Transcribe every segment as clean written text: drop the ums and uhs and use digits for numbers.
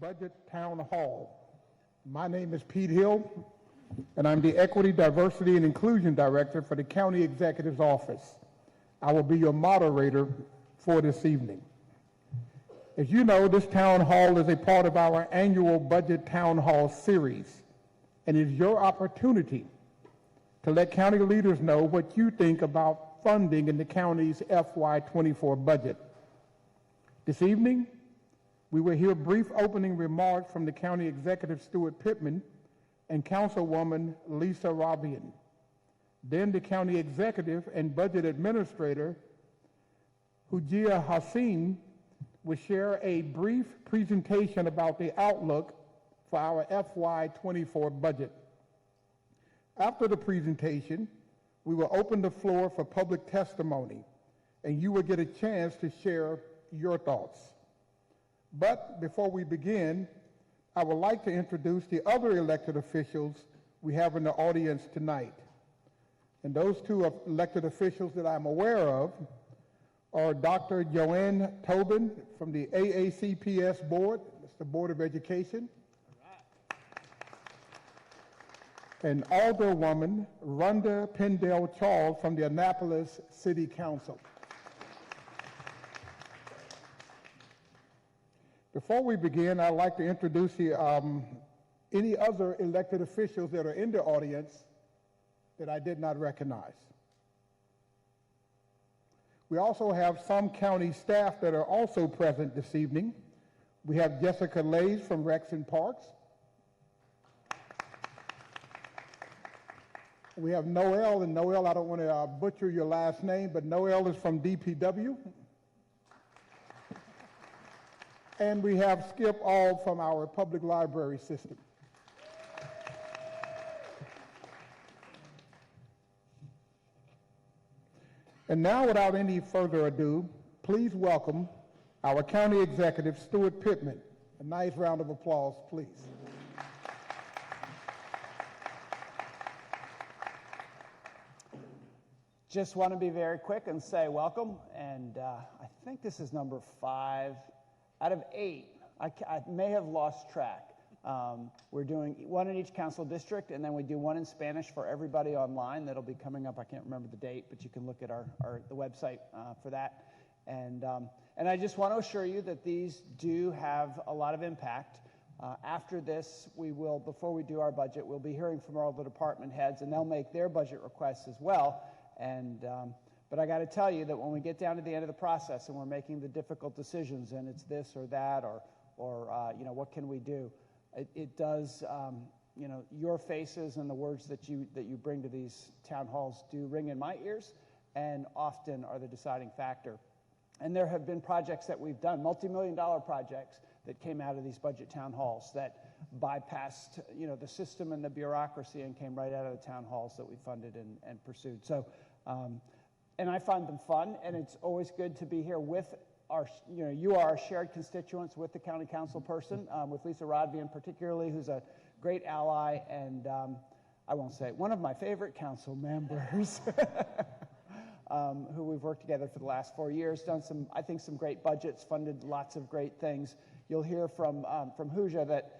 Budget Town Hall. My name is Pete Hill, and I'm the Equity, Diversity, and Inclusion Director for the County Executive's Office. I will be your moderator for this evening. As you know, this town hall is a part of our annual Budget Town Hall series, and it is your opportunity to let county leaders know what you think about funding in the county's FY24 budget. This evening, we will hear brief opening remarks from the County Executive Stuart Pittman and Councilwoman Lisa Robian. Then the County Executive and Budget Administrator, Hujia Hassim, will share a brief presentation about the outlook for our FY24 budget. After the presentation, we will open the floor for public testimony, and you will get a chance to share your thoughts. But before we begin, I would like to introduce the other elected officials we have in the audience tonight. And those two elected officials that I'm aware of are Dr. Joanne Tobin from the AACPS Board, that's the Board of Education, and Alderwoman Rhonda Pendell Charles from the Annapolis City Council. Before we begin, I'd like to introduce any other elected officials that are in the audience that I did not recognize. We also have some county staff that are also present this evening. We have Jessica Lays from Recs and Parks. We have Noel, and Noel, I don't want to butcher your last name, but Noel is from DPW. And we have Skip All from our public library system. And now, without any further ado, please welcome our County Executive, Stuart Pittman. A nice round of applause, please. Just want to be very quick and say welcome, and I think this is number 5 out of 8. I may have lost track. We're doing one in each council district, and then we do one in Spanish for everybody online. That'll be coming up. I can't remember the date, but you can look at the website for that. And I just want to assure you that these do have a lot of impact. After this, before we do our budget, we'll be hearing from all the department heads, and they'll make their budget requests as well. But I got to tell you that when we get down to the end of the process and we're making the difficult decisions, and it's this or that, or what can we do, it does. Your faces and the words that you bring to these town halls do ring in my ears, and often are the deciding factor. And there have been projects that we've done, multi-million-dollar projects that came out of these budget town halls that bypassed, the system and the bureaucracy and came right out of the town halls that we funded and pursued. So, and I find them fun, and it's always good to be here with you are our shared constituents with the county council person, with Lisa Rodvian particularly, who's a great ally, and I won't say one of my favorite council members. Who we've worked together for the last 4 years, done some great budgets, funded lots of great things. You'll hear from Hujia that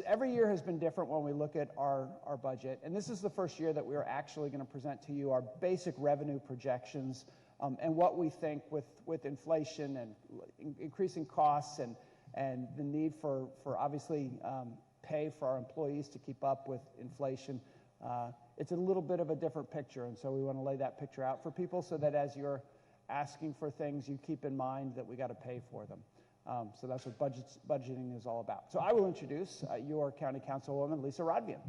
every year has been different when we look at our budget, and this is the first year that we are actually going to present to you our basic revenue projections and what we think with inflation and increasing costs and the need for obviously pay for our employees to keep up with inflation. It's a little bit of a different picture, and so we want to lay that picture out for people so that as you're asking for things, you keep in mind that we got to pay for them. So that's what budgeting is all about. So I will introduce your County Councilwoman, Lisa Rodvian.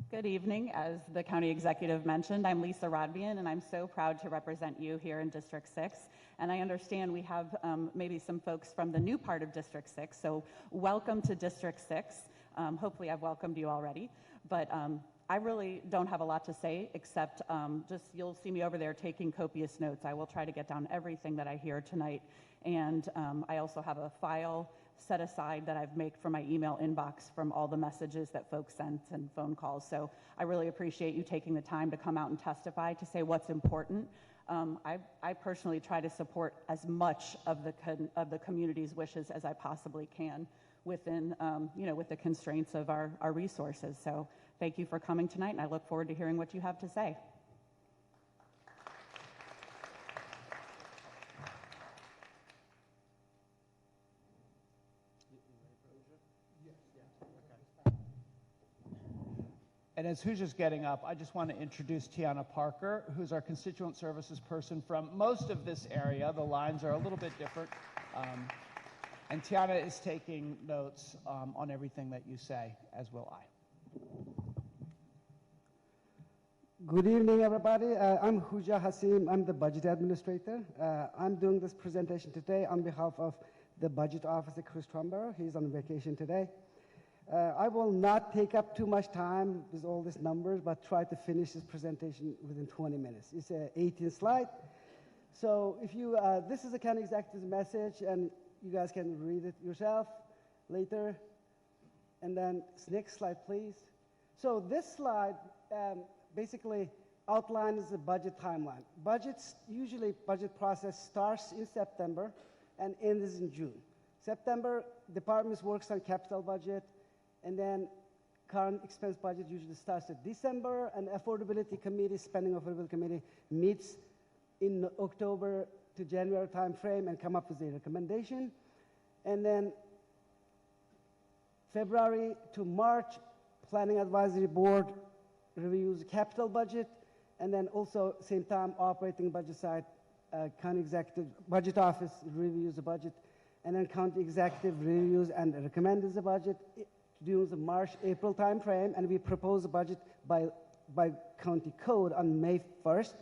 Good evening. As the County Executive mentioned, I'm Lisa Rodvian, and I'm so proud to represent you here in District 6. And I understand we have maybe some folks from the new part of District 6, so welcome to District 6. Hopefully I've welcomed you already, but I really don't have a lot to say except just you'll see me over there taking copious notes. I will try to get down everything that I hear tonight, and I also have a file set aside that I've made for my email inbox from all the messages that folks sent and phone calls. So I really appreciate you taking the time to come out and testify to say what's important. I personally try to support as much of the community's wishes as I possibly can within, with the constraints of our resources. So thank you for coming tonight, and I look forward to hearing what you have to say. And as Huja's getting up, I just want to introduce Tiana Parker, who's our constituent services person from most of this area. The lines are a little bit different. And Tiana is taking notes on everything that you say, as will I. Good evening, everybody. I'm Huja Hasim. I'm the budget administrator. I'm doing this presentation today on behalf of the budget officer, Chris Trumber. He's on vacation today. I will not take up too much time with all these numbers, but try to finish this presentation within 20 minutes. It's an 18 slide. So if you, this is the county executive's message, and you guys can read it yourself later. And then next slide, please. So this slide basically outlines the budget timeline. Usually budget process starts in September and ends in June. September, departments works on capital budget, and then current expense budget usually starts in December, and affordability committee, spending affordability committee, meets in October to January timeframe and come up with a recommendation. And then February to March, planning advisory board reviews capital budget, and then also same time operating budget side, county executive budget office reviews the budget, and then county executive reviews and recommends the budget during the March-April timeframe, and we propose a budget by county code on May 1st,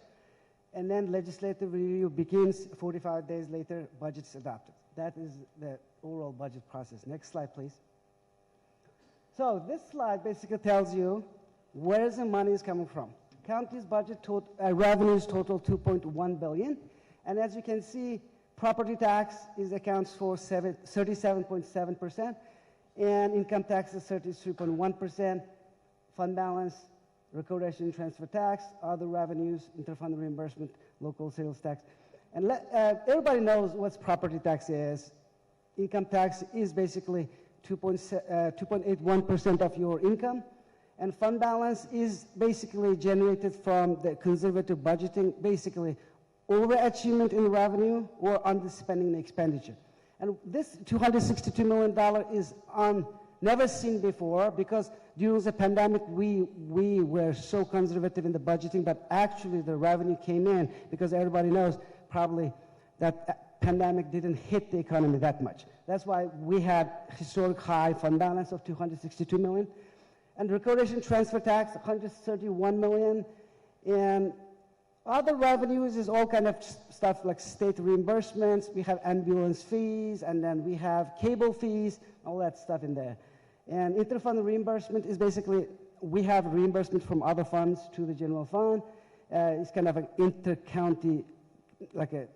and then legislative review begins 45 days later, budget's adopted. That is the overall budget process. Next slide, please. So this slide basically tells you where the money is coming from. County's budget revenues total $2.1 billion, and as you can see, property tax accounts for 37.7%, and income tax is 33.1%, fund balance, recordation transfer tax, other revenues, interfund reimbursement, local sales tax. And everybody knows what property tax is. Income tax is basically 2.81% of your income, and fund balance is basically generated from the conservative budgeting, basically overachievement in revenue or underspending in expenditure. And this $262 million is never seen before, because during the pandemic we were so conservative in the budgeting, but actually the revenue came in because everybody knows probably that pandemic didn't hit the economy that much. That's why we had historic high fund balance of $262 million. And recordation transfer tax, $131 million. And other revenues is all kind of stuff like state reimbursements. We have ambulance fees, and then we have cable fees, all that stuff in there. And interfund reimbursement is basically, we have reimbursement from other funds to the general fund. It's kind of an inter-county, like a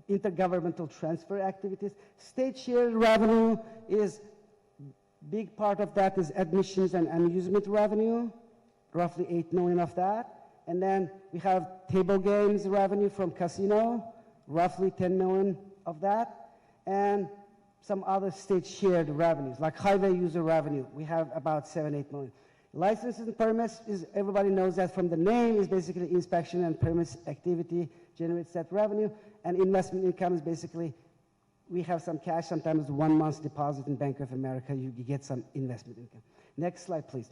intergovernmental transfer activities. State share revenue is, big part of that is admissions and amusement revenue, roughly $8 million of that. And then we have table games revenue from casino, roughly $10 million of that. And some other state shared revenues, like highway user revenue. We have about $7-8 million. Licenses and permits is, everybody knows that from the name, is basically inspection and permits activity generates that revenue. And investment income is basically, we have some cash, sometimes 1 month's deposit in Bank of America, you get some investment income. Next slide, please.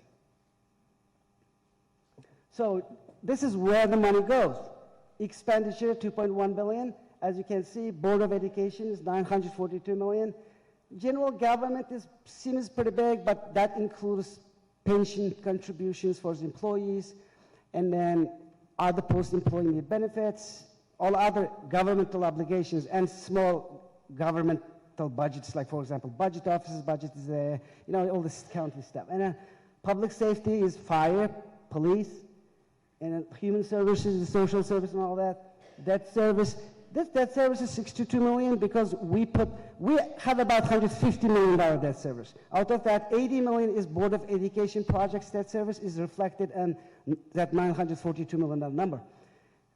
So this is where the money goes. Expenditure, $2.1 billion. As you can see, Board of Education is $942 million. General government seems pretty big, but that includes pension contributions for the employees, and then other post-employee benefits, all other governmental obligations, and small governmental budgets, like, for example, budget offices, budget is there, all this county stuff. And public safety is fire, police, and human services, social service, and all that. Debt service, This debt service is 62 million because we have about $150 million debt service. Out of that, 80 million is Board of Education projects debt service is reflected in that $942 million number.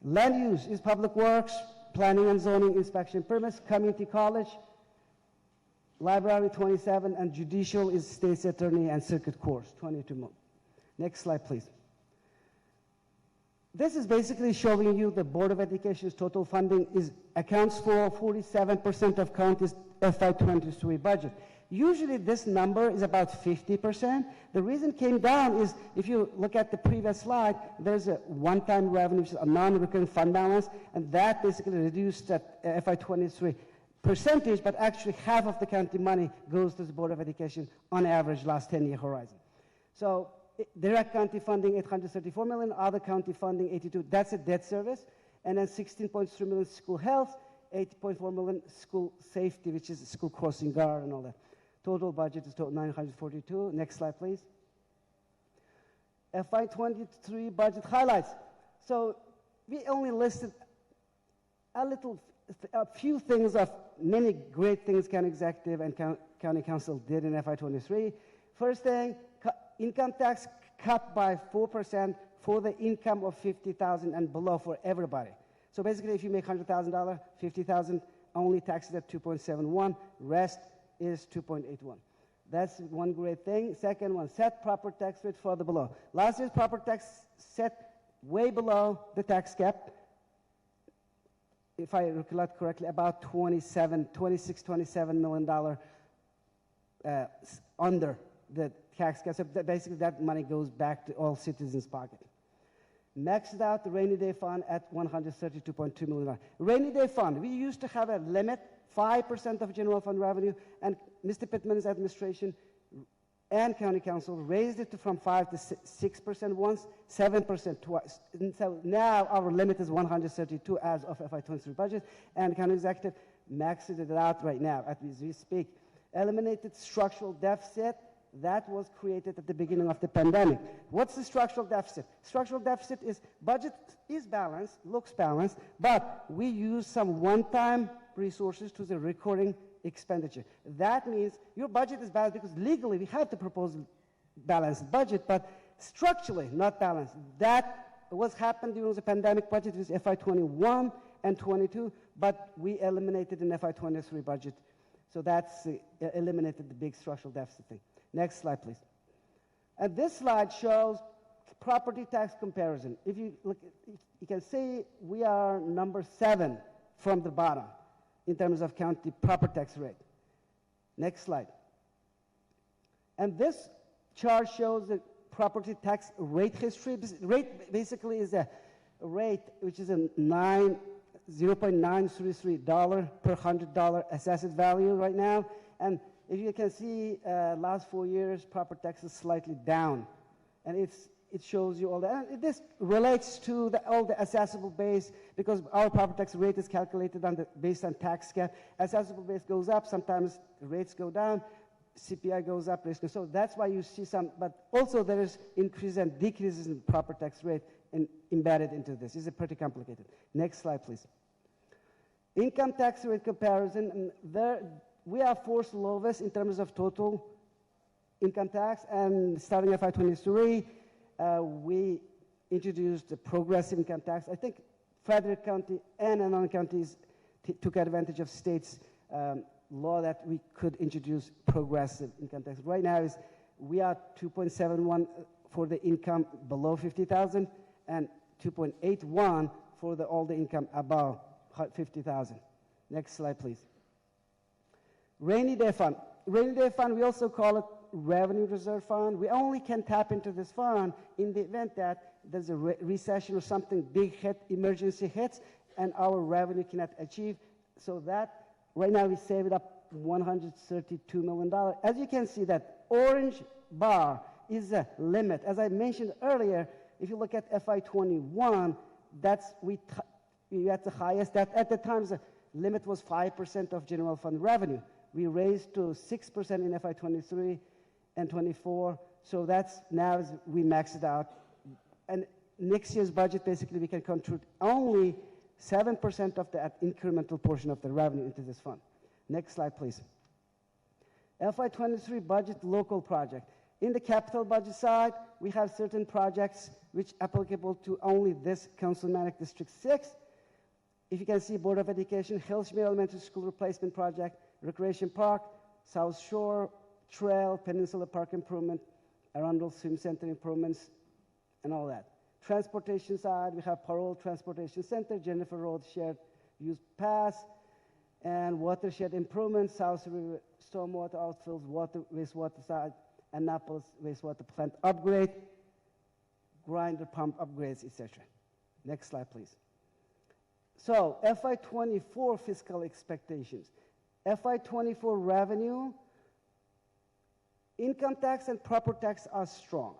Land use is public works, planning and zoning, inspection permits, community college, library 27, and judicial is state's attorney and circuit courts, 22 million. Next slide, please. This is basically showing you the Board of Education's total funding accounts for 47% of county's FY23 budget. Usually this number is about 50%. The reason it came down is, if you look at the previous slide, there's a one-time revenue, which is a non-recurring fund balance, and that basically reduced that FY23 percentage, but actually half of the county money goes to the Board of Education on average last 10-year horizon. So direct county funding, 834 million, other county funding, 82. That's a debt service. And then 16.3 million school health, 8.4 million school safety, which is school crossing guard and all that. Total budget is 942. Next slide, please. FY23 budget highlights. So we only listed a few things of many great things county executive and county council did in FY23. First thing, income tax cut by 4% for the income of 50,000 and below for everybody. So basically, if you make $100,000, 50,000 only taxes at 2.71, rest is 2.81. That's one great thing. Second one, set proper tax rate further below. Last year's proper tax set way below the tax cap. If I recollect correctly, about $27 million under the tax cap. So basically, that money goes back to all citizens' pocket. Maxed out the rainy day fund at $132.2 million. Rainy day fund, we used to have a limit, 5% of general fund revenue, and Mr. Pittman's administration and county council raised it from 5 to 6% once, 7% twice. And so now our limit is 132 as of FY23 budget, and county executive maxed it out right now as we speak. Eliminated structural deficit. That was created at the beginning of the pandemic. What's the structural deficit? Structural deficit is budget is balanced, looks balanced, but we use some one-time resources to the recurring expenditure. That means your budget is balanced because legally we have to propose balanced budget, but structurally not balanced. That was happened during the pandemic budget with FY21 and 22, but we eliminated in FY23 budget. So that's eliminated the big structural deficit thing. Next slide, please. And this slide shows property tax comparison. If you look, you can see we are number 7 from the bottom in terms of county property tax rate. Next slide. And this chart shows the property tax rate history. This rate basically is a rate which is a $0.933 per $100 assessed value right now. And if you can see, last 4 years, property tax is slightly down. And it shows you all that. And this relates to all the assessable base, because our property tax rate is calculated based on tax cap. Assessable base goes up, sometimes rates go down, CPI goes up, rates go. So that's why you see some, but also there is increases and decreases in property tax rate embedded into this. It's pretty complicated. Next slide, please. Income tax rate comparison, and there, we are fourth lowest in terms of total income tax, and starting at FY23, we introduced the progressive income tax. I think Frederick County and another counties took advantage of states' law that we could introduce progressive income tax. Right now, we are 2.71 for the income below 50,000 and 2.81 for all the income above 50,000. Next slide, please. Rainy day fund. Rainy day fund, we also call it revenue reserve fund. We only can tap into this fund in the event that there's a recession or something big hit, emergency hits, and our revenue cannot achieve. So that, right now we saved up $132 million. As you can see, that orange bar is a limit. As I mentioned earlier, if you look at FY21, that's we at the highest. That at the time, the limit was 5% of general fund revenue. We raised to 6% in FY23 and 24. So that's now we maxed it out. And next year's budget, basically, we can contribute only 7% of that incremental portion of the revenue into this fund. Next slide, please. FY23 budget local project. In the capital budget side, we have certain projects which are applicable to only this councilmanic District 6. If you can see, Board of Education, Hillsmere Elementary School replacement project, Recreation Park, South Shore Trail, Peninsula Park improvement, Arundel Swim Center improvements, and all that. Transportation side, we have Parole Transportation Center, Jennifer Road Shared Use Pass, and watershed improvements, South River Stormwater Outfills, wastewater side, Annapolis wastewater plant upgrade, grinder pump upgrades, etc. Next slide, please. So, FY24 fiscal expectations. FY24 revenue, income tax and property tax are strong.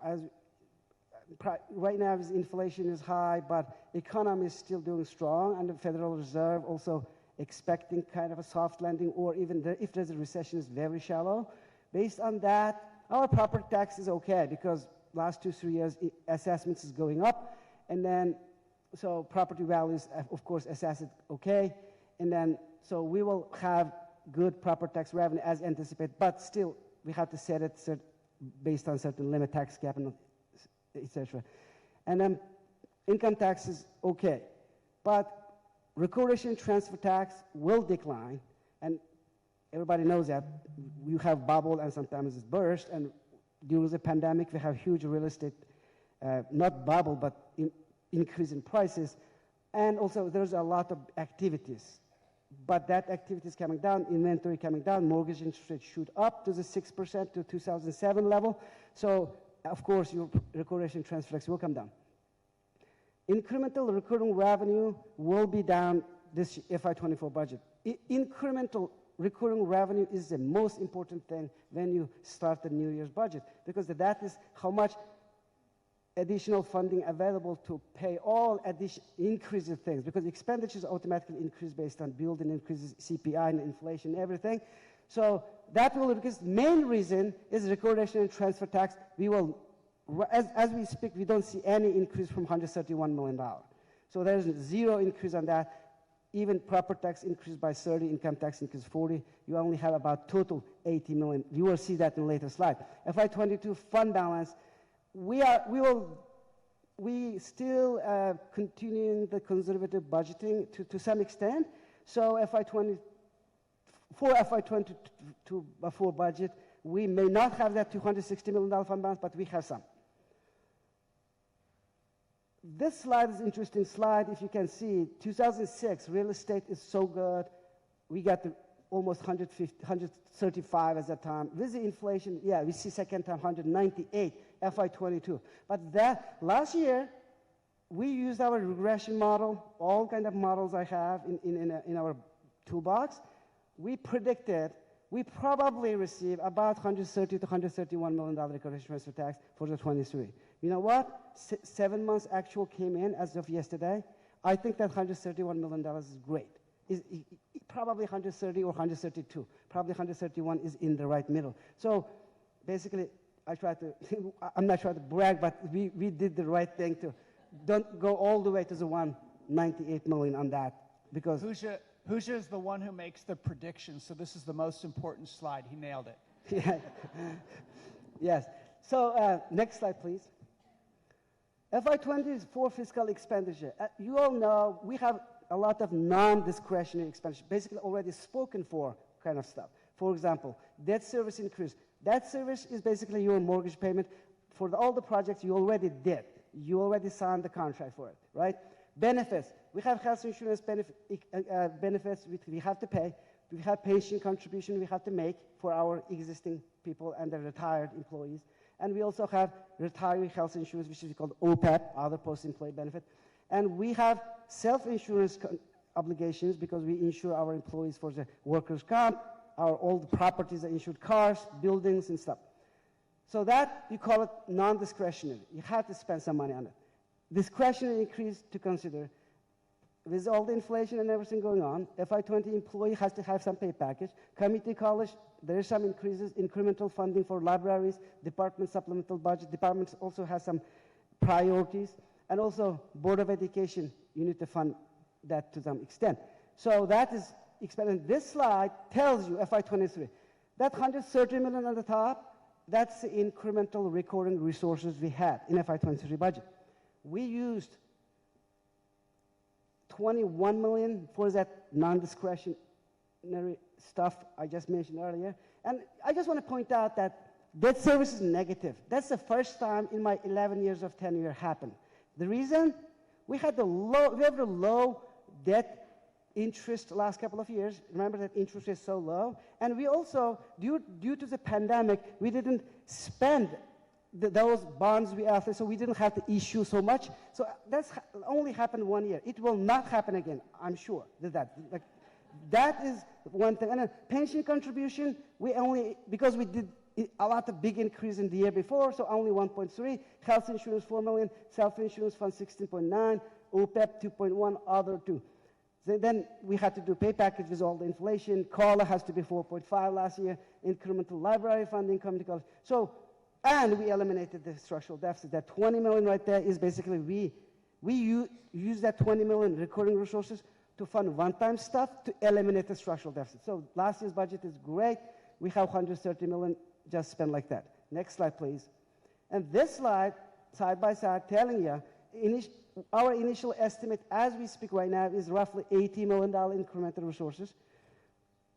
Right now, inflation is high, but economy is still doing strong, and the Federal Reserve also expecting kind of a soft landing, or even if there's a recession, is very shallow. Based on that, our property tax is okay because last 2-3 years assessments is going up, and then so property values, of course, assessed okay, and then so we will have good property tax revenue as anticipated, but still we have to set it based on certain limit tax cap and etc. And then income tax is okay, but recordation transfer tax will decline, and everybody knows that you have bubble and sometimes it's burst, and during the pandemic we have huge real estate, not bubble, but increase in prices, and also there's a lot of activities. But that activity is coming down, inventory coming down, mortgage interest rates shoot up to the 6% to 2007 level. So, of course, your recordation transfer tax will come down. Incremental recurring revenue will be down this FY24 budget. Incremental recurring revenue is the most important thing when you start the New Year's budget, because that is how much additional funding available to pay all increases things, because expenditures automatically increase based on building increases, CPI and inflation, everything. So that will, because main reason is recordation and transfer tax. We will, as we speak, we don't see any increase from $131 million. So there's zero increase on that. Even property tax increased by 30, income tax increased 40. You only have about total 80 million. You will see that in a later slide. FY22 fund balance, we still continuing the conservative budgeting to some extent. So for FY22 budget, we may not have that $260 million fund balance, but we have some. This slide is an interesting slide. If you can see, 2006, real estate is so good. We got almost 135 at that time. With the inflation, yeah, we see second time 198, FY22. But that last year, we used our regression model, all kind of models I have in our toolbox. We predicted we probably receive about 130 to 131 million dollar recordation transfer tax for the 23. You know what? 7 months actual came in as of yesterday. I think that $131 million is great. Probably 130 or 132. Probably 131 is in the right middle. So basically, I'm not trying to brag, but we did the right thing to don't go all the way to the 198 million on that, because Husha is the one who makes the predictions, so this is the most important slide. He nailed it. Yeah. Yes. So next slide, please. FY24 fiscal expenditure. You all know we have a lot of non-discretionary expenditure, basically already spoken for kind of stuff. For example, debt service increase. Debt service is basically your mortgage payment for all the projects you already did. You already signed the contract for it, right? Benefits. We have health insurance benefits which we have to pay. We have pension contribution we have to make for our existing people and the retired employees. And we also have retiree health insurance, which is called OPEB, other post-employee benefit. And we have self-insurance obligations because we insure our employees for the workers' comp, our old properties are insured, cars, buildings, and stuff. So that, you call it non-discretionary. You have to spend some money on it. Discretionary increase to consider. With all the inflation and everything going on, FY20 employee has to have some pay package. Community college, there is some increases, incremental funding for libraries, department supplemental budget. Departments also have some priorities. And also, Board of Education, you need to fund that to some extent. So that is expanded. This slide tells you FY23. That 130 million on the top, that's the incremental recurring resources we had in FY23 budget. We used 21 million for that non-discretionary stuff I just mentioned earlier. And I just want to point out that debt service is negative. That's the first time in my 11 years of tenure happened. The reason? We have the low debt interest the last couple of years. Remember that interest is so low. And we also, due to the pandemic, we didn't spend those bonds we offered, so we didn't have to issue so much. So that's only happened 1 year. It will not happen again, I'm sure. That is one thing. And then pension contribution, we only, because we did a lot of big increase in the year before, so only 1.3. Health insurance, 4 million. Self-insurance fund, 16.9. OPEP, 2.1. Other 2. So then we had to do pay package with all the inflation. COLA has to be 4.5 last year. Incremental library funding, community college. So, and we eliminated the structural deficit. That 20 million right there is basically we use that 20 million recurring resources to fund one-time stuff to eliminate the structural deficit. So last year's budget is great. We have 130 million just spent like that. Next slide, please. And this slide, side by side, telling you, our initial estimate as we speak right now is roughly $80 million incremental resources.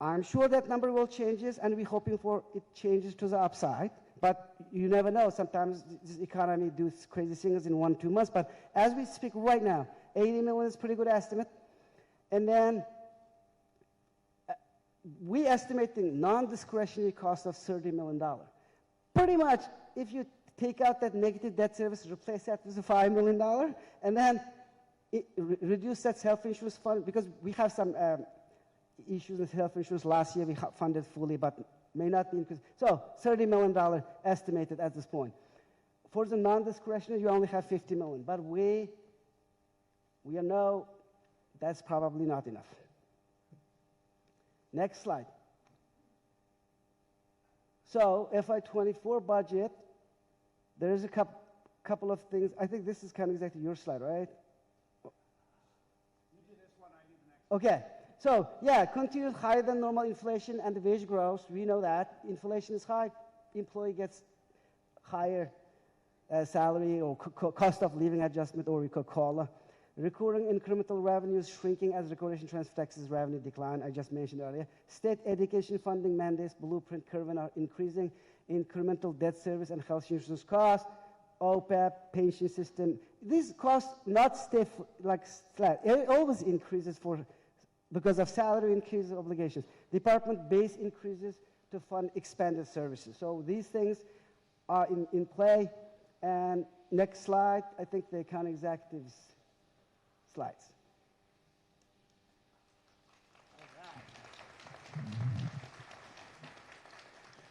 I'm sure that number will change, and we're hoping for it changes to the upside. But you never know. Sometimes this economy does crazy things in 1-2 months. But as we speak right now, 80 million is a pretty good estimate. And then we estimating non-discretionary cost of $30 million. Pretty much, if you take out that negative debt service, replace that with a $5 million, and then reduce that self-insurance fund, because we have some issues with health insurance. Last year we funded fully, but may not be increased. So $30 million estimated at this point. For the non-discretionary, you only have 50 million, but we know that's probably not enough. Next slide. So FY24 budget, there is a couple of things. I think this is kind of exactly your slide, right? You do this one, I do the next. Okay. So, yeah, continued higher than normal inflation and the wage growth. We know that. Inflation is high. Employee gets higher salary or cost of living adjustment, or we call COLA. Recurring incremental revenues shrinking as recordation transfer taxes revenue decline, I just mentioned earlier. State education funding mandates, blueprint curve are increasing. Incremental debt service and health insurance costs. OPEP, pension system. These costs not stay like flat. It always increases because of salary increase obligations. Department base increases to fund expanded services. So these things are in play. And next slide, I think the county executives slides.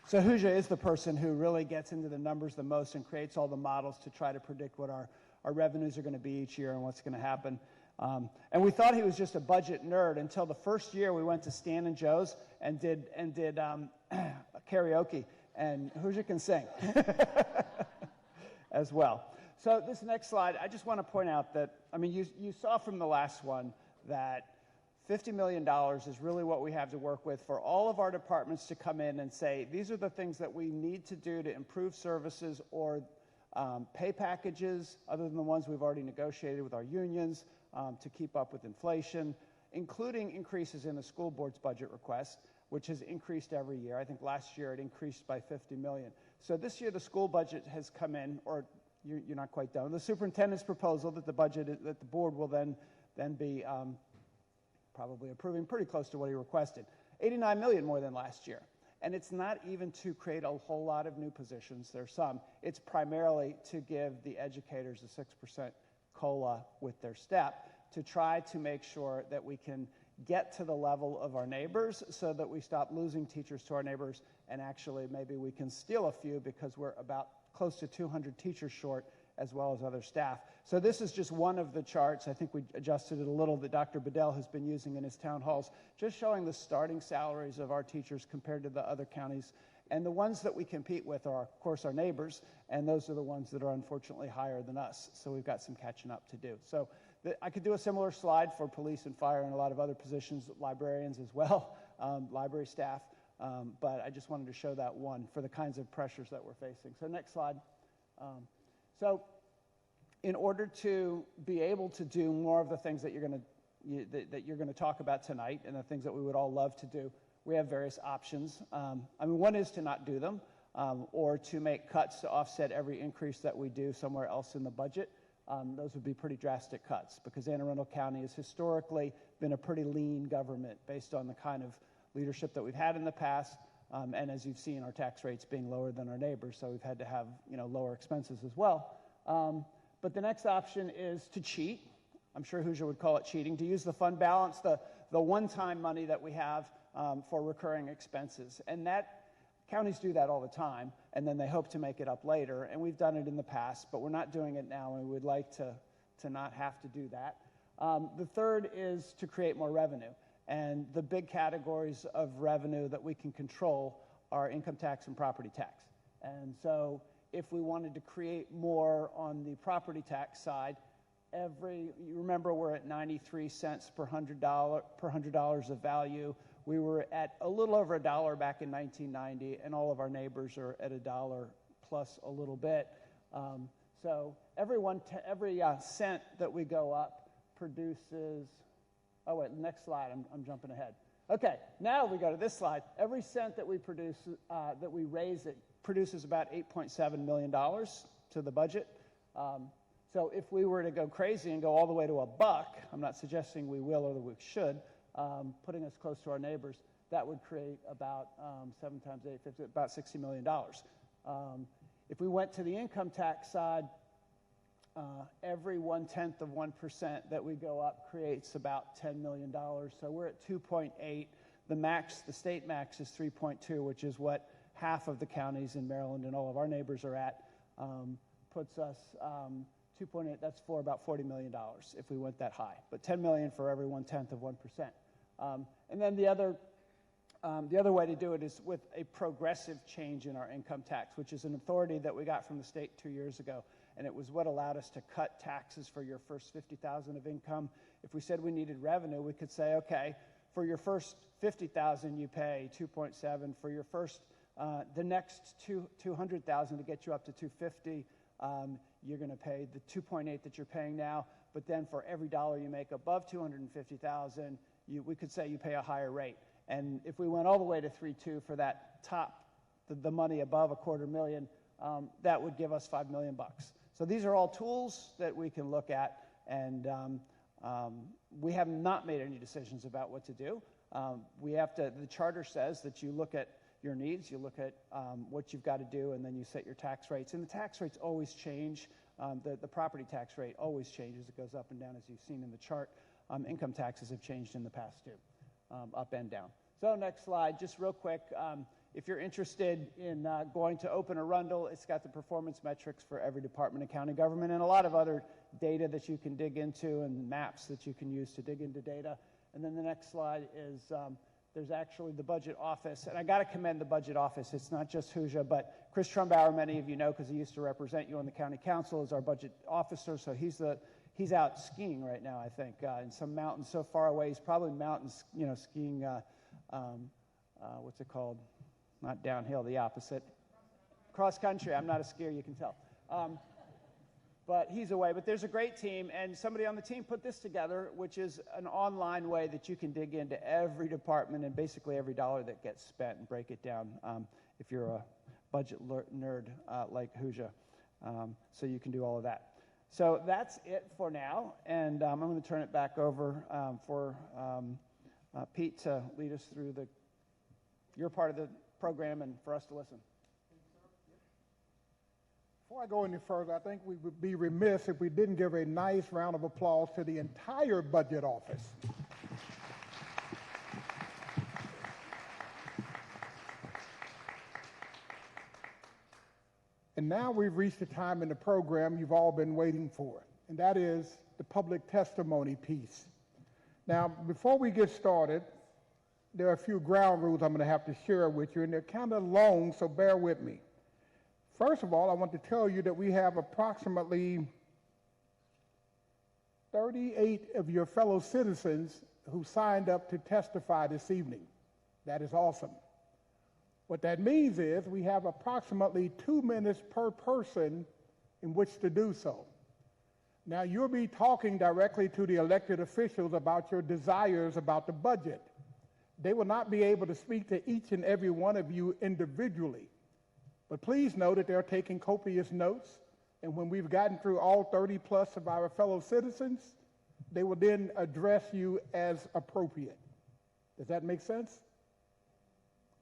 So Huja is the person who really gets into the numbers the most and creates all the models to try to predict what our revenues are going to be each year and what's going to happen. And we thought he was just a budget nerd until the first year we went to Stan and Joe's and did karaoke. And Huja can sing as well. So this next slide, I just want to point out that, I mean, you saw from the last one that $50 million is really what we have to work with for all of our departments to come in and say, these are the things that we need to do to improve services or pay packages, other than the ones we've already negotiated with our unions, to keep up with inflation, including increases in the school board's budget request, which has increased every year. I think last year it increased by 50 million. So this year the school budget has come in, or you're not quite done. The superintendent's proposal that that the board will then be probably approving pretty close to what he requested. 89 million more than last year. And it's not even to create a whole lot of new positions. There's some. It's primarily to give the educators a 6% COLA with their step to try to make sure that we can get to the level of our neighbors so that we stop losing teachers to our neighbors, and actually maybe we can steal a few because we're about close to 200 teachers short, as well as other staff. So this is just one of the charts. I think we adjusted it a little that Dr. Bedell has been using in his town halls, just showing the starting salaries of our teachers compared to the other counties And the ones that we compete with are, of course, our neighbors, and those are the ones that are unfortunately higher than us. So we've got some catching up to do. So I could do a similar slide for police and fire and a lot of other positions, librarians as well, library staff. But I just wanted to show that one for the kinds of pressures that we're facing. So next slide. So in order to be able to do more of the things that you're going to talk about tonight and the things that we would all love to do, we have various options. One is to not do them or to make cuts to offset every increase that we do somewhere else in the budget. Those would be pretty drastic cuts because Anne Arundel County has historically been a pretty lean government based on the kind of leadership that we've had in the past. And as you've seen, our tax rates being lower than our neighbors, so we've had to have lower expenses as well. But the next option is to cheat. I'm sure Hoosier would call it cheating, to use the fund balance, the one-time money that we have for recurring expenses. And counties do that all the time, and then they hope to make it up later. And we've done it in the past, but we're not doing it now, and we would like to not have to do that. The third is to create more revenue. And the big categories of revenue that we can control are income tax and property tax. And so if we wanted to create more on the property tax side, you remember we're at 93 cents per $100 of value. We were at a little over $1 back in 1990, and all of our neighbors are at $1 plus a little bit. So every cent that we go up produces. Oh, wait, next slide. I'm jumping ahead. Okay, now we go to this slide. Every cent that we produce, that we raise, it produces about $8.7 million to the budget. So if we were to go crazy and go all the way to $1, I'm not suggesting we will or that we should, putting us close to our neighbors, that would create about 7 times 8, 50, about $60 million. If we went to the income tax side, every 1/10 of 1% that we go up creates about $10 million. So we're at 2.8. The state max is 3.2, which is what half of the counties in Maryland and all of our neighbors are at. Puts us 2.8. That's for about $40 million if we went that high. But $10 million for every 1/10 of 1%. And then the other way to do it is with a progressive change in our income tax, which is an authority that we got from the state 2 years ago. And it was what allowed us to cut taxes for your first $50,000 of income. If we said we needed revenue, we could say, okay, for your first $50,000, you pay 2.7. For your first, the next 200,000 to get you up to 250, you're going to pay the 2.8 that you're paying now. But then for every dollar you make above 250,000, we could say you pay a higher rate. And if we went all the way to 3.2 for that top, the money above $250,000, that would give us $5 million. So these are all tools that we can look at, and we have not made any decisions about what to do. The charter says that you look at your needs, you look at what you've got to do, and then you set your tax rates. And the tax rates always change. The property tax rate always changes. It goes up and down, as you've seen in the chart. Income taxes have changed in the past, too, up and down. So next slide, just real quick. If you're interested in going to Open Arundel, it's got the performance metrics for every department of county government and a lot of other data that you can dig into and maps that you can use to dig into data. And then the next slide is there's actually the budget office. And I got to commend the budget office. It's not just Hoosier, but Chris Trumbauer, many of you know because he used to represent you on the county council, is our budget officer. So he's out skiing right now, I think, in some mountains so far away. He's probably mountains, skiing, what's it called? Not downhill, the opposite. Cross country. I'm not a skier, you can tell. But he's away. But there's a great team, and somebody on the team put this together, which is an online way that you can dig into every department and basically every dollar that gets spent and break it down if you're a budget nerd like Hoosier. So you can do all of that. So that's it for now, and I'm going to turn it back over for Pete to lead us through your part of the program and for us to listen. Before I go any further, I think we would be remiss if we didn't give a nice round of applause to the entire budget office. And now we've reached the time in the program you've all been waiting for, and that is the public testimony piece. Now, before we get started, there are a few ground rules I'm going to have to share with you, and they're kind of long, so bear with me. First of all, I want to tell you that we have approximately 38 of your fellow citizens who signed up to testify this evening. That is awesome. What that means is we have approximately 2 minutes per person in which to do so. Now, you'll be talking directly to the elected officials about your desires about the budget. They will not be able to speak to each and every one of you individually. But please know that they're taking copious notes, and when we've gotten through all 30 plus of our fellow citizens, they will then address you as appropriate. Does that make sense?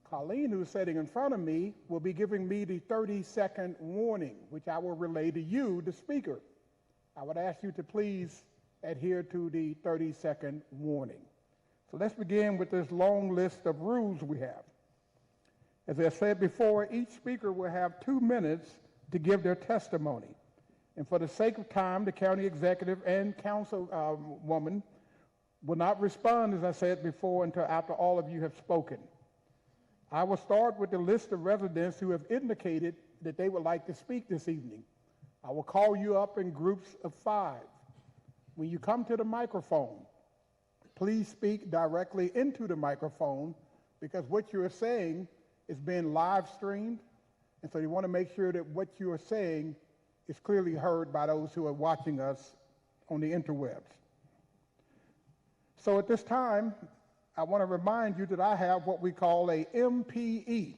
Colleen, who's sitting in front of me, will be giving me the 30-second warning, which I will relay to you, the speaker. I would ask you to please adhere to the 30-second warning. So let's begin with this long list of rules we have. As I said before, each speaker will have 2 minutes to give their testimony. And for the sake of time, the county executive and councilwoman will not respond, as I said before, until after all of you have spoken. I will start with the list of residents who have indicated that they would like to speak this evening. I will call you up in groups of 5. When you come to the microphone, please speak directly into the microphone, because what you are saying is being live streamed, and so you want to make sure that what you are saying is clearly heard by those who are watching us on the interwebs. So at this time, I want to remind you that I have what we call a MPE.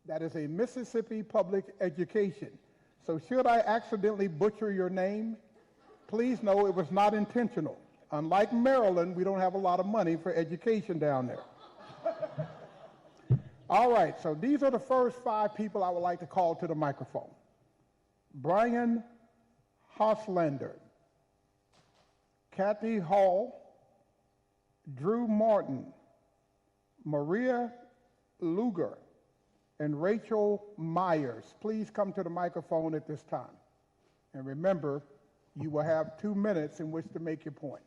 That is a Mississippi Public Education. So should I accidentally butcher your name, please know it was not intentional. Unlike Maryland, we don't have a lot of money for education down there. All right, so these are the first 5 people I would like to call to the microphone. Brian Hoslander, Kathy Hall, Drew Martin, Maria Luger, and Rachel Myers. Please come to the microphone at this time. And remember, you will have 2 minutes in which to make your point.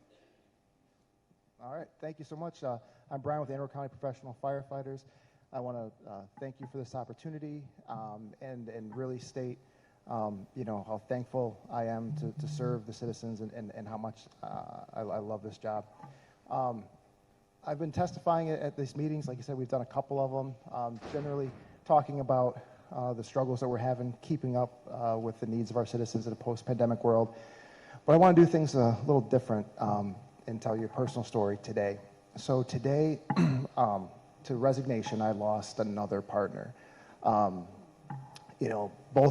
All right, thank you so much. I'm Brian with Anne Arundel County Professional Firefighters. I want to thank you for this opportunity and really state how thankful I am to serve the citizens and how much I love this job. I've been testifying at these meetings. Like you said, we've done a couple of them, generally talking about the struggles that we're having, keeping up with the needs of our citizens in a post-pandemic world. But I want to do things a little different and tell you a personal story today. So today, to resignation, I lost another partner. Both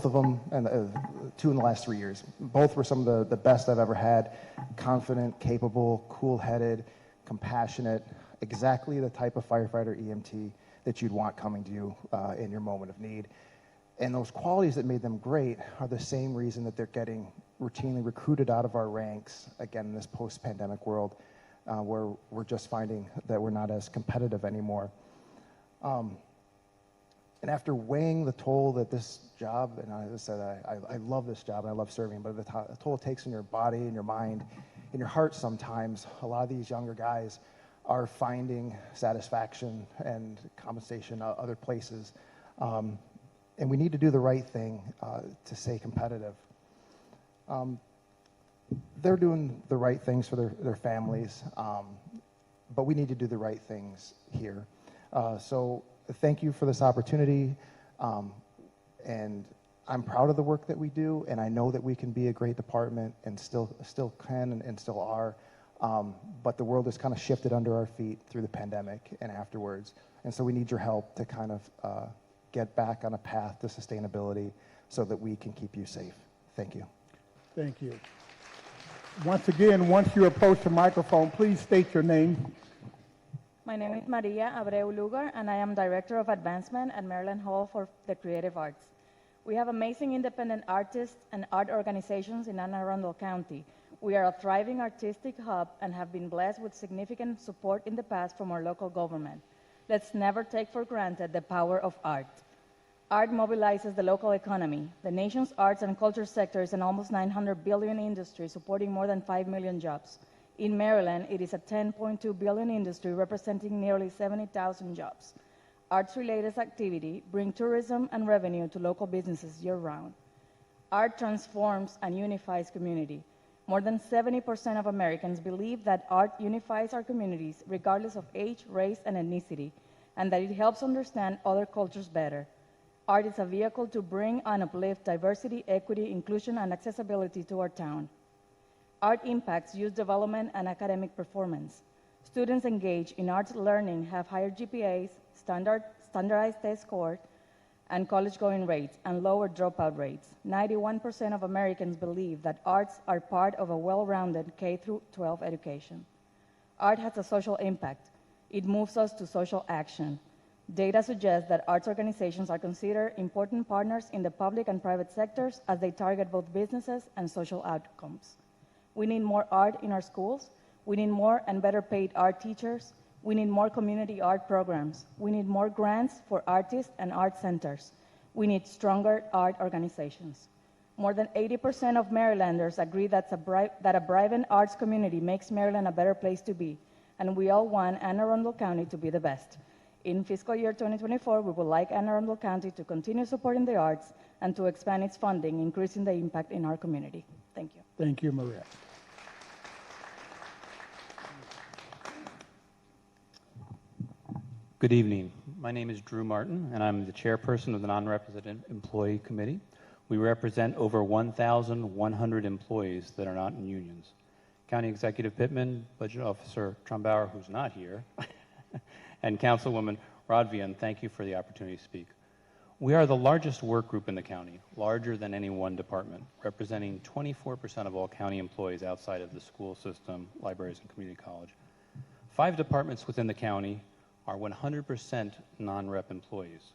of them, and 2 in the last 3 years, both were some of the best I've ever had. Confident, capable, cool-headed, compassionate, exactly the type of firefighter EMT that you'd want coming to you in your moment of need. And those qualities that made them great are the same reason that they're getting routinely recruited out of our ranks, again, in this post-pandemic world, where we're just finding that we're not as competitive anymore. And after weighing the toll that this job, and as I said, I love this job and I love serving, but the toll it takes on your body and your mind and your heart sometimes, a lot of these younger guys are finding satisfaction and compensation other places. And we need to do the right thing to stay competitive. They're doing the right things for their families, but we need to do the right things here. So thank you for this opportunity, and I'm proud of the work that we do, and I know that we can be a great department and still can and still are, but the world has kind of shifted under our feet through the pandemic and afterwards, and so we need your help to kind of get back on a path to sustainability so that we can keep you safe. Thank you. Thank you. Once again, once you approach the microphone, please state your name. My name is Maria Abreu Lugar, and I am Director of Advancement at Maryland Hall for the Creative Arts. We have amazing independent artists and art organizations in Anne Arundel County. We are a thriving artistic hub and have been blessed with significant support in the past from our local government. Let's never take for granted the power of art. Art mobilizes the local economy. The nation's arts and culture sector is an almost $900 billion industry supporting more than 5 million jobs. In Maryland, it is a $10.2 billion industry representing nearly 70,000 jobs. Arts-related activity bring tourism and revenue to local businesses year-round. Art transforms and unifies community. More than 70% of Americans believe that art unifies our communities regardless of age, race, and ethnicity, and that it helps understand other cultures better. Art is a vehicle to bring and uplift diversity, equity, inclusion, and accessibility to our town. Art impacts youth development and academic performance. Students engaged in arts learning have higher GPAs, standardized test scores, and college-going rates, and lower dropout rates. 91% of Americans believe that arts are part of a well-rounded K-12 education. Art has a social impact. It moves us to social action. Data suggests that arts organizations are considered important partners in the public and private sectors as they target both businesses and social outcomes. We need more art in our schools. We need more and better paid art teachers. We need more community art programs. We need more grants for artists and art centers. We need stronger art organizations. More than 80% of Marylanders agree that a vibrant arts community makes Maryland a better place to be, and we all want Anne Arundel County to be the best. In fiscal year 2024, we would like Anne Arundel County to continue supporting the arts and to expand its funding, increasing the impact in our community. Thank you. Thank you, Maria. Good evening. My name is Drew Martin, and I'm the chairperson of the Non-Resident Employee Committee. We represent over 1,100 employees that are not in unions. County Executive Pittman, Budget Officer Trumbauer, who's not here, and Councilwoman Rodvian, thank you for the opportunity to speak. We are the largest work group in the county, larger than any one department, representing 24% of all county employees outside of the school system, libraries, and community college. 5 departments within the county are 100% non-rep employees.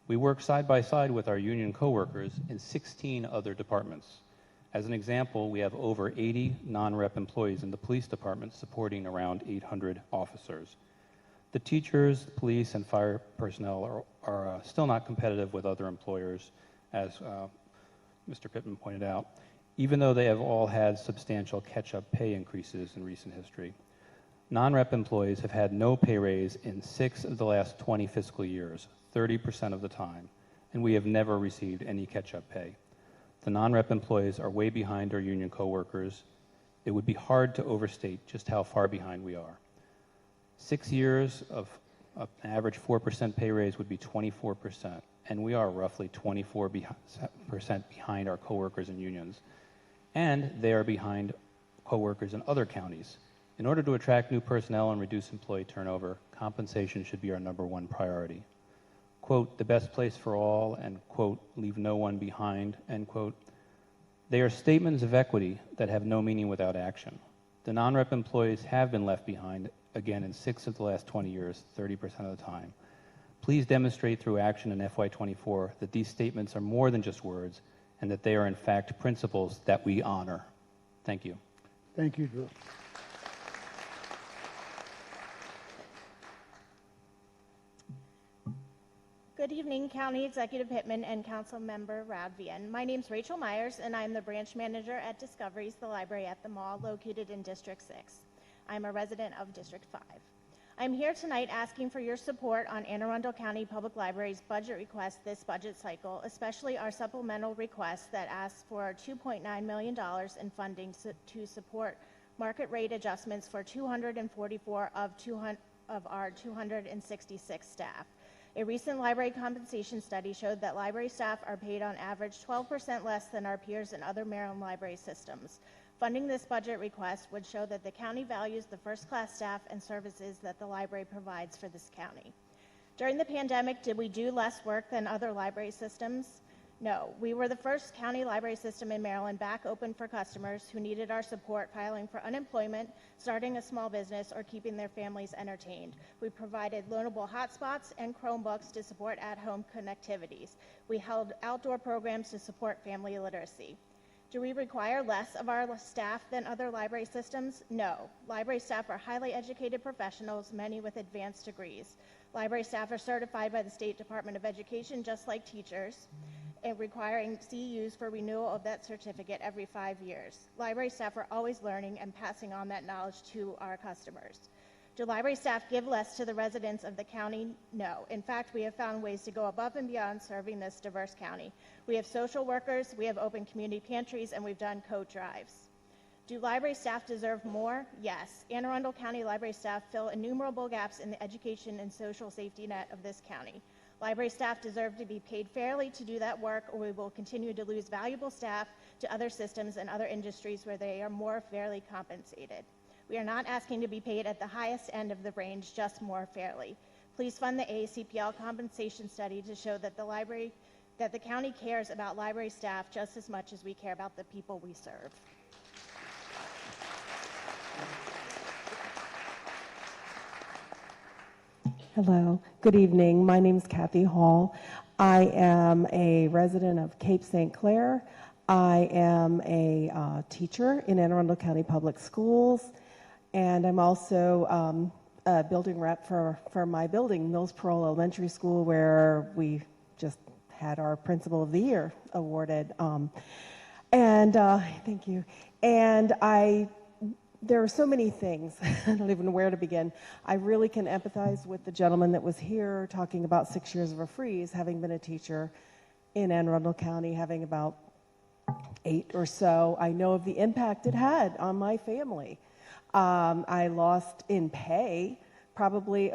We work side by side with our union coworkers in 16 other departments. As an example, we have over 80 non-rep employees in the police department supporting around 800 officers. The teachers, police, and fire personnel are still not competitive with other employers, as Mr. Pittman pointed out, even though they have all had substantial catch-up pay increases in recent history. Non-rep employees have had no pay raise in 6 of the last 20 fiscal years, 30% of the time, and we have never received any catch-up pay. The non-rep employees are way behind our union coworkers. It would be hard to overstate just how far behind we are. 6 years of an average 4% pay raise would be 24%, and we are roughly 24% behind our coworkers and unions. And they are behind coworkers in other counties. In order to attract new personnel and reduce employee turnover, compensation should be our #1 priority. Quote, the best place for all, and quote, leave no one behind, end quote. They are statements of equity that have no meaning without action. The non-rep employees have been left behind, again, in 6 of the last 20 years, 30% of the time. Please demonstrate through action in FY24 that these statements are more than just words, and that they are in fact principles that we honor. Thank you. Thank you, Drew. Good evening, County Executive Pittman and Council Member Radvian. My name is Rachel Myers, and I'm the branch manager at Discoveries, the library at the mall located in District 6. I'm a resident of District 5. I'm here tonight asking for your support on Anne Arundel County Public Library's budget request this budget cycle, especially our supplemental request that asks for $2.9 million in funding to support market rate adjustments for 244 of our 266 staff. A recent library compensation study showed that library staff are paid on average 12% less than our peers in other Maryland library systems. Funding this budget request would show that the county values the first-class staff and services that the library provides for this county. During the pandemic, did we do less work than other library systems? No. We were the first county library system in Maryland back open for customers who needed our support filing for unemployment, starting a small business, or keeping their families entertained. We provided loanable hotspots and Chromebooks to support at-home connectivities. We held outdoor programs to support family literacy. Do we require less of our staff than other library systems? No. Library staff are highly educated professionals, many with advanced degrees. Library staff are certified by the State Department of Education, just like teachers. and requiring CEUs for renewal of that certificate every 5 years. Library staff are always learning and passing on that knowledge to our customers. Do library staff give less to the residents of the county? No. In fact, we have found ways to go above and beyond serving this diverse county. We have social workers, we have open community pantries, and we've done coat drives. Do library staff deserve more? Yes. Anne Arundel County library staff fill innumerable gaps in the education and social safety net of this county. Library staff deserve to be paid fairly to do that work, or we will continue to lose valuable staff to other systems and other industries where they are more fairly compensated. We are not asking to be paid at the highest end of the range, just more fairly. Please fund the AACPL compensation study to show that the county cares about library staff just as much as we care about the people we serve. Hello, good evening. My name is Kathy Hall. I am a resident of Cape St. Clair. I am a teacher in Anne Arundel County Public Schools, and I'm also a building rep for my building, Mills Parole Elementary School, where we just had our Principal of the Year awarded. Thank you. And there are so many things. I don't even know where to begin. I really can empathize with the gentleman that was here talking about 6 years of a freeze, having been a teacher in Anne Arundel County, having about 8 or so. I know of the impact it had on my family. I lost in pay probably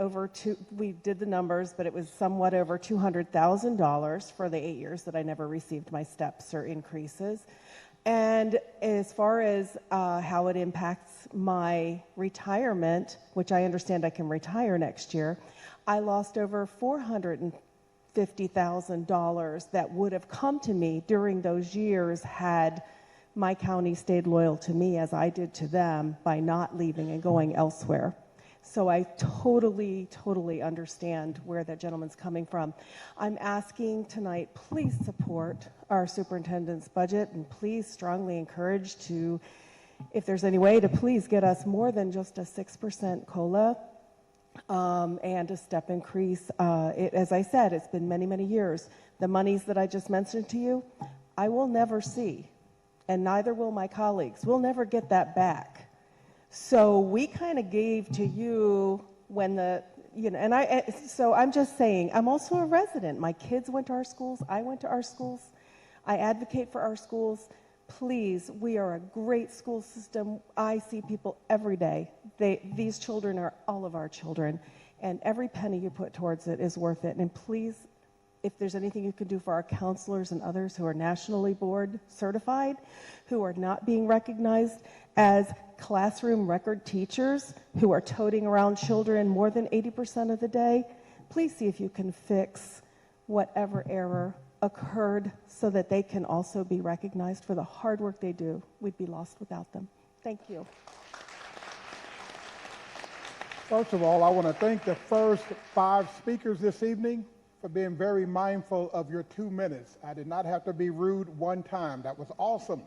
we did the numbers, but it was somewhat over $200,000 for the 8 years that I never received my steps or increases. And as far as how it impacts my retirement, which I understand I can retire next year, I lost over $450,000 that would have come to me during those years had my county stayed loyal to me as I did to them by not leaving and going elsewhere. So I totally, totally understand where that gentleman's coming from. I'm asking tonight, please support our superintendent's budget, and please strongly encourage to, if there's any way, to please get us more than just a 6% COLA and a step increase. As I said, it's been many, many years. The monies that I just mentioned to you, I will never see, and neither will my colleagues. We'll never get that back. So we kind of gave to you when so I'm just saying, I'm also a resident. My kids went to our schools. I went to our schools. I advocate for our schools. Please, we are a great school system. I see people every day. These children are all of our children, and every penny you put towards it is worth it. And please, if there's anything you can do for our counselors and others who are nationally board certified, who are not being recognized as classroom record teachers, who are toting around children more than 80% of the day, please see if you can fix whatever error occurred so that they can also be recognized for the hard work they do. We'd be lost without them. Thank you. First of all, I want to thank the first 5 speakers this evening for being very mindful of your 2 minutes. I did not have to be rude one time. That was awesome.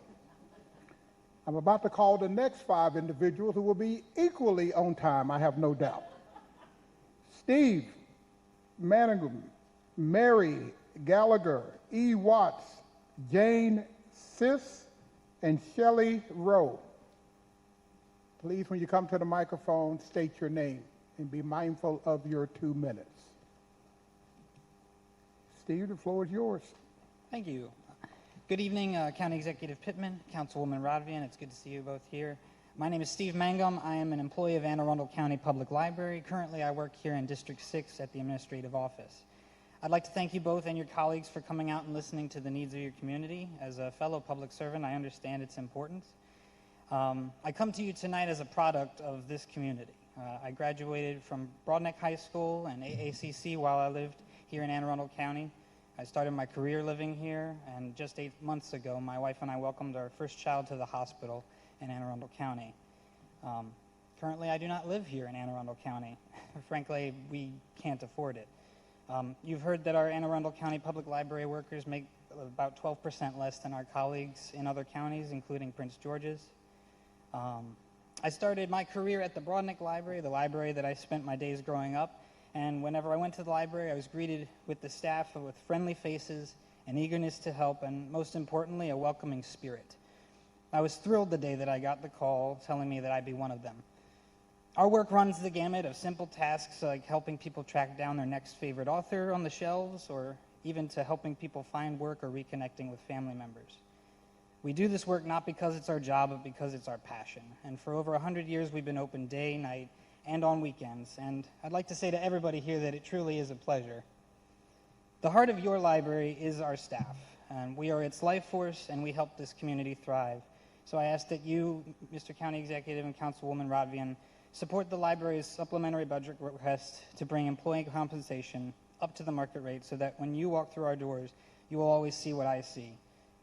I'm about to call the next 5 individuals who will be equally on time, I have no doubt. Steve Manningham, Mary Gallagher, E. Watts, Jane Sis, and Shelley Rowe. Please, when you come to the microphone, state your name and be mindful of your 2 minutes. Steve, the floor is yours. Thank you. Good evening, County Executive Pittman, Councilwoman Rodvian. It's good to see you both here. My name is Steve Mangum. I am an employee of Anne Arundel County Public Library. Currently, I work here in District 6 at the Administrative Office. I'd like to thank you both and your colleagues for coming out and listening to the needs of your community. As a fellow public servant, I understand its importance. I come to you tonight as a product of this community. I graduated from Broadneck High School and AACC while I lived here in Anne Arundel County. I started my career living here, and just 8 months ago, my wife and I welcomed our first child to the hospital in Anne Arundel County. Currently, I do not live here in Anne Arundel County. Frankly, we can't afford it. You've heard that our Anne Arundel County Public Library workers make about 12% less than our colleagues in other counties, including Prince George's. I started my career at the Broadneck Library, the library that I spent my days growing up. And whenever I went to the library, I was greeted with the staff with friendly faces an eagerness to help, and most importantly, a welcoming spirit. I was thrilled the day that I got the call telling me that I'd be one of them. Our work runs the gamut of simple tasks like helping people track down their next favorite author on the shelves, or even to helping people find work or reconnecting with family members. We do this work not because it's our job, but because it's our passion. And for over 100 years, we've been open day, night, and on weekends. And I'd like to say to everybody here that it truly is a pleasure. The heart of your library is our staff, and we are its life force, and we help this community thrive. So I ask that you, Mr. County Executive and Councilwoman Rodvian, support the library's supplementary budget request to bring employee compensation up to the market rate so that when you walk through our doors, you will always see what I see: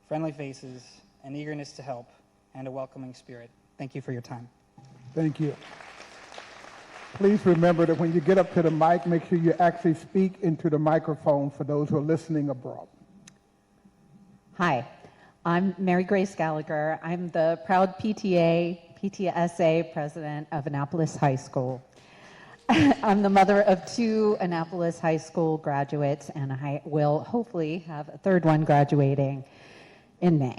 friendly faces, an eagerness to help, and a welcoming spirit. Thank you for your time. Thank you. Please remember that when you get up to the mic, make sure you actually speak into the microphone for those who are listening abroad. Hi, I'm Mary Grace Gallagher. I'm the proud PTSA president of Annapolis High School. I'm the mother of 2 Annapolis High School graduates, and I will hopefully have a 3rd one graduating in May.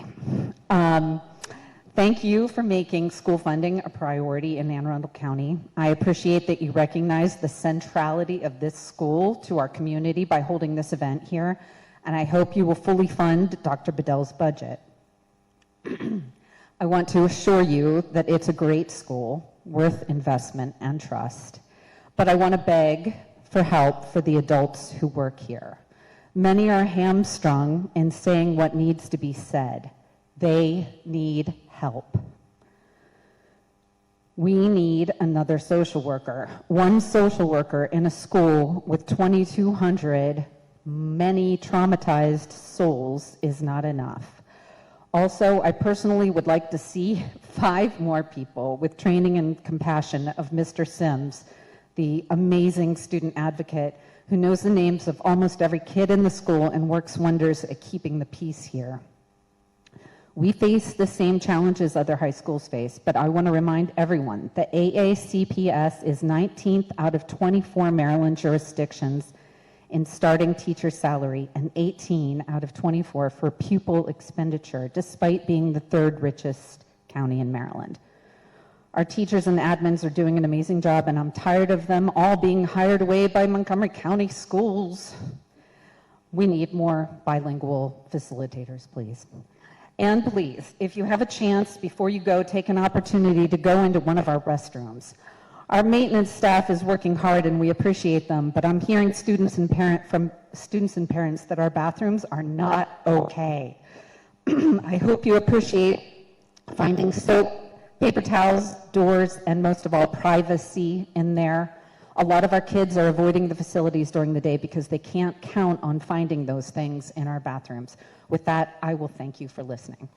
Thank you for making school funding a priority in Anne Arundel County. I appreciate that you recognize the centrality of this school to our community by holding this event here, and I hope you will fully fund Dr. Bedell's budget. I want to assure you that it's a great school, worth investment and trust, but I want to beg for help for the adults who work here. Many are hamstrung in saying what needs to be said. They need help. We need another social worker. One social worker in a school with 2,200 many traumatized souls is not enough. Also, I personally would like to see 5 more people with training and compassion of Mr. Sims, the amazing student advocate who knows the names of almost every kid in the school and works wonders at keeping the peace here. We face the same challenges other high schools face, but I want to remind everyone that AACPS is 19th out of 24 Maryland jurisdictions in starting teacher salary and 18 out of 24 for pupil expenditure, despite being the 3rd richest county in Maryland. Our teachers and admins are doing an amazing job, and I'm tired of them all being hired away by Montgomery County schools. We need more bilingual facilitators, please. And please, if you have a chance before you go, take an opportunity to go into one of our restrooms. Our maintenance staff is working hard and we appreciate them, but I'm hearing from students and parents that our bathrooms are not okay. I hope you appreciate finding soap, paper towels, doors, and most of all, privacy in there. A lot of our kids are avoiding the facilities during the day because they can't count on finding those things in our bathrooms. With that, I will thank you for listening.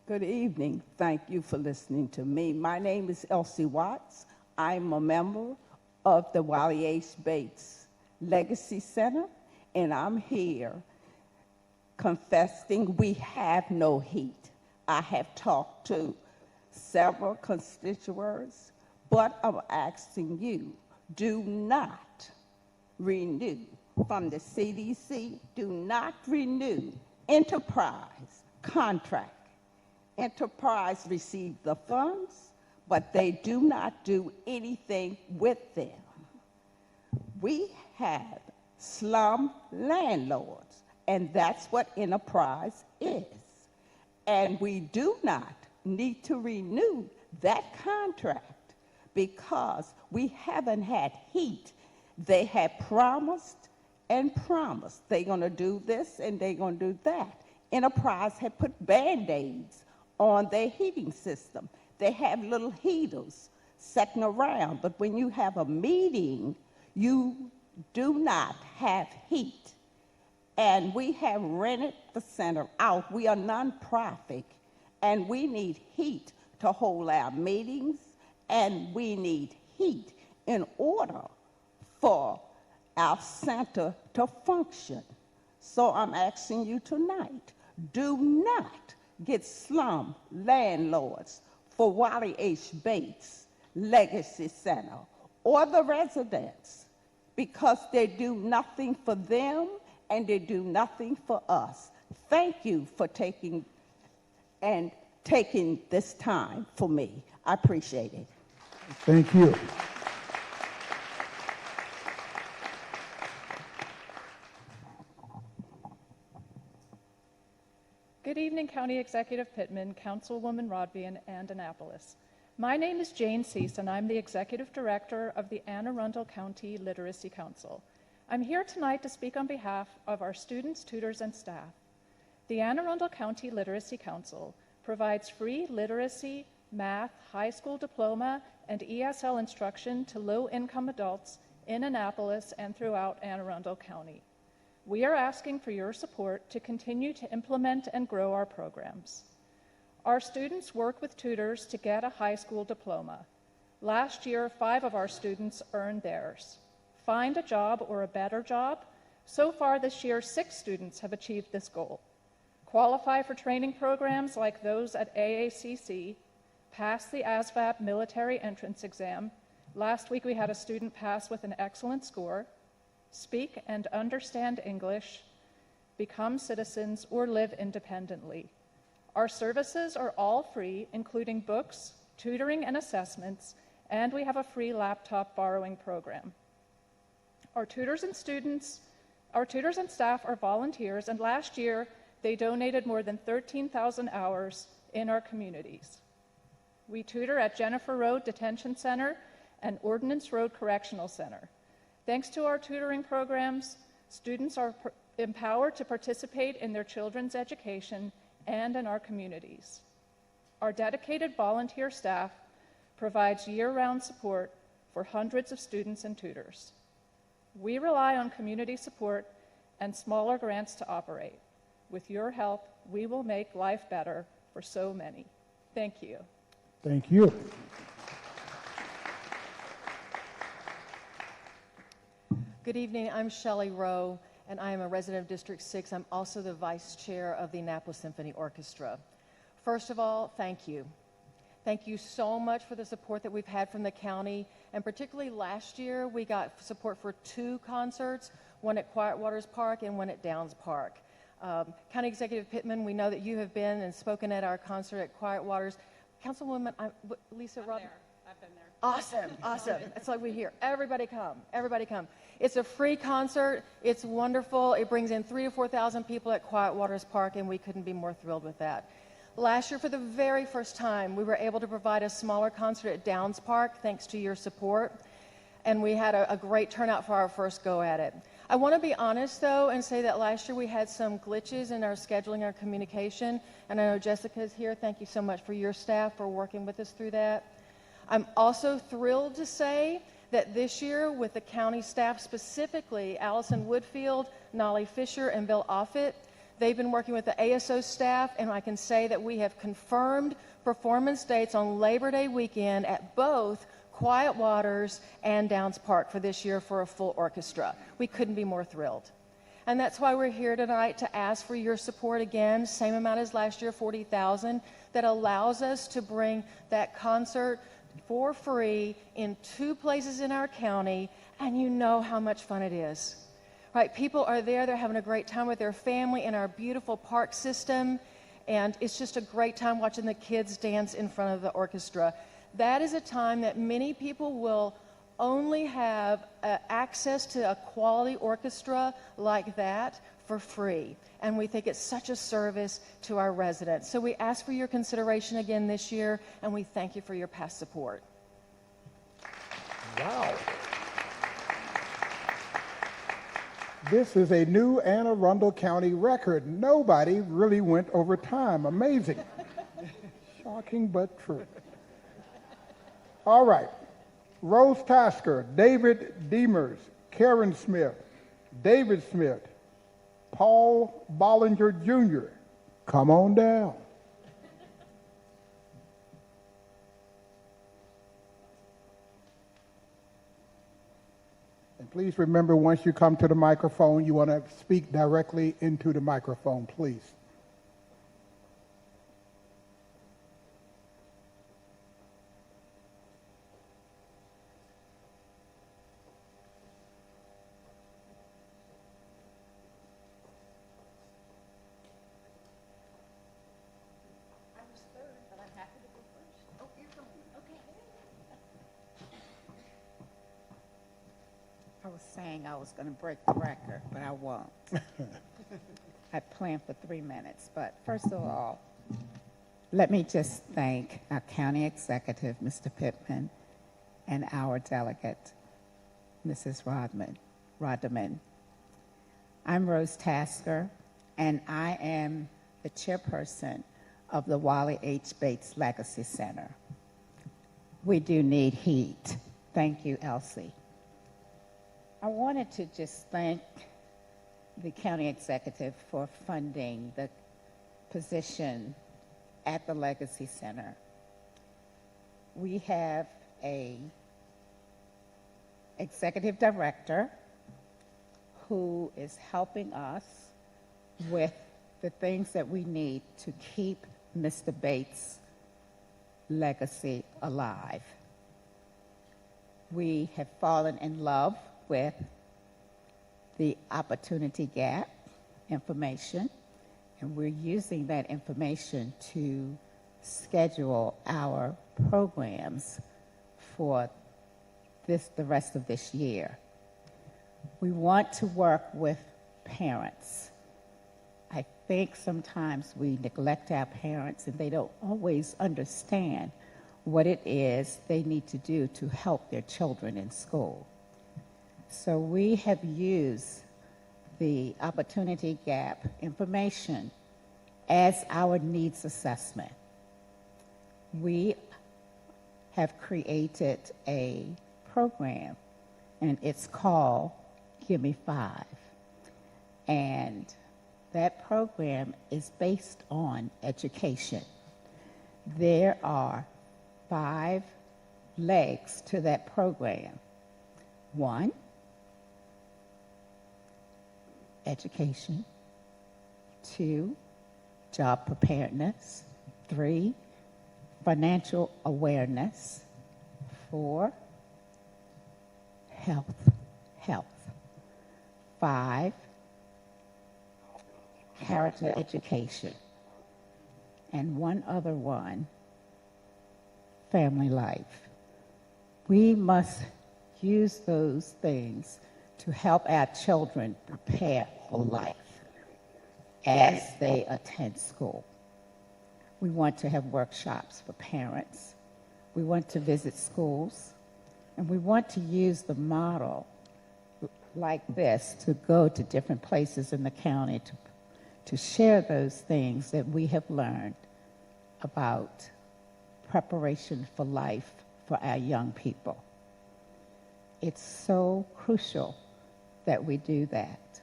Good evening. Thank you for listening to me. My name is Elsie Watts. I'm a member of the Wiley H. Bates Legacy Center, and I'm here confessing we have no heat. I have talked to several constituents, but I'm asking you, do not renew from the CDC, do not renew enterprise contract. Enterprise receive the funds, but they do not do anything with them. We have slum landlords, and that's what enterprise is. And we do not need to renew that contract because we haven't had heat. They have promised and promised they're going to do this and they're going to do that. Enterprise had put Band-Aids on their heating system. They have little heaters sitting around, but when you have a meeting, you do not have heat. And we have rented the center out. We are nonprofit, and we need heat to hold our meetings, and we need heat in order for our center to function. So I'm asking you tonight, do not get slum landlords for Wiley H. Bates Legacy Center or the residents because they do nothing for them and they do nothing for us. Thank you for taking this time for me. I appreciate it. Thank you. Good evening, County Executive Pittman, Councilwoman Rodvian, and Annapolis. My name is Jane Cease, and I'm the Executive Director of the Anne Arundel County Literacy Council. I'm here tonight to speak on behalf of our students, tutors, and staff. The Anne Arundel County Literacy Council provides free literacy, math, high school diploma, and ESL instruction to low-income adults in Annapolis and throughout Anne Arundel County. We are asking for your support to continue to implement and grow our programs. Our students work with tutors to get a high school diploma. Last year, 5 of our students earned theirs. Find a job or a better job. So far this year, 6 students have achieved this goal. Qualify for training programs like those at AACC, pass the ASVAB military entrance exam. Last week we had a student pass with an excellent score. Speak and understand English, become citizens, or live independently. Our services are all free, including books, tutoring, and assessments, and we have a free laptop borrowing program. Our tutors and staff are volunteers, and last year they donated more than 13,000 hours in our communities. We tutor at Jennifer Road Detention Center and Ordnance Road Correctional Center. Thanks to our tutoring programs, students are empowered to participate in their children's education and in our communities. Our dedicated volunteer staff provides year-round support for hundreds of students and tutors. We rely on community support and smaller grants to operate. With your help, we will make life better for so many. Thank you. Thank you. Good evening, I'm Shelley Rowe, and I am a resident of District 6. I'm also the vice chair of the Annapolis Symphony Orchestra. First of all, thank you. Thank you so much for the support that we've had from the county, and particularly last year, we got support for 2 concerts, one at Quiet Waters Park and one at Downs Park. County Executive Pittman, we know that you have been and spoken at our concert at Quiet Waters. Councilwoman Lisa Rob. I've been there. Awesome, awesome. It's like we hear, everybody come, everybody come. It's a free concert. It's wonderful. It brings in 3,000 to 4,000 people at Quiet Waters Park, and we couldn't be more thrilled with that. Last year, for the very first time, we were able to provide a smaller concert at Downs Park, thanks to your support, and we had a great turnout for our first go at it. I want to be honest, though, and say that last year we had some glitches in our scheduling, our communication, and I know Jessica's here. Thank you so much for your staff for working with us through that. I'm also thrilled to say that this year, with the county staff specifically, Allison Woodfield, Nolly Fisher, and Bill Offit, they've been working with the ASO staff, and I can say that we have confirmed performance dates on Labor Day weekend at both Quiet Waters and Downs Park for this year for a full orchestra. We couldn't be more thrilled. And that's why we're here tonight to ask for your support again, same amount as last year, $40,000, that allows us to bring that concert for free in 2 places in our county, and you know how much fun it is. Right? People are there, they're having a great time with their family in our beautiful park system, and it's just a great time watching the kids dance in front of the orchestra. That is a time that many people will only have access to a quality orchestra like that for free. And we think it's such a service to our residents. So we ask for your consideration again this year, and we thank you for your past support. Wow. This is a new Anne Arundel County record. Nobody really went over time. Amazing. Shocking but true. All right. Rose Tasker, David Demers, Karen Smith, David Smith, Paul Bollinger Jr. Come on down. And please remember, once you come to the microphone, you want to speak directly into the microphone, please. was saying I was going to break the record, but I won't. I planned for 3 minutes. But first of all, let me just thank our county executive, Mr. Pittman, and our delegate, Mrs. Rodman. I'm Rose Tasker, and I am the chairperson of the Wally H. Bates Legacy Center. We do need heat. Thank you, Elsie. I wanted to just thank the county executive for funding the position at the Legacy Center. We have a executive director who is helping us with the things that we need to keep Mr. Bates' legacy alive. We have fallen in love with the opportunity gap information, and we're using that information to schedule our programs for the rest of this year. We want to work with parents. I think sometimes we neglect our parents and they don't always understand what it is they need to do to help their children in school. So we have used the opportunity gap information as our needs assessment. We have created a program, and it's called Give Me 5. And that program is based on education. There are 5 legs to that program. 1, education. 2, job preparedness. 3, financial awareness. 4, health. 5, character education. And one other one, family life. We must use those things to help our children prepare for life as they attend school. We want to have workshops for parents. We want to visit schools. And we want to use the model like this to go to different places in the county to share those things that we have learned about preparation for life for our young people. It's so crucial that we do that.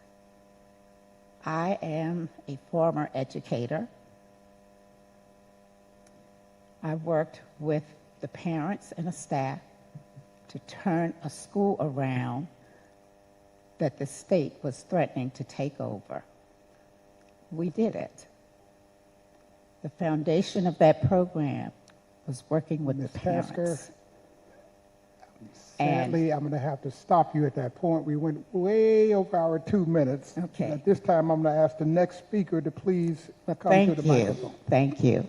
I am a former educator. I worked with the parents and the staff to turn a school around that the state was threatening to take over. We did it. The foundation of that program was working with the parents. Tasker, sadly, I'm going to have to stop you at that point. We went way over our 2 minutes. Okay. At this time, I'm going to ask the next speaker to please come to the microphone. Thank you.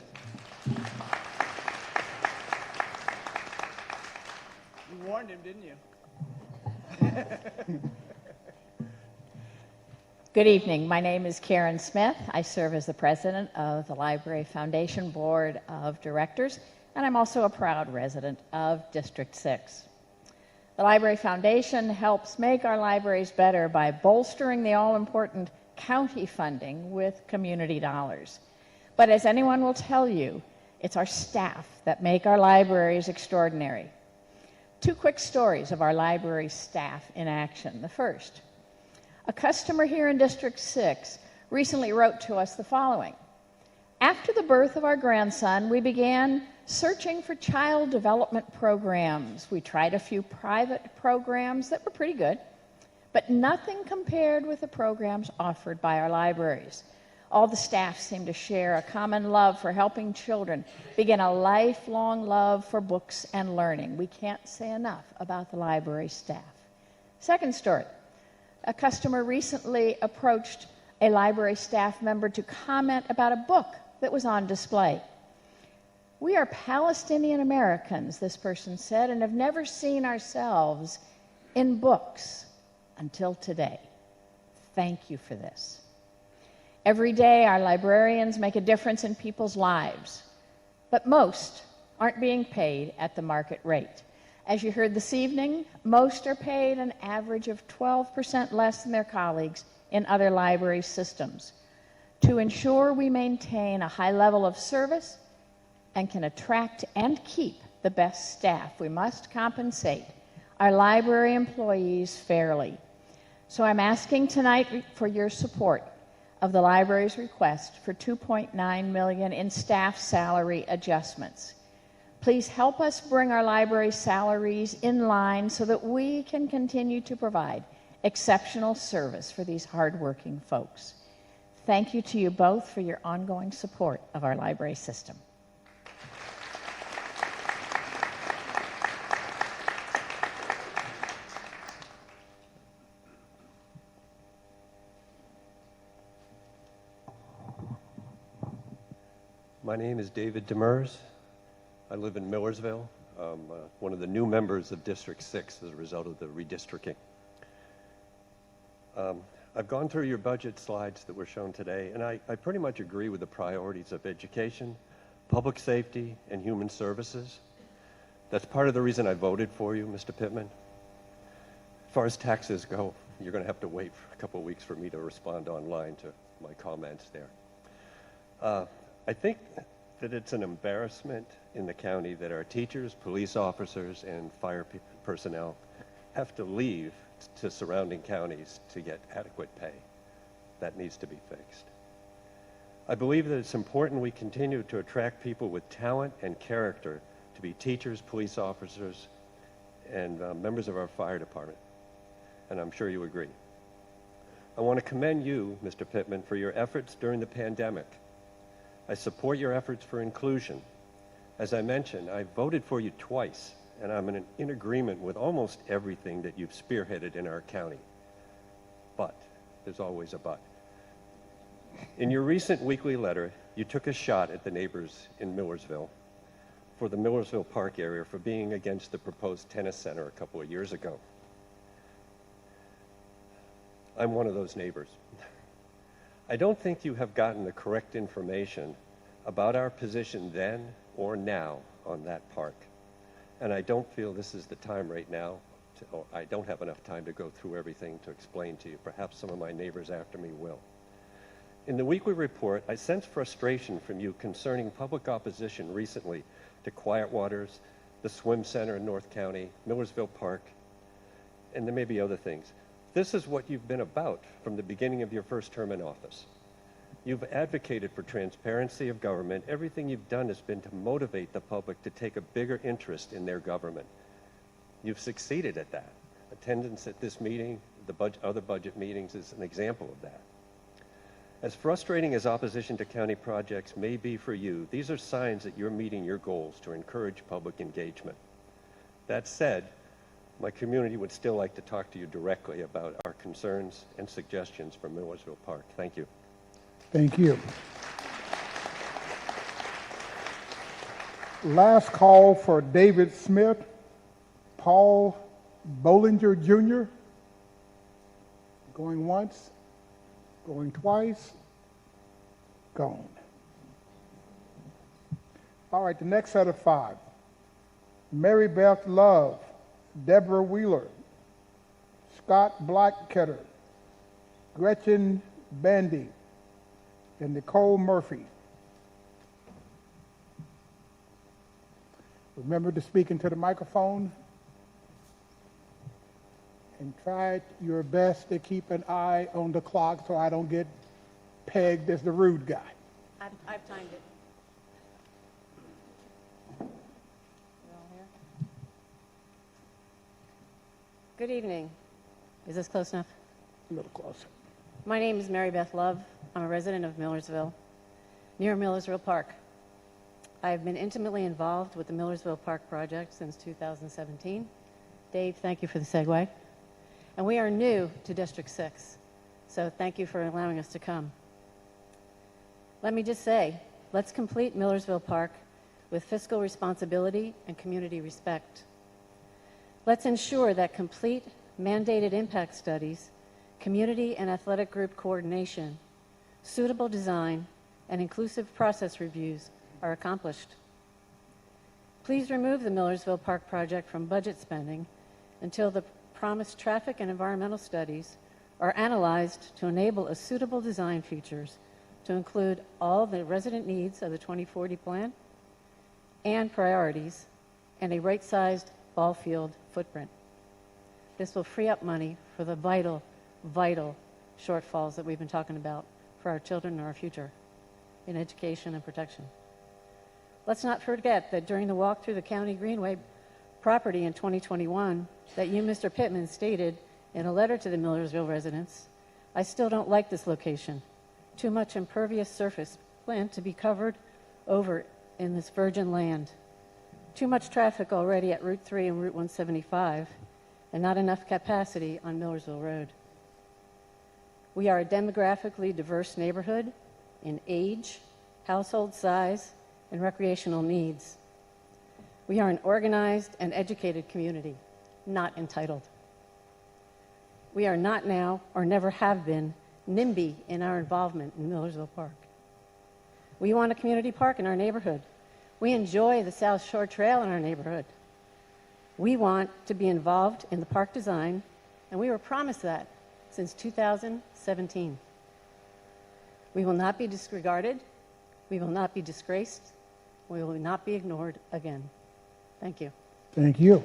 You warned him, didn't you? Good evening. My name is Karen Smith. I serve as the president of the Library Foundation Board of Directors, and I'm also a proud resident of District 6. The Library Foundation helps make our libraries better by bolstering the all-important county funding with community dollars. But as anyone will tell you, it's our staff that make our libraries extraordinary. 2 quick stories of our library staff in action. The first, a customer here in District 6 recently wrote to us the following. After the birth of our grandson, we began searching for child development programs. We tried a few private programs that were pretty good, but nothing compared with the programs offered by our libraries. All the staff seem to share a common love for helping children begin a lifelong love for books and learning. We can't say enough about the library staff. Second story. A customer recently approached a library staff member to comment about a book that was on display. We are Palestinian Americans, this person said, and have never seen ourselves in books. until today. Thank you for this. Every day, our librarians make a difference in people's lives, but most aren't being paid at the market rate. As you heard this evening, most are paid an average of 12% less than their colleagues in other library systems. To ensure we maintain a high level of service and can attract and keep the best staff, we must compensate our library employees fairly. So I'm asking tonight for your support of the library's request for $2.9 million in staff salary adjustments. Please help us bring our library salaries in line so that we can continue to provide exceptional service for these hardworking folks. Thank you to you both for your ongoing support of our library system. My name is David Demers. I live in Millersville. One of the new members of District 6 as a result of the redistricting. I've gone through your budget slides that were shown today, and I pretty much agree with the priorities of education, public safety, and human services. That's part of the reason I voted for you, Mr. Pittman. As far as taxes go, you're going to have to wait for a couple of weeks for me to respond online to my comments there. I think that it's an embarrassment in the county that our teachers, police officers, and fire personnel have to leave to surrounding counties to get adequate pay. That needs to be fixed. I believe that it's important we continue to attract people with talent and character to be teachers, police officers, and members of our fire department. And I'm sure you agree. I want to commend you, Mr. Pittman, for your efforts during the pandemic. I support your efforts for inclusion. As I mentioned, I voted for you twice, and I'm in agreement with almost everything that you've spearheaded in our county. But, there's always a but. In your recent weekly letter, you took a shot at the neighbors in Millersville for the Millersville Park area for being against the proposed tennis center a couple of years ago. I'm one of those neighbors. I don't think you have gotten the correct information about our position then or now on that park. And I don't feel this is the time right now, or I don't have enough time to go through everything to explain to you. Perhaps some of my neighbors after me will. In the weekly report, I sense frustration from you concerning public opposition recently to Quiet Waters, the swim center in North County, Millersville Park, and there may be other things. This is what you've been about from the beginning of your first term in office. You've advocated for transparency of government. Everything you've done has been to motivate the public to take a bigger interest in their government. You've succeeded at that. Attendance at this meeting, other budget meetings is an example of that. As frustrating as opposition to county projects may be for you, these are signs that you're meeting your goals to encourage public engagement. That said, my community would still like to talk to you directly about our concerns and suggestions for Millersville Park. Thank you. Thank you. Last call for David Smith, Paul Bollinger Jr. Going once, going twice, gone. All right, the next set of 5. Mary Beth Love, Deborah Wheeler, Scott Blackketter, Gretchen Bandy, and Nicole Murphy. Remember to speak into the microphone and try your best to keep an eye on the clock so I don't get pegged as the rude guy. I've timed it. Good evening. Is this close enough? A little closer. My name is Mary Beth Love. I'm a resident of Millersville, near Millersville Park. I have been intimately involved with the Millersville Park project since 2017. Dave, thank you for the segue. And we are new to District 6, so thank you for allowing us to come. Let me just say, let's complete Millersville Park with fiscal responsibility and community respect. Let's ensure that complete mandated impact studies, community and athletic group coordination, suitable design, and inclusive process reviews are accomplished. Please remove the Millersville Park project from budget spending until the promised traffic and environmental studies are analyzed to enable a suitable design features to include all the resident needs of the 2040 plan and priorities and a right-sized ball field footprint. This will free up money for the vital shortfalls that we've been talking about for our children and our future in education and protection. Let's not forget that during the walk through the county greenway property in 2021 that you, Mr. Pittman, stated in a letter to the Millersville residents, I still don't like this location. Too much impervious surface planned to be covered over in this virgin land. Too much traffic already at Route 3 and Route 175, and not enough capacity on Millersville Road. We are a demographically diverse neighborhood in age, household size, and recreational needs. We are an organized and educated community, not entitled. We are not now, or never have been, NIMBY in our involvement in Millersville Park. We want a community park in our neighborhood. We enjoy the South Shore Trail in our neighborhood. We want to be involved in the park design, and we were promised that since 2017. We will not be disregarded. We will not be disgraced. We will not be ignored again. Thank you. Thank you.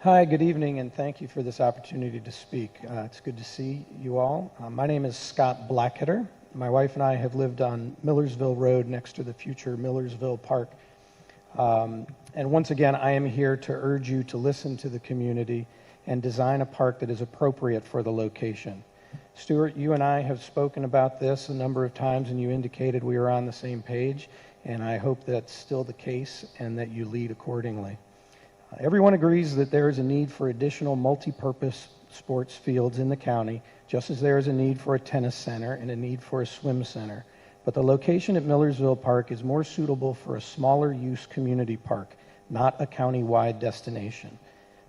Hi, good evening, and thank you for this opportunity to speak. It's good to see you all. My name is Scott Blackheader. My wife and I have lived on Millersville Road next to the future Millersville Park. And once again, I am here to urge you to listen to the community and design a park that is appropriate for the location. Stuart, you and I have spoken about this a number of times, and you indicated we are on the same page, and I hope that's still the case and that you lead accordingly. Everyone agrees that there is a need for additional multi-purpose sports fields in the county, just as there is a need for a tennis center and a need for a swim center. But the location at Millersville Park is more suitable for a smaller use community park, not a county-wide destination.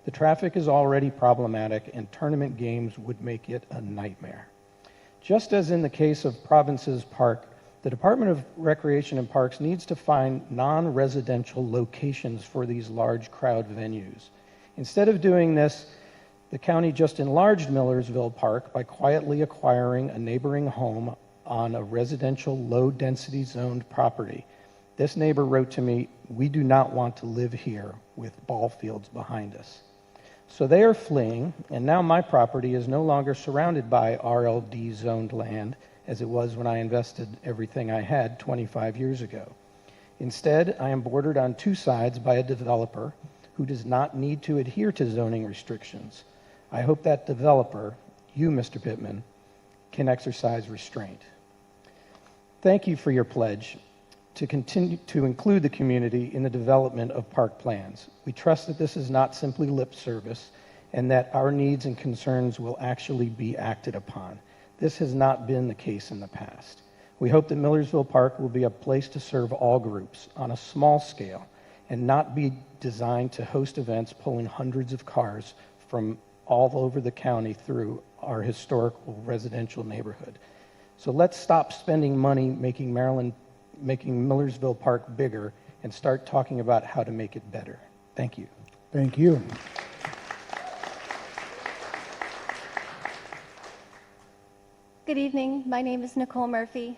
The traffic is already problematic, and tournament games would make it a nightmare. Just as in the case of Province's Park, the Department of Recreation and Parks needs to find non-residential locations for these large crowd venues. Instead of doing this, the county just enlarged Millersville Park by quietly acquiring a neighboring home on a residential low-density zoned property. This neighbor wrote to me, "We do not want to live here with ball fields behind us." So they are fleeing, and now my property is no longer surrounded by RLD zoned land as it was when I invested everything I had 25 years ago. Instead, I am bordered on two sides by a developer who does not need to adhere to zoning restrictions. I hope that developer, you, Mr. Pittman, can exercise restraint. Thank you for your pledge to continue to include the community in the development of park plans. We trust that this is not simply lip service and that our needs and concerns will actually be acted upon. This has not been the case in the past. We hope that Millersville Park will be a place to serve all groups on a small scale and not be designed to host events pulling hundreds of cars from all over the county through our historical residential neighborhood. So let's stop spending money making Millersville Park bigger and start talking about how to make it better. Thank you. Thank you. Good evening. My name is Nicole Murphy.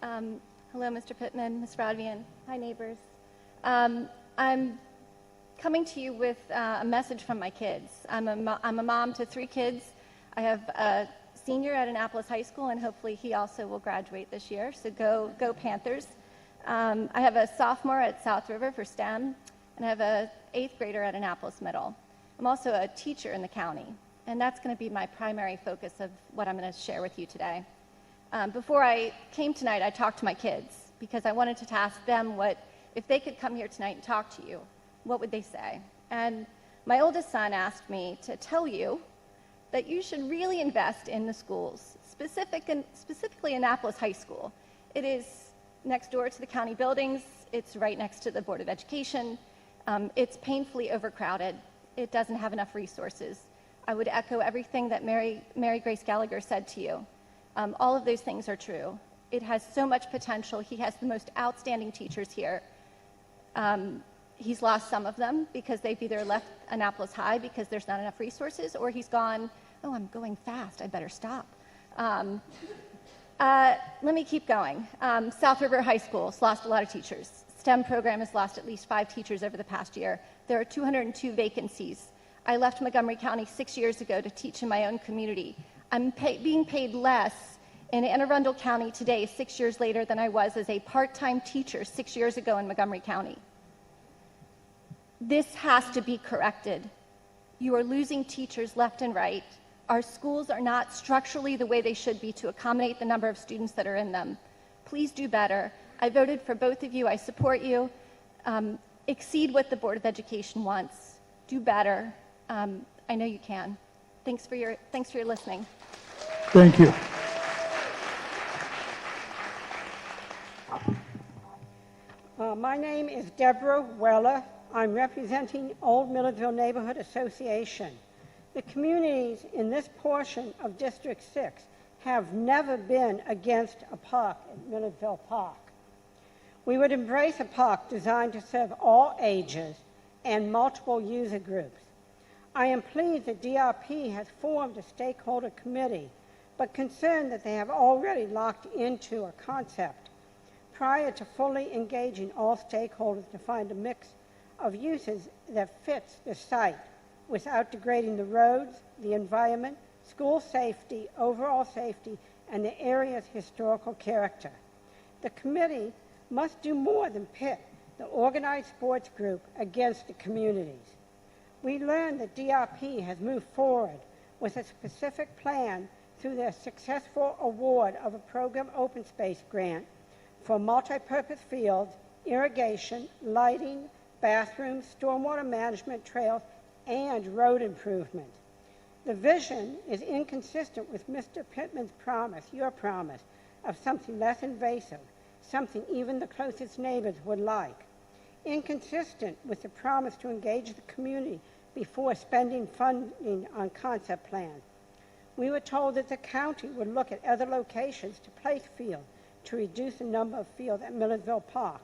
Hello, Mr. Pittman, Ms. Rodvian. Hi, neighbors. I'm coming to you with a message from my kids. I'm a mom to 3 kids. I have a senior at Annapolis High School, and hopefully he also will graduate this year, so go Panthers. I have a sophomore at South River for STEM, and I have a 8th grader at Annapolis Middle. I'm also a teacher in the county, and that's going to be my primary focus of what I'm going to share with you today. Before I came tonight, I talked to my kids because I wanted to ask them if they could come here tonight and talk to you, what would they say? And my oldest son asked me to tell you that you should really invest in the schools, specifically Annapolis High School. It is next door to the county buildings. It's right next to the Board of Education. It's painfully overcrowded. It doesn't have enough resources. I would echo everything that Mary Grace Gallagher said to you. All of those things are true. It has so much potential. He has the most outstanding teachers here. He's lost some of them because they've either left Annapolis High because there's not enough resources, or he's gone, oh, I'm going fast, I better stop. Let me keep going. South River High School has lost a lot of teachers. STEM program has lost at least 5 teachers over the past year. There are 202 vacancies. I left Montgomery County 6 years ago to teach in my own community. I'm being paid less in Anne Arundel County today, 6 years later, than I was as a part-time teacher 6 years ago in Montgomery County. This has to be corrected. You are losing teachers left and right. Our schools are not structurally the way they should be to accommodate the number of students that are in them. Please do better. I voted for both of you. I support you. Exceed what the Board of Education wants. Do better. I know you can. Thanks for your listening. Thank you. My name is Deborah Weller. I'm representing Old Millersville Neighborhood Association. The communities in this portion of District 6 have never been against a park at Millersville Park. We would embrace a park designed to serve all ages and multiple user groups. I am pleased that DRP has formed a stakeholder committee, but concerned that they have already locked into a concept prior to fully engaging all stakeholders to find a mix of uses that fits the site without degrading the roads, the environment, school safety, overall safety, and the area's historical character. The committee must do more than pit the organized sports group against the communities. We learned that DRP has moved forward with a specific plan through their successful award of a program open space grant for multi-purpose fields, irrigation, lighting, bathrooms, stormwater management, trails, and road improvement. The vision is inconsistent with Mr. Pittman's promise, your promise, of something less invasive, something even the closest neighbors would like. Inconsistent with the promise to engage the community before spending funding on concept plans. We were told that the county would look at other locations to place fields to reduce the number of fields at Millersville Park.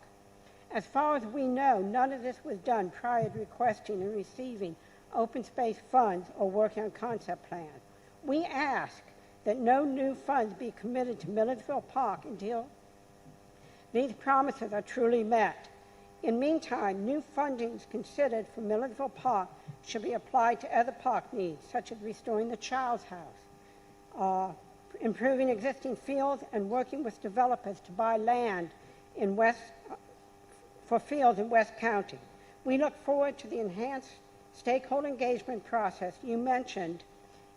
As far as we know, none of this was done prior to requesting and receiving open space funds or working on concept plans. We ask that no new funds be committed to Millersville Park until these promises are truly met. In the meantime, new fundings considered for Millersville Park should be applied to other park needs, such as restoring the Child's House, improving existing fields, and working with developers to buy land in for fields in West County. We look forward to the enhanced stakeholder engagement process you mentioned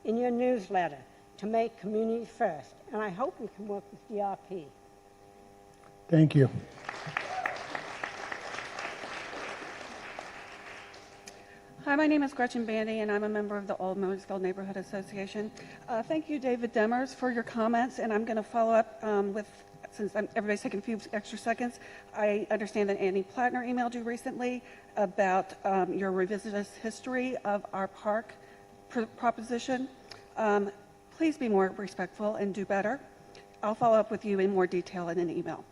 in your newsletter to make communities first, and I hope we can work with DRP. Thank you. Hi, my name is Gretchen Bandy, and I'm a member of the Old Millersville Neighborhood Association. Thank you, David Demers, for your comments, and I'm going to follow up with, since everybody's taking a few extra seconds, I understand that Annie Plattner emailed you recently about your revisionist history of our park proposition. Please be more respectful and do better. I'll follow up with you in more detail in an email.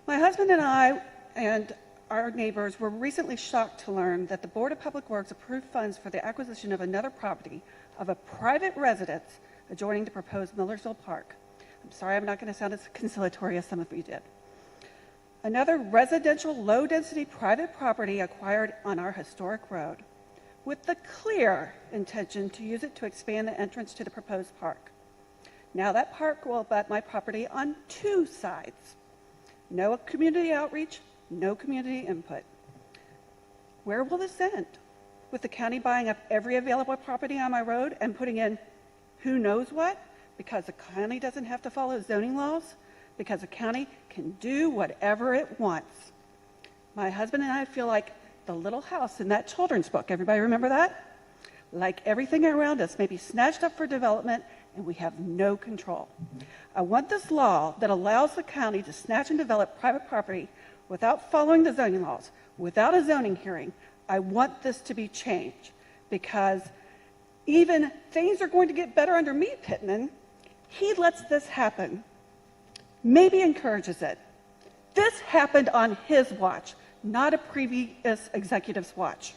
My husband and I and our neighbors were recently shocked to learn that the Board of Public Works approved funds for the acquisition of another property of a private residence adjoining the proposed Millersville Park. I'm sorry, I'm not going to sound as conciliatory as some of you did. Another residential, low-density private property acquired on our historic road with the clear intention to use it to expand the entrance to the proposed park. Now that park will abut my property on 2 sides. No community outreach, no community input. Where will this end? With the county buying up every available property on my road and putting in who knows what? Because the county doesn't have to follow zoning laws? Because the county can do whatever it wants. My husband and I feel like the little house in that children's book. Everybody remember that? Like everything around us may be snatched up for development and we have no control. I want this law that allows the county to snatch and develop private property without following the zoning laws, without a zoning hearing, I want this to be changed because even things are going to get better under me, Pittman. He lets this happen, maybe encourages it. This happened on his watch, not a previous executive's watch.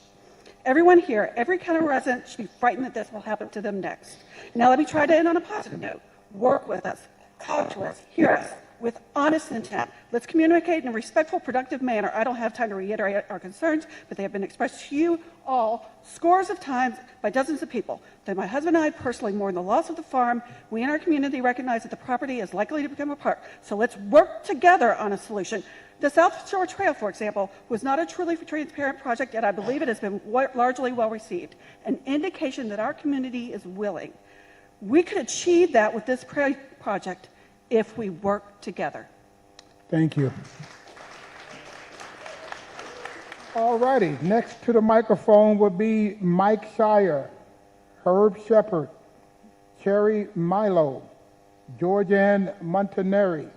Everyone here, every county resident should be frightened that this will happen to them next. Now let me try to end on a positive note. Work with us, talk to us, hear us, with honest intent. Let's communicate in a respectful, productive manner. I don't have time to reiterate our concerns, but they have been expressed to you all scores of times by dozens of people. That my husband and I personally mourn the loss of the farm. We in our community recognize that the property is likely to become a park. So let's work together on a solution. The South Shore Trail, for example, was not a truly transparent project, yet I believe it has been largely well received, an indication that our community is willing. We could achieve that with this project if we work together. Thank you. All righty, next to the microphone would be Mike Shire, Herb Shepard, Cherry Milo, Georgianne Montaneri,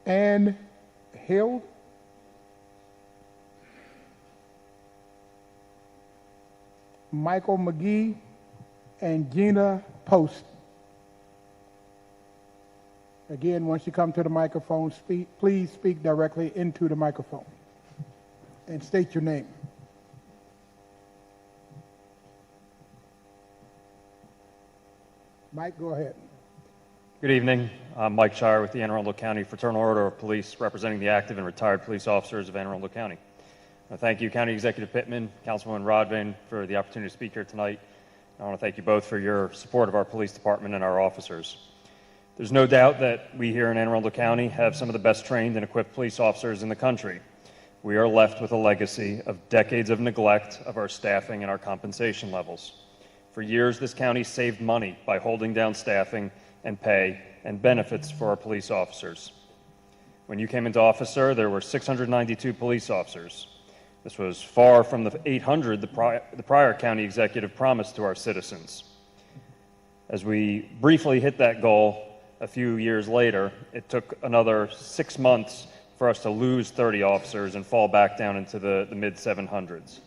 Ann Hill, Michael McGee, and Gina Post. Again, once you come to the microphone, please speak directly into the microphone and state your name. Mike, go ahead. Good evening. I'm Mike Shire with the Anne Arundel County Fraternal Order of Police, representing the active and retired police officers of Anne Arundel County. Thank you, County Executive Pittman, Councilwoman Rodvin, for the opportunity to speak here tonight. I want to thank you both for your support of our police department and our officers. There's no doubt that we here in Anne Arundel County have some of the best trained and equipped police officers in the country. We are left with a legacy of decades of neglect of our staffing and our compensation levels. For years, this county saved money by holding down staffing and pay and benefits for our police officers. When you came into office, sir, there were 692 police officers. This was far from the 800 the prior county executive promised to our citizens. As we briefly hit that goal a few years later, it took another 6 months for us to lose 30 officers and fall back down into the mid-700s.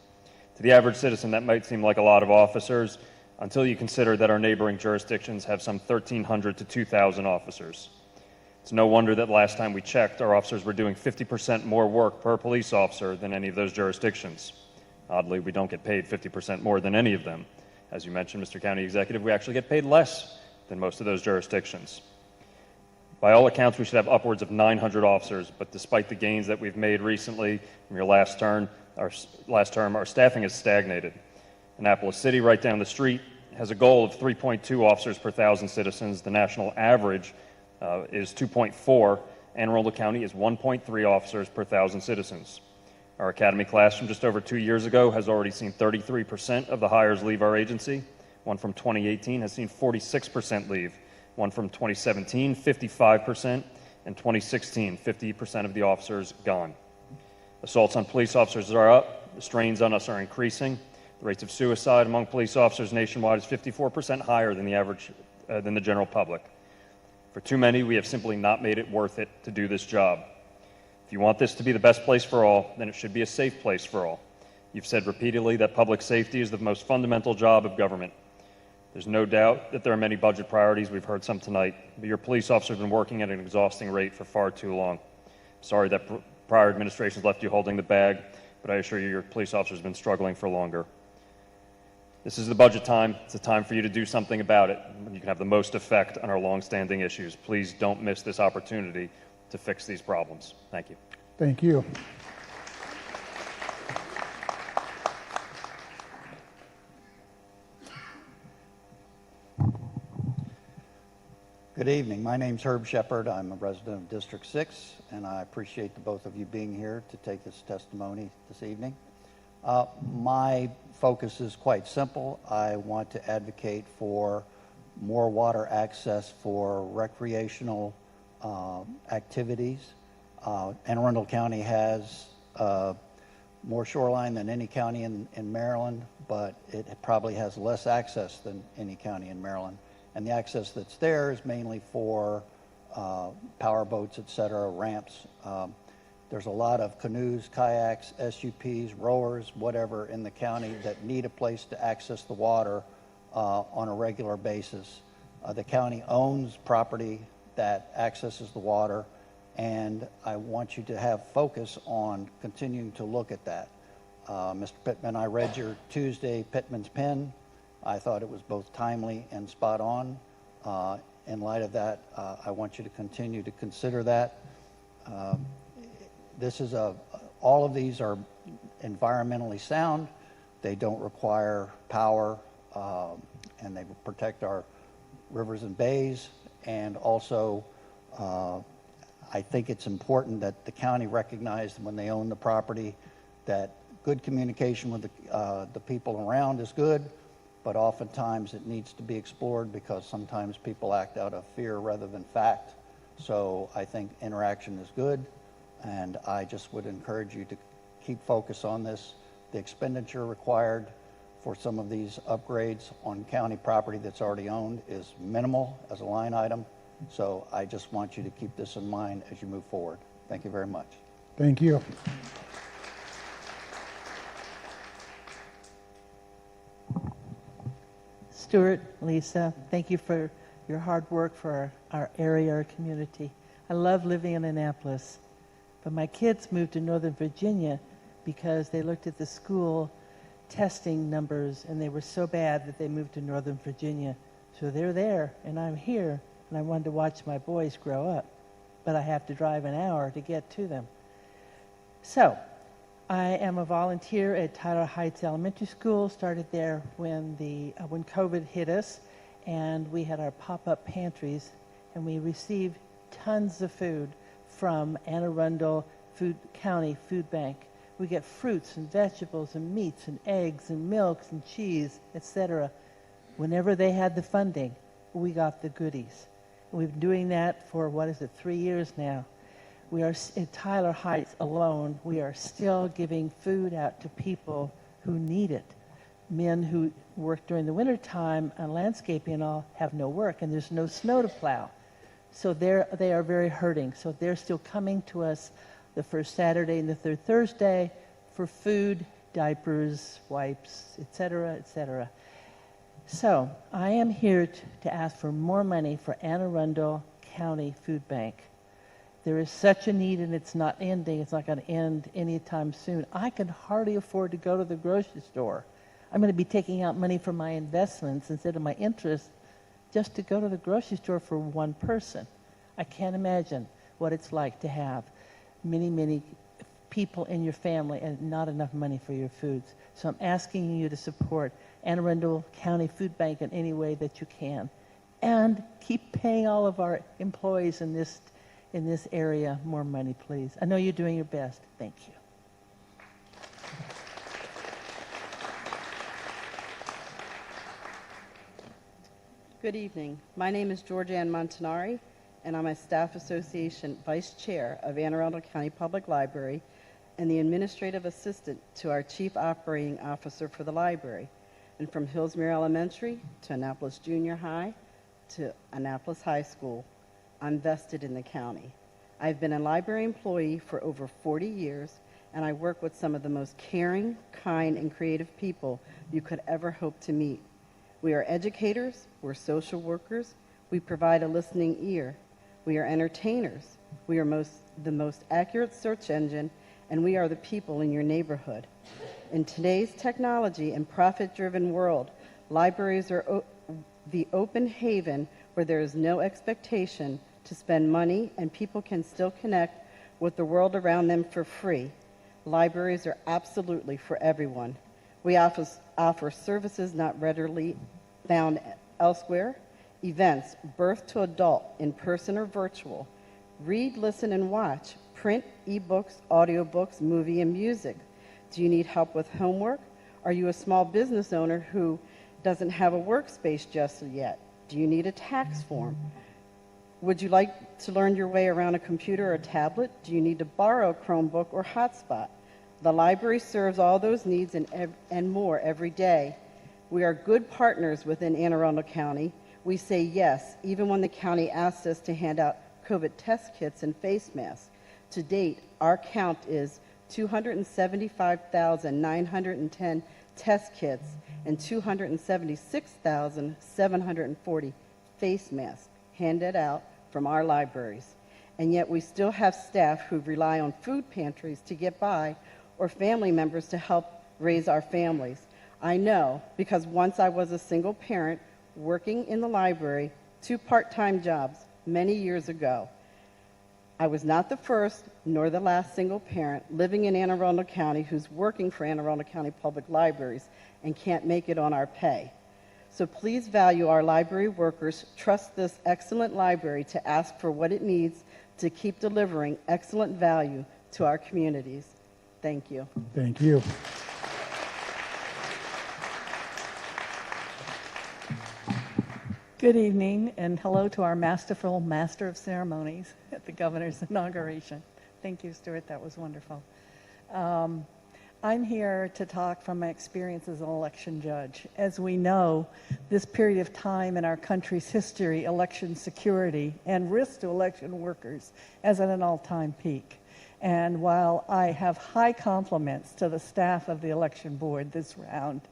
To the average citizen, that might seem like a lot of officers, until you consider that our neighboring jurisdictions have some 1,300 to 2,000 officers. It's no wonder that last time we checked, our officers were doing 50% more work per police officer than any of those jurisdictions. Oddly, we don't get paid 50% more than any of them. As you mentioned, Mr. County Executive, we actually get paid less than most of those jurisdictions. By all accounts, we should have upwards of 900 officers, but despite the gains that we've made recently from your last term, our staffing has stagnated. Annapolis City, right down the street, has a goal of 3.2 officers per 1,000 citizens. The national average is 2.4. Anne Arundel County is 1.3 officers per 1,000 citizens. Our academy class from just over 2 years ago has already seen 33% of the hires leave our agency. One from 2018 has seen 46% leave. One from 2017, 55%, and 2016, 50% of the officers gone. Assaults on police officers are up. The strains on us are increasing. The rates of suicide among police officers nationwide is 54% higher than the average, than the general public. For too many, we have simply not made it worth it to do this job. If you want this to be the best place for all, then it should be a safe place for all. You've said repeatedly that public safety is the most fundamental job of government. There's no doubt that there are many budget priorities. We've heard some tonight, but your police officers have been working at an exhausting rate for far too long. Sorry that prior administrations left you holding the bag, but I assure you your police officers have been struggling for longer. This is the budget time. It's a time for you to do something about it. You can have the most effect on our long-standing issues. Please don't miss this opportunity to fix these problems. Thank you. Thank you. Good evening. My name's Herb Shepard. I'm a resident of District 6, and I appreciate the both of you being here to take this testimony this evening. My focus is quite simple. I want to advocate for more water access for recreational activities. Anne Arundel County has more shoreline than any county in Maryland, but it probably has less access than any county in Maryland. And the access that's there is mainly for power boats, et cetera, ramps. There's a lot of canoes, kayaks, SUPs, rowers, whatever in the county that need a place to access the water on a regular basis. The county owns property that accesses the water, and I want you to have focus on continuing to look at that. Mr. Pittman, I read your Tuesday Pittman's Pen. I thought it was both timely and spot on. In light of that, I want you to continue to consider that. All of these are environmentally sound. They don't require power, and they protect our rivers and bays. And also, I think it's important that the county recognize when they own the property that good communication with the people around is good, but oftentimes it needs to be explored because sometimes people act out of fear rather than fact. So I think interaction is good, and I just would encourage you to keep focus on this. The expenditure required for some of these upgrades on county property that's already owned is minimal as a line item. So I just want you to keep this in mind as you move forward. Thank you very much. Thank you. Stuart, Lisa, thank you for your hard work for our area, our community. I love living in Annapolis, but my kids moved to Northern Virginia because they looked at the school testing numbers and they were so bad that they moved to Northern Virginia. So they're there and I'm here, and I wanted to watch my boys grow up, but I have to drive an hour to get to them. So I am a volunteer at Tyler Heights Elementary School. Started there when COVID hit us, and we had our pop-up pantries, and we received tons of food from Anne Arundel County Food Bank. We get fruits and vegetables and meats and eggs and milks and cheese, etc. Whenever they had the funding, we got the goodies. And we've been doing that for, 3 years now. We are in Tyler Heights alone. We are still giving food out to people who need it. Men who work during the wintertime on landscaping and all have no work, and there's no snow to plow. So they are very hurting. So they're still coming to us the first Saturday and the third Thursday for food, diapers, wipes, etc., etc. So I am here to ask for more money for Anne Arundel County Food Bank. There is such a need, and it's not ending. It's not going to end anytime soon. I can hardly afford to go to the grocery store. I'm going to be taking out money from my investments instead of my interest just to go to the grocery store for one person. I can't imagine what it's like to have many, many people in your family and not enough money for your foods. So I'm asking you to support Anne Arundel County Food Bank in any way that you can. And keep paying all of our employees in this area more money, please. I know you're doing your best. Thank you. Good evening. My name is Georgianne Montanari, and I'm a Staff Association Vice Chair of Anne Arundel County Public Library and the Administrative Assistant to our Chief Operating Officer for the library. And from Hillsmere Elementary to Annapolis Junior High to Annapolis High School, I'm vested in the county. I've been a library employee for over 40 years, and I work with some of the most caring, kind, and creative people you could ever hope to meet. We are educators, we're social workers, we provide a listening ear, we are entertainers, we are the most accurate search engine, and we are the people in your neighborhood. In today's technology and profit-driven world, libraries are the open haven where there is no expectation to spend money and people can still connect with the world around them for free. Libraries are absolutely for everyone. We offer services not readily found elsewhere, events, birth to adult, in person or virtual, read, listen, and watch, print, ebooks, audiobooks, movie, and music. Do you need help with homework? Are you a small business owner who doesn't have a workspace just yet? Do you need a tax form? Would you like to learn your way around a computer or tablet? Do you need to borrow a Chromebook or hotspot? The library serves all those needs and more every day. We are good partners within Anne Arundel County. We say yes, even when the county asks us to hand out COVID test kits and face masks. To date, our count is 275,910 test kits and 276,740 face masks handed out from our libraries. And yet we still have staff who rely on food pantries to get by or family members to help raise our families. I know because once I was a single parent working in the library, 2 part-time jobs many years ago. I was not the first nor the last single parent living in Anne Arundel County who's working for Anne Arundel County Public Libraries and can't make it on our pay. So please value our library workers, trust this excellent library to ask for what it needs to keep delivering excellent value to our communities. Thank you. Thank you. Good evening, and hello to our masterful Master of Ceremonies at the Governor's inauguration. Thank you, Stuart. That was wonderful. I'm here to talk from my experience as an election judge. As we know, this period of time in our country's history, election security and risk to election workers is at an all-time peak. And while I have high compliments to the staff of the election board this round,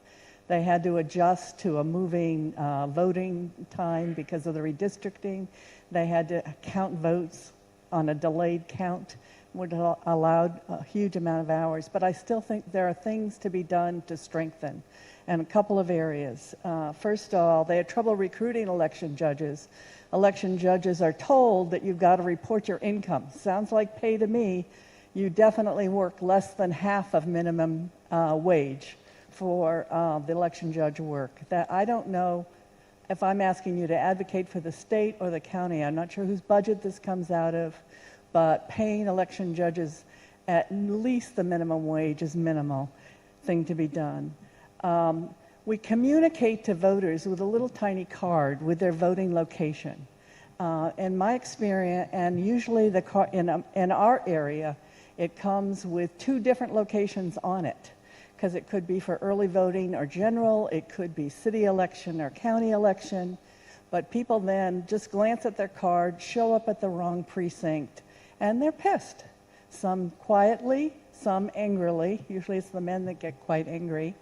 they had to adjust to a moving voting time because of the redistricting. They had to count votes on a delayed count, which allowed a huge amount of hours. But I still think there are things to be done to strengthen, and a couple of areas. First of all, they had trouble recruiting election judges. Election judges are told that you've got to report your income. Sounds like pay to me. You definitely work less than half of minimum wage for the election judge work. That I don't know if I'm asking you to advocate for the state or the county. I'm not sure whose budget this comes out of, but paying election judges at least the minimum wage is minimal thing to be done. We communicate to voters with a little tiny card with their voting location. In my experience, and usually the card in our area, it comes with 2 different locations on it, because it could be for early voting or general, it could be city election or county election, but people then just glance at their card, show up at the wrong precinct, and they're pissed. Some quietly, some angrily. Usually it's the men that get quite angry.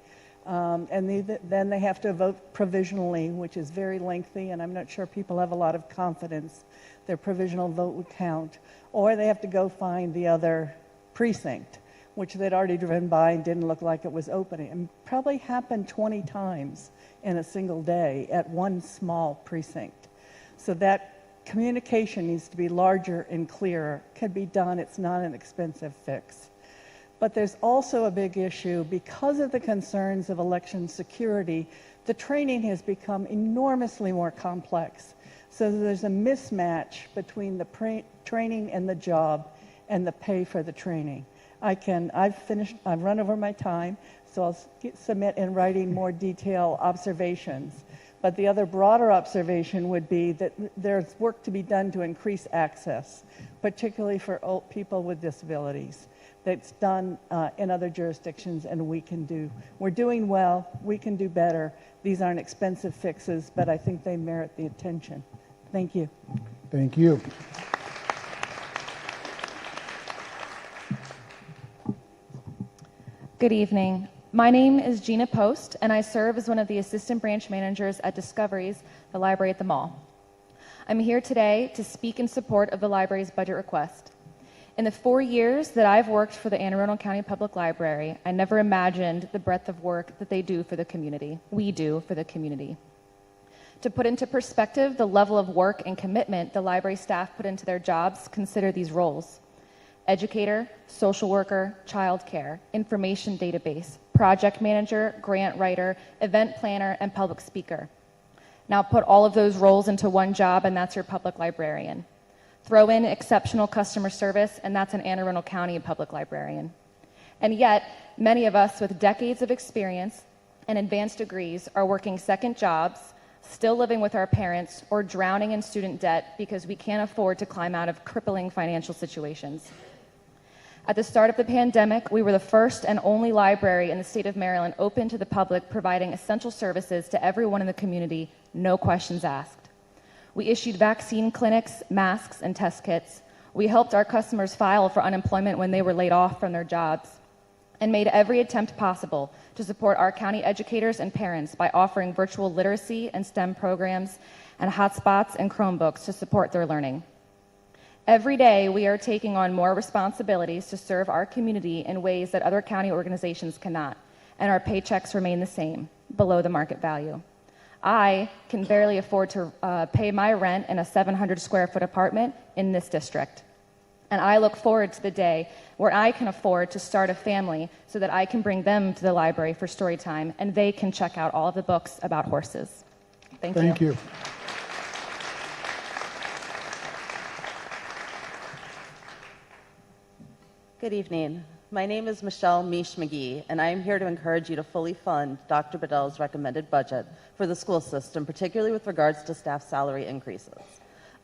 Then they have to vote provisionally, which is very lengthy, and I'm not sure people have a lot of confidence their provisional vote would count. Or they have to go find the other precinct, which they'd already driven by and didn't look like it was opening. And probably happened 20 times in a single day at one small precinct. So that communication needs to be larger and clearer. Can be done. It's not an expensive fix. But there's also a big issue because of the concerns of election security. The training has become enormously more complex. So there's a mismatch between the training and the job and the pay for the training. I've run over my time, so I'll submit in writing more detailed observations. But the other broader observation would be that there's work to be done to increase access, particularly for people with disabilities. That's done in other jurisdictions, and we're doing well, we can do better. These aren't expensive fixes, but I think they merit the attention. Thank you. Thank you. Good evening. My name is Gina Post, and I serve as one of the assistant branch managers at Discoveries, the library at the mall. I'm here today to speak in support of the library's budget request. In the 4 years that I've worked for the Anne Arundel County Public Library, I never imagined the breadth of work that they do for the community, we do for the community. To put into perspective the level of work and commitment the library staff put into their jobs, consider these roles: educator, social worker, child care, information database, project manager, grant writer, event planner, and public speaker. Now put all of those roles into one job, and that's your public librarian. Throw in exceptional customer service, and that's an Anne Arundel County public librarian. And yet, many of us with decades of experience and advanced degrees are working second jobs, still living with our parents, or drowning in student debt because we can't afford to climb out of crippling financial situations. At the start of the pandemic, we were the first and only library in the state of Maryland open to the public, providing essential services to everyone in the community, no questions asked. We issued vaccine clinics, masks, and test kits. We helped our customers file for unemployment when they were laid off from their jobs, and made every attempt possible to support our county educators and parents by offering virtual literacy and STEM programs and hotspots and Chromebooks to support their learning. Every day, we are taking on more responsibilities to serve our community in ways that other county organizations cannot, and our paychecks remain the same, below the market value. I can barely afford to pay my rent in a 700 square foot apartment in this district. And I look forward to the day where I can afford to start a family so that I can bring them to the library for story time and they can check out all of the books about horses. Thank you. Thank you. Good evening. My name is Michelle Mish McGee, and I am here to encourage you to fully fund Dr. Bedell's recommended budget for the school system, particularly with regards to staff salary increases.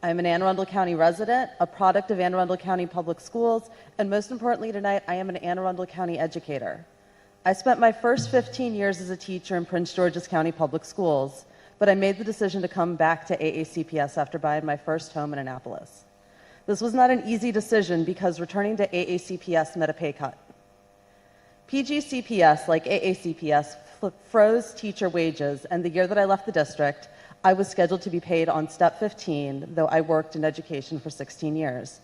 I am an Anne Arundel County resident, a product of Anne Arundel County Public Schools, and most importantly tonight, I am an Anne Arundel County educator. I spent my first 15 years as a teacher in Prince George's County Public Schools, but I made the decision to come back to AACPS after buying my first home in Annapolis. This was not an easy decision because returning to AACPS meant a pay cut. PGCPS, like AACPS, froze teacher wages, and the year that I left the district, I was scheduled to be paid on step 15, though I worked in education for 16 years.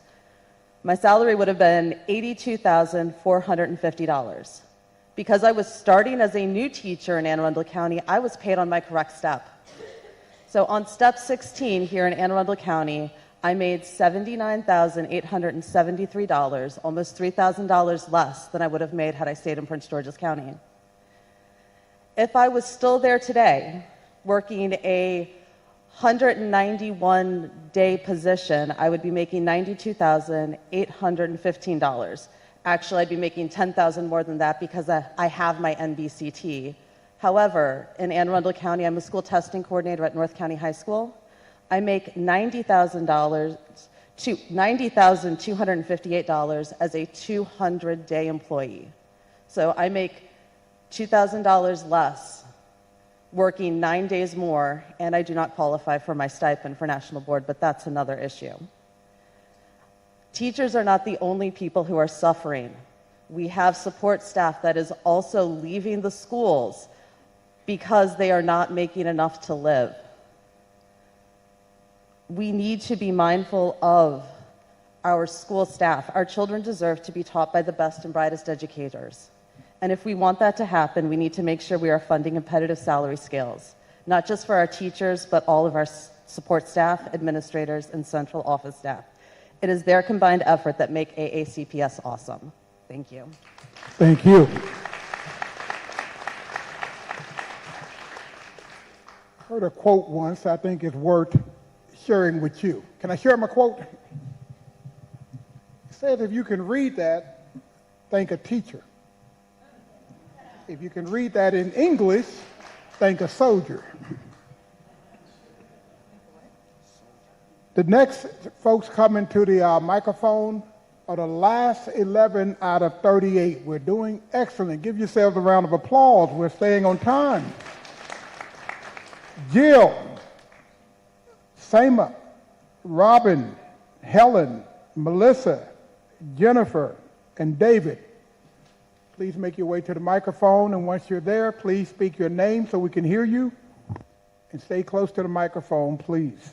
My salary would have been $82,450. Because I was starting as a new teacher in Anne Arundel County, I was paid on my correct step. So on step 16 here in Anne Arundel County, I made $79,873, almost $3,000 less than I would have made had I stayed in Prince George's County. If I was still there today, working a 191-day position, I would be making $92,815. Actually, I'd be making $10,000 more than that because I have my NBCT. However, in Anne Arundel County, I'm a school testing coordinator at North County High School. I make $90,258 as a 200-day employee. So I make $2,000 less working 9 days more, and I do not qualify for my stipend for National Board, but that's another issue. Teachers are not the only people who are suffering. We have support staff that is also leaving the schools because they are not making enough to live. We need to be mindful of our school staff. Our children deserve to be taught by the best and brightest educators. And if we want that to happen, we need to make sure we are funding competitive salary scales, not just for our teachers, but all of our support staff, administrators, and central office staff. It is their combined effort that make AACPS awesome. Thank you. Thank you. Heard a quote once I think is worth sharing with you. Can I share my quote? It says, if you can read that, thank a teacher. If you can read that in English, thank a soldier. The next folks coming to the microphone are the last 11 out of 38. We're doing excellent. Give yourselves a round of applause. We're staying on time. Jill, Sama, Robin, Helen, Melissa, Jennifer, and David. Please make your way to the microphone, and once you're there, please speak your name so we can hear you, and stay close to the microphone, please.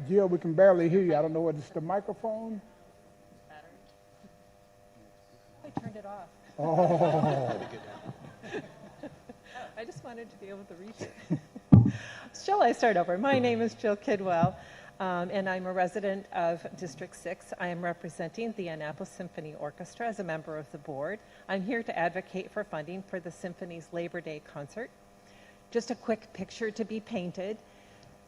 Jill, we can barely hear you. I don't know whether it's the microphone. I turned it off. Oh. I just wanted to be able to reach it. Shall I start over? My name is Jill Kidwell, and I'm a resident of District 6. I am representing the Annapolis Symphony Orchestra as a member of the board. I'm here to advocate for funding for the Symphony's Labor Day concert. Just a quick picture to be painted.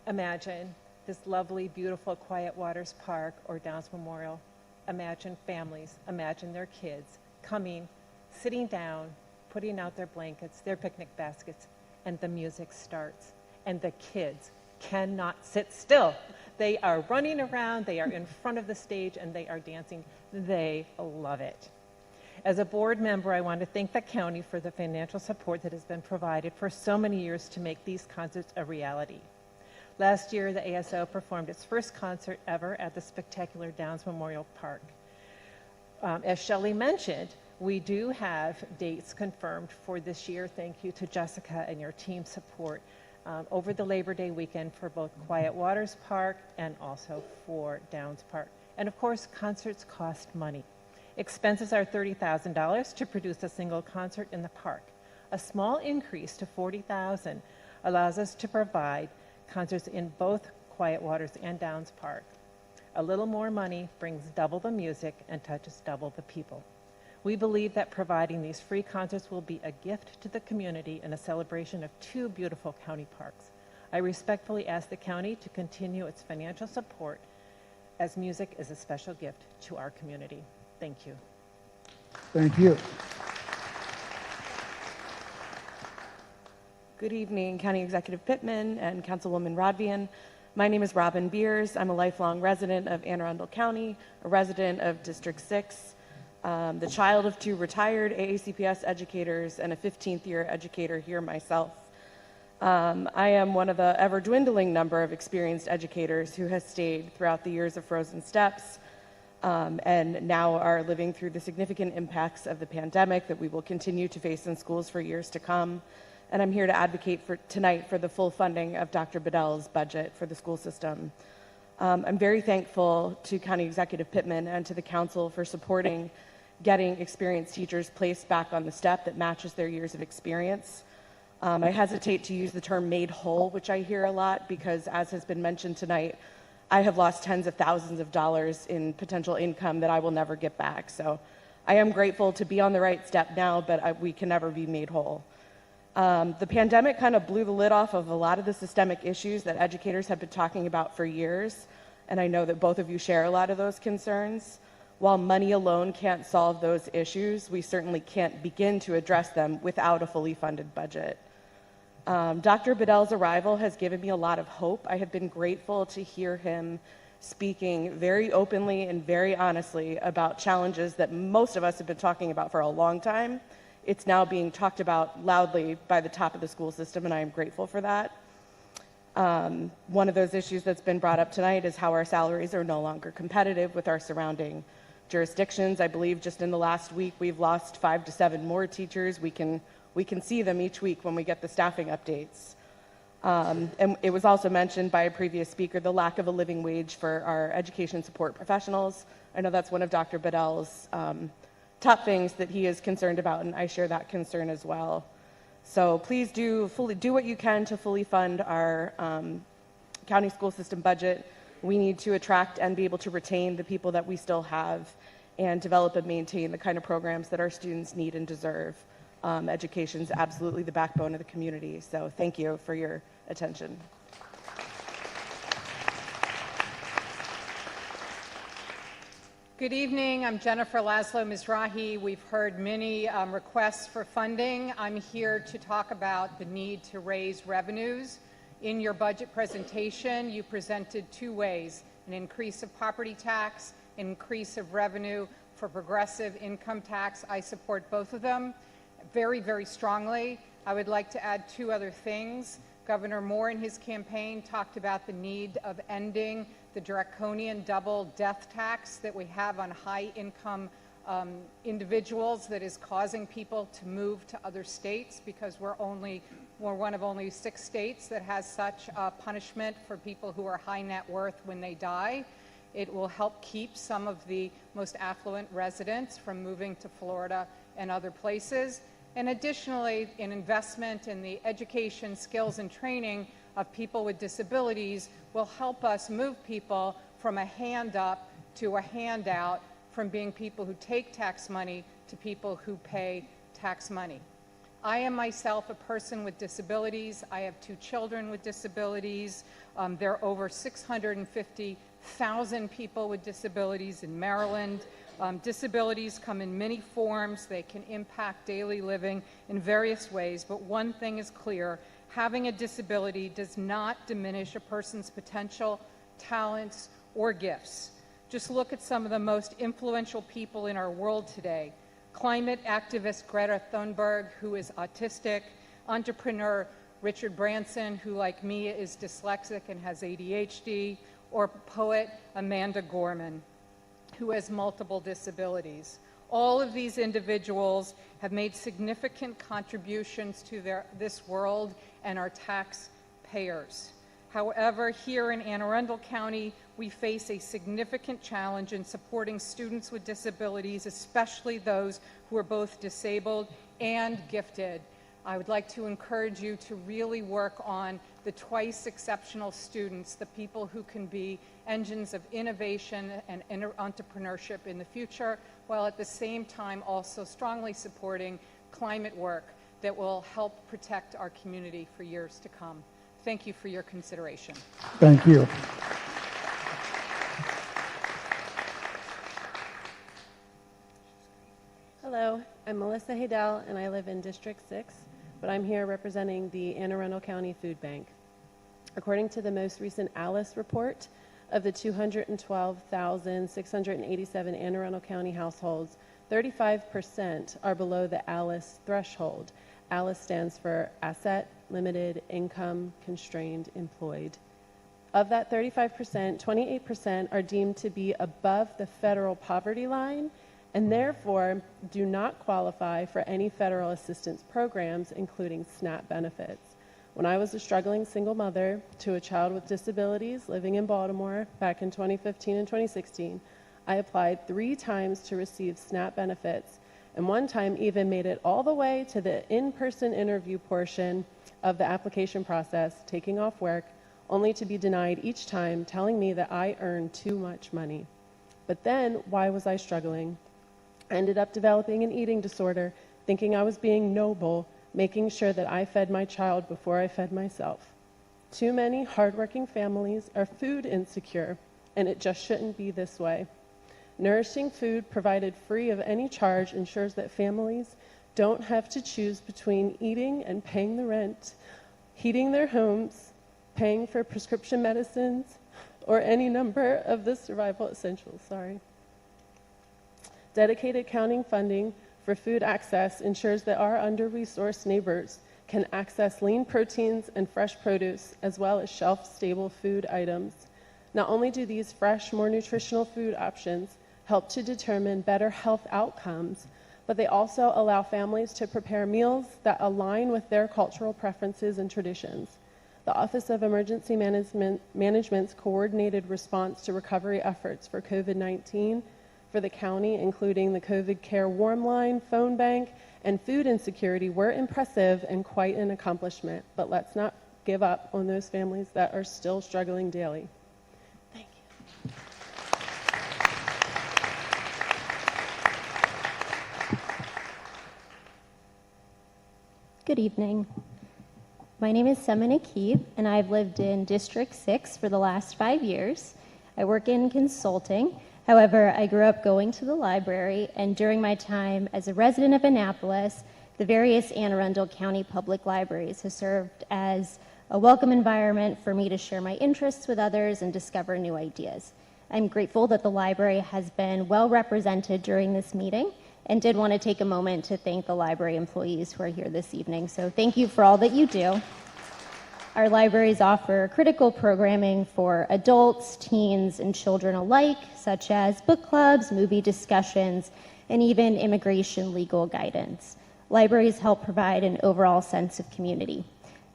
Imagine this lovely, beautiful Quiet Waters Park or Downs Memorial. Imagine families, imagine their kids coming, sitting down, putting out their blankets, their picnic baskets, and the music starts. And the kids cannot sit still. They are running around, they are in front of the stage, and they are dancing. They love it. As a board member, I want to thank the county for the financial support that has been provided for so many years to make these concerts a reality. Last year, the ASO performed its first concert ever at the spectacular Downs Memorial Park. As Shelley mentioned, we do have dates confirmed for this year. Thank you to Jessica and your team support over the Labor Day weekend for both Quiet Waters Park and also for Downs Park. And of course, concerts cost money. Expenses are $30,000 to produce a single concert in the park. A small increase to $40,000 allows us to provide concerts in both Quiet Waters and Downs Park. A little more money brings double the music and touches double the people. We believe that providing these free concerts will be a gift to the community and a celebration of two beautiful county parks. I respectfully ask the county to continue its financial support, as music is a special gift to our community. Thank you. Thank you. Good evening, County Executive Pittman and Councilwoman Rodvian. My name is Robin Beers. I'm a lifelong resident of Anne Arundel County, a resident of District 6, the child of two retired AACPS educators and a 15th-year educator here myself. I am one of the ever-dwindling number of experienced educators who has stayed throughout the years of frozen steps and now are living through the significant impacts of the pandemic that we will continue to face in schools for years to come. And I'm here to advocate tonight for the full funding of Dr. Bedell's budget for the school system. I'm very thankful to County Executive Pittman and to the council for supporting getting experienced teachers placed back on the step that matches their years of experience. I hesitate to use the term made whole, which I hear a lot, because as has been mentioned tonight, I have lost tens of thousands of dollars in potential income that I will never get back. So I am grateful to be on the right step now, but we can never be made whole. The pandemic kind of blew the lid off of a lot of the systemic issues that educators have been talking about for years, and I know that both of you share a lot of those concerns. While money alone can't solve those issues, we certainly can't begin to address them without a fully funded budget. Dr. Bedell's arrival has given me a lot of hope. I have been grateful to hear him speaking very openly and very honestly about challenges that most of us have been talking about for a long time. It's now being talked about loudly by the top of the school system, and I am grateful for that. One of those issues that's been brought up tonight is how our salaries are no longer competitive with our surrounding jurisdictions. I believe just in the last week, we've lost 5 to 7 more teachers. We can see them each week when we get the staffing updates. And it was also mentioned by a previous speaker, the lack of a living wage for our education support professionals. I know that's one of Dr. Bedell's top things that he is concerned about, and I share that concern as well. So please do what you can to fully fund our county school system budget. We need to attract and be able to retain the people that we still have and develop and maintain the kind of programs that our students need and deserve. Education is absolutely the backbone of the community. So thank you for your attention. Good evening. I'm Jennifer Laszlo Mizrahi. We've heard many requests for funding. I'm here to talk about the need to raise revenues. In your budget presentation, you presented 2 ways: an increase of property tax, an increase of revenue for progressive income tax. I support both of them very, very strongly. I would like to add 2 other things. Governor Moore in his campaign talked about the need of ending the draconian double death tax that we have on high-income individuals that is causing people to move to other states, because we're one of only 6 states that has such punishment for people who are high net worth when they die. It will help keep some of the most affluent residents from moving to Florida and other places. And additionally, an investment in the education, skills, and training of people with disabilities will help us move people from a hand up to a handout, from being people who take tax money to people who pay tax money. I am myself a person with disabilities. I have 2 children with disabilities. There are over 650,000 people with disabilities in Maryland. Disabilities come in many forms. They can impact daily living in various ways, but one thing is clear: having a disability does not diminish a person's potential, talents, or gifts. Just look at some of the most influential people in our world today: climate activist Greta Thunberg, who is autistic, entrepreneur Richard Branson, who like me is dyslexic and has ADHD, or poet Amanda Gorman, who has multiple disabilities. All of these individuals have made significant contributions to this world and are taxpayers. However, here in Anne Arundel County, we face a significant challenge in supporting students with disabilities, especially those who are both disabled and gifted. I would like to encourage you to really work on the twice exceptional students, the people who can be engines of innovation and entrepreneurship in the future, while at the same time also strongly supporting climate work that will help protect our community for years to come. Thank you for your consideration. Thank you. Hello, I'm Melissa Haydell, and I live in District 6, but I'm here representing the Anne Arundel County Food Bank. According to the most recent ALICE report, of the 212,687 Anne Arundel County households, 35% are below the ALICE threshold. ALICE stands for Asset, Limited, Income, Constrained, Employed. Of that 35%, 28% are deemed to be above the federal poverty line and therefore do not qualify for any federal assistance programs, including SNAP benefits. When I was a struggling single mother to a child with disabilities living in Baltimore back in 2015 and 2016, I applied 3 times to receive SNAP benefits, and one time even made it all the way to the in-person interview portion of the application process, taking off work, only to be denied each time, telling me that I earned too much money. But then, why was I struggling? I ended up developing an eating disorder, thinking I was being noble, making sure that I fed my child before I fed myself. Too many hardworking families are food insecure, and it just shouldn't be this way. Nourishing food provided free of any charge ensures that families don't have to choose between eating and paying the rent, heating their homes, paying for prescription medicines, or any number of the survival essentials. Dedicated county funding for food access ensures that our under-resourced neighbors can access lean proteins and fresh produce, as well as shelf-stable food items. Not only do these fresh, more nutritional food options help to determine better health outcomes, but they also allow families to prepare meals that align with their cultural preferences and traditions. The Office of Emergency Management's coordinated response to recovery efforts for COVID-19 for the county, including the COVID Care Warm Line, phone bank, and food insecurity, were impressive and quite an accomplishment. But let's not give up on those families that are still struggling daily. Thank you. Good evening. My name is Semina Keith, and I've lived in District 6 for the last 5 years. I work in consulting. However, I grew up going to the library, and during my time as a resident of Annapolis, the various Anne Arundel County public libraries have served as a welcome environment for me to share my interests with others and discover new ideas. I'm grateful that the library has been well represented during this meeting, and did want to take a moment to thank the library employees who are here this evening. So thank you for all that you do. Our libraries offer critical programming for adults, teens, and children alike, such as book clubs, movie discussions, and even immigration legal guidance. Libraries help provide an overall sense of community.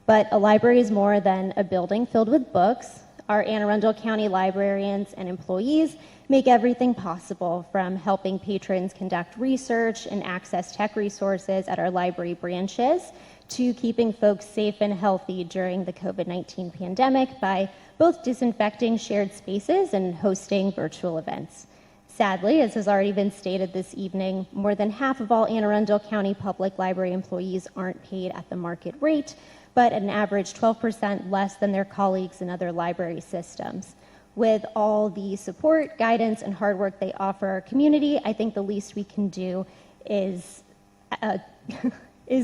But a library is more than a building filled with books. Our Anne Arundel County librarians and employees make everything possible, from helping patrons conduct research and access tech resources at our library branches, to keeping folks safe and healthy during the COVID-19 pandemic by both disinfecting shared spaces and hosting virtual events. Sadly, as has already been stated this evening, more than half of all Anne Arundel County public library employees aren't paid at the market rate, but at an average 12% less than their colleagues in other library systems. With all the support, guidance, and hard work they offer our community, I think the least we can do is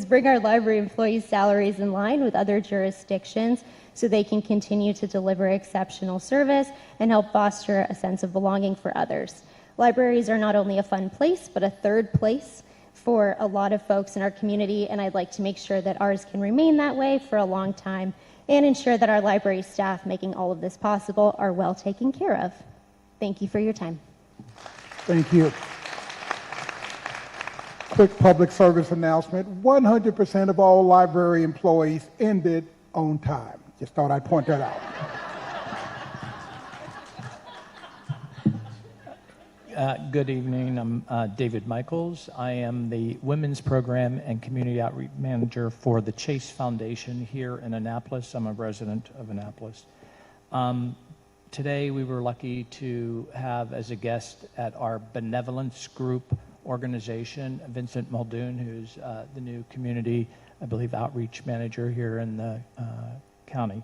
bring our library employees' salaries in line with other jurisdictions so they can continue to deliver exceptional service and help foster a sense of belonging for others. Libraries are not only a fun place, but a third place for a lot of folks in our community, and I'd like to make sure that ours can remain that way for a long time and ensure that our library staff making all of this possible are well taken care of. Thank you for your time. Thank you. Quick public service announcement. 100% of all library employees ended on time. Just thought I'd point that out. Good evening. I'm David Michaels. I am the Women's Program and Community Outreach Manager for the Chase Foundation here in Annapolis. I'm a resident of Annapolis. Today we were lucky to have as a guest at our benevolence group organization Vincent Muldoon, who's the new community, I believe, outreach manager here in the county.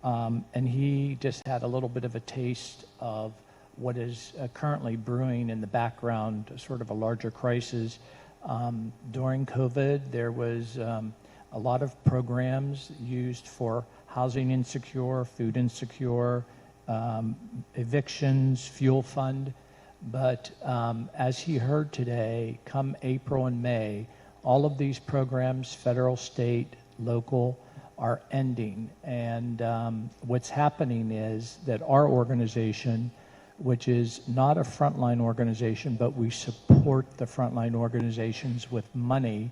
And he just had a little bit of a taste of what is currently brewing in the background, sort of a larger crisis. During COVID, there was a lot of programs used for housing insecure, food insecure, evictions, fuel fund. But as he heard today, come April and May, all of these programs, federal, state, local, are ending. And what's happening is that our organization, which is not a frontline organization, but we support the frontline organizations with money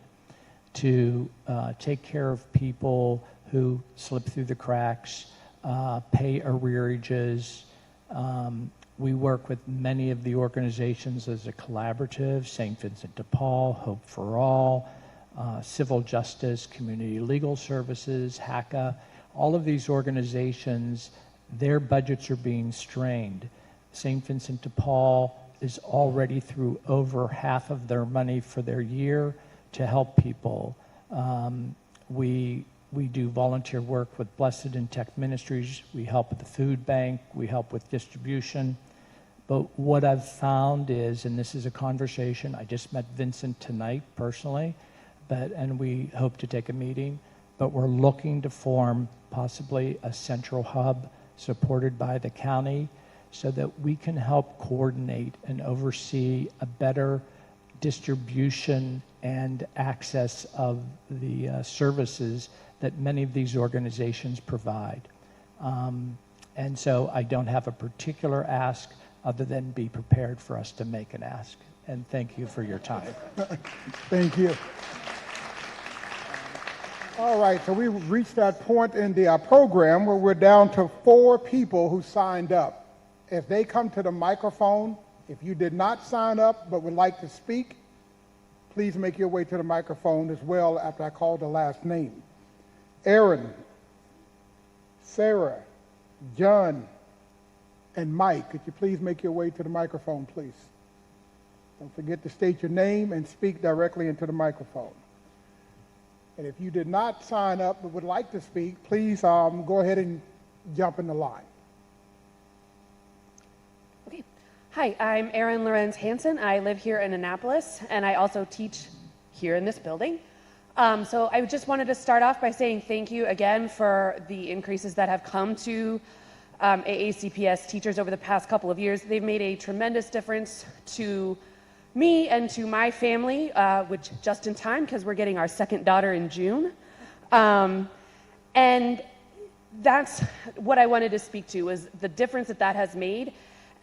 to take care of people who slip through the cracks, pay arrearages. We work with many of the organizations as a collaborative, St. Vincent de Paul, Hope for All, Civil Justice, Community Legal Services, HACA. All of these organizations, their budgets are being strained. St. Vincent de Paul is already through over half of their money for their year to help people. We do volunteer work with Blessed and Tech Ministries. We help with the food bank. We help with distribution. But what I've found is, and this is a conversation, I just met Vincent tonight personally, and we hope to take a meeting, but we're looking to form possibly a central hub supported by the county, so that we can help coordinate and oversee a better distribution and access of the services that many of these organizations provide. And so I don't have a particular ask other than be prepared for us to make an ask. And thank you for your time. Thank you. All right, so we've reached that point in the program where we're down to 4 people who signed up. If they come to the microphone, if you did not sign up but would like to speak, please make your way to the microphone as well after I call the last name. Aaron, Sarah, John, and Mike, could you please make your way to the microphone, please? Don't forget to state your name and speak directly into the microphone. And if you did not sign up but would like to speak, please go ahead and jump in the line. Hi, I'm Erin Lorenz Hansen. I live here in Annapolis, and I also teach here in this building. So I just wanted to start off by saying thank you again for the increases that have come to AACPS teachers over the past couple of years. They've made a tremendous difference to me and to my family, which just in time because we're getting our second daughter in June. And that's what I wanted to speak to, is the difference that has made,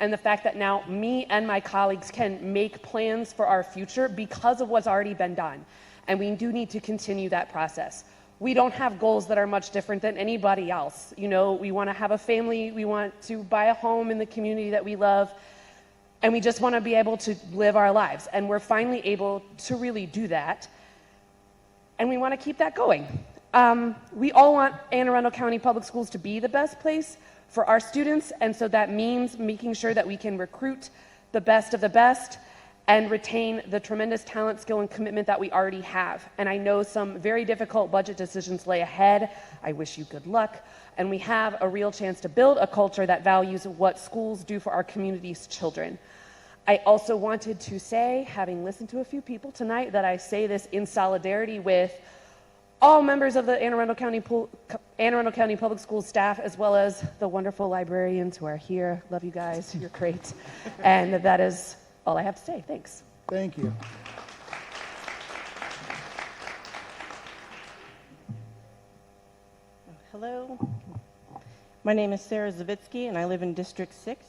and the fact that now me and my colleagues can make plans for our future because of what's already been done. And we do need to continue that process. We don't have goals that are much different than anybody else. You know, we want to have a family, we want to buy a home in the community that we love, and we just want to be able to live our lives. And we're finally able to really do that. And we want to keep that going. We all want Anne Arundel County Public Schools to be the best place for our students, and so that means making sure that we can recruit the best of the best and retain the tremendous talent, skill, and commitment that we already have. And I know some very difficult budget decisions lay ahead. I wish you good luck. And we have a real chance to build a culture that values what schools do for our community's children. I also wanted to say, having listened to a few people tonight, that I say this in solidarity with all members of the Anne Arundel County Public Schools staff, as well as the wonderful librarians who are here. Love you guys. You're great. And that is all I have to say. Thanks. Thank you. Hello. My name is Sarah Zavitsky, and I live in District 6.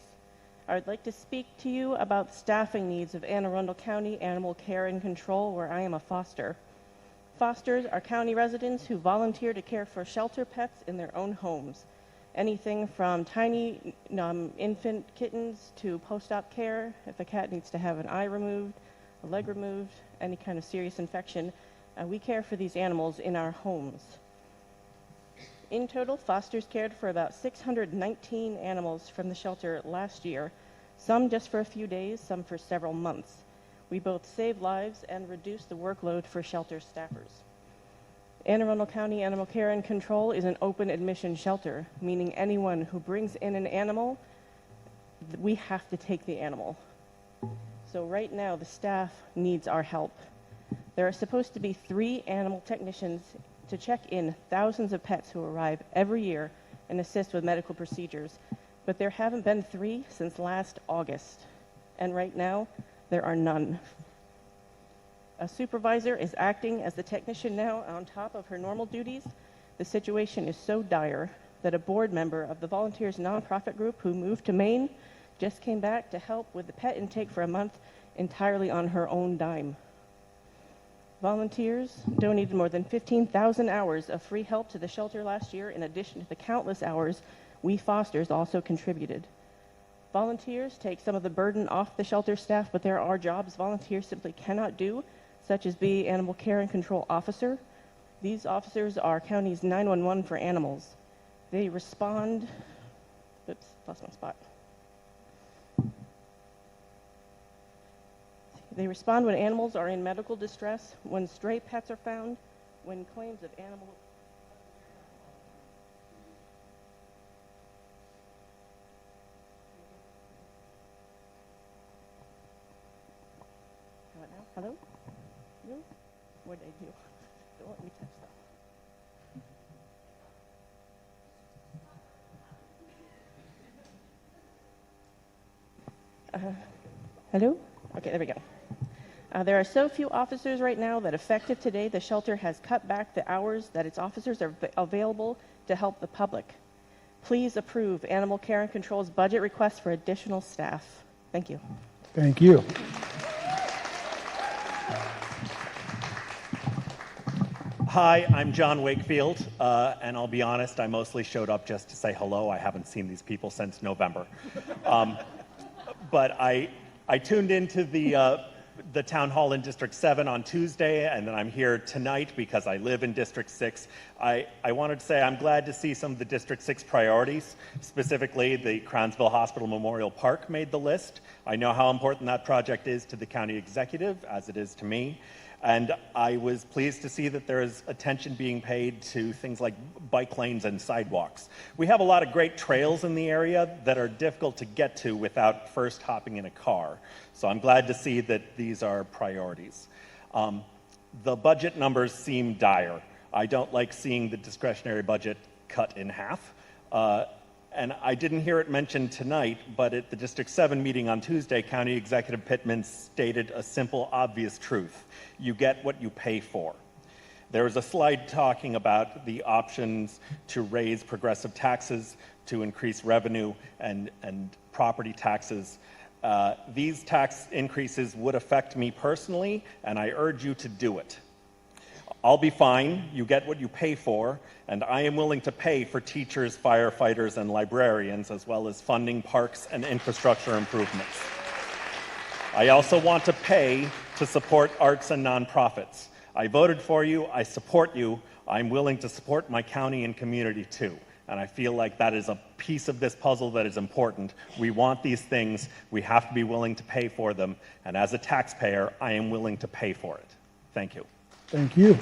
I would like to speak to you about the staffing needs of Anne Arundel County Animal Care and Control, where I am a foster. Fosters are county residents who volunteer to care for shelter pets in their own homes. Anything from tiny infant kittens to post-op care, if a cat needs to have an eye removed, a leg removed, any kind of serious infection, we care for these animals in our homes. In total, fosters cared for about 619 animals from the shelter last year, some just for a few days, some for several months. We both saved lives and reduced the workload for shelter staffers. Anne Arundel County Animal Care and Control is an open admission shelter, meaning anyone who brings in an animal, we have to take the animal. So right now, the staff needs our help. There are supposed to be 3 animal technicians to check in thousands of pets who arrive every year and assist with medical procedures, but there haven't been 3 since last August, and right now there are none. A supervisor is acting as the technician now on top of her normal duties. The situation is so dire that a board member of the Volunteers nonprofit group who moved to Maine just came back to help with the pet intake for a month entirely on her own dime. Volunteers donated more than 15,000 hours of free help to the shelter last year, in addition to the countless hours we fosters also contributed. Volunteers take some of the burden off the shelter staff, but there are jobs volunteers simply cannot do, such as be animal care and control officer. These officers are county's 911 for animals. They respond, oops, lost my spot. They respond when animals are in medical distress, when stray pets are found, when claims of animal... What now? Hello? Hello? What did I do? Don't let me touch that. Hello? Okay, there we go. There are so few officers right now that effective today, the shelter has cut back the hours that its officers are available to help the public. Please approve Animal Care and Control's budget request for additional staff. Thank you. Thank you. Hi, I'm John Wakefield, and I'll be honest, I mostly showed up just to say hello. I haven't seen these people since November. But I tuned into the town hall in District 7 on Tuesday, and then I'm here tonight because I live in District 6. I wanted to say I'm glad to see some of the District 6 priorities. Specifically, the Crownsville Hospital Memorial Park made the list. I know how important that project is to the county executive, as it is to me. And I was pleased to see that there is attention being paid to things like bike lanes and sidewalks. We have a lot of great trails in the area that are difficult to get to without first hopping in a car. So I'm glad to see that these are priorities. The budget numbers seem dire. I don't like seeing the discretionary budget cut in half. And I didn't hear it mentioned tonight, but at the District 7 meeting on Tuesday, County Executive Pittman stated a simple, obvious truth. You get what you pay for. There was a slide talking about the options to raise progressive taxes, to increase revenue and property taxes. These tax increases would affect me personally, and I urge you to do it. I'll be fine, you get what you pay for, and I am willing to pay for teachers, firefighters, and librarians, as well as funding parks and infrastructure improvements. I also want to pay to support arts and nonprofits. I voted for you, I support you, I'm willing to support my county and community too. And I feel like that is a piece of this puzzle that is important. We want these things, we have to be willing to pay for them, and as a taxpayer, I am willing to pay for it. Thank you. Thank you.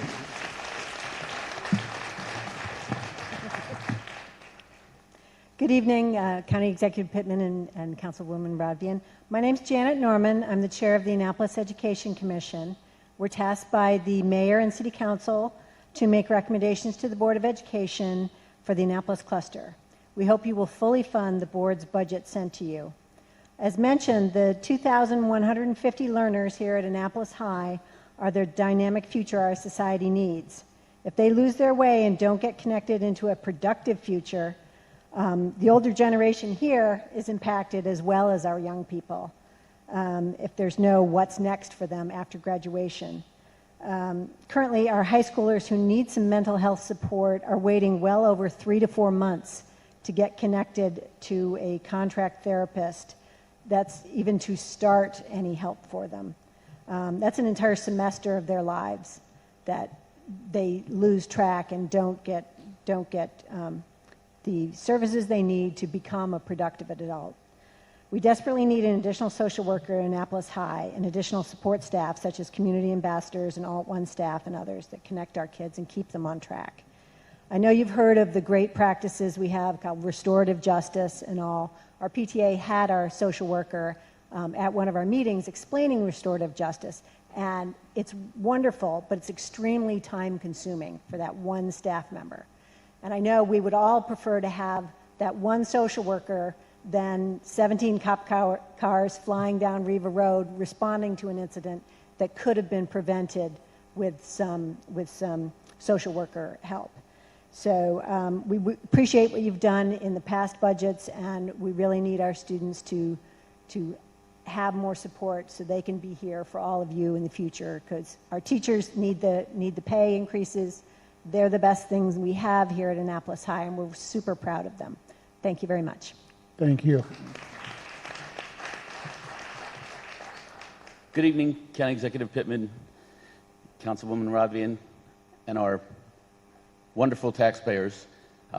Good evening, County Executive Pittman and Councilwoman Rodvian. My name's Janet Norman. I'm the chair of the Annapolis Education Commission. We're tasked by the mayor and city council to make recommendations to the Board of Education for the Annapolis cluster. We hope you will fully fund the board's budget sent to you. As mentioned, the 2,150 learners here at Annapolis High are the dynamic future our society needs. If they lose their way and don't get connected into a productive future, the older generation here is impacted as well as our young people. If there's no what's next for them after graduation. Currently, our high schoolers who need some mental health support are waiting well over 3 to 4 months to get connected to a contract therapist. That's even to start any help for them. That's an entire semester of their lives that they lose track and don't get the services they need to become a productive adult. We desperately need an additional social worker in Annapolis High and additional support staff such as community ambassadors and Alt-1 staff and others that connect our kids and keep them on track. I know you've heard of the great practices we have called restorative justice and all. Our PTA had our social worker at one of our meetings explaining restorative justice, and it's wonderful, but it's extremely time-consuming for that one staff member. And I know we would all prefer to have that one social worker than 17 cop cars flying down Riva Road responding to an incident that could have been prevented with some social worker help. So we appreciate what you've done in the past budgets, and we really need our students to have more support so they can be here for all of you in the future, because our teachers need the pay increases. They're the best things we have here at Annapolis High, and we're super proud of them. Thank you very much. Thank you. Good evening, County Executive Pittman, Councilwoman Rodvian, and our wonderful taxpayers.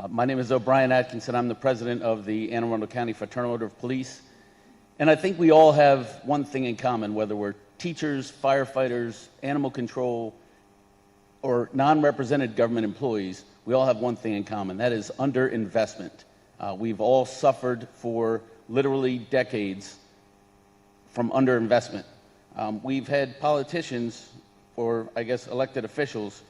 My name is O'Brien Atkinson. I'm the president of the Anne Arundel County Fraternal Order of Police. And I think we all have one thing in common, whether we're teachers, firefighters, animal control, or non-represented government employees, we all have one thing in common. That is underinvestment. We've all suffered for literally decades from underinvestment. We've had politicians, or I guess elected officials,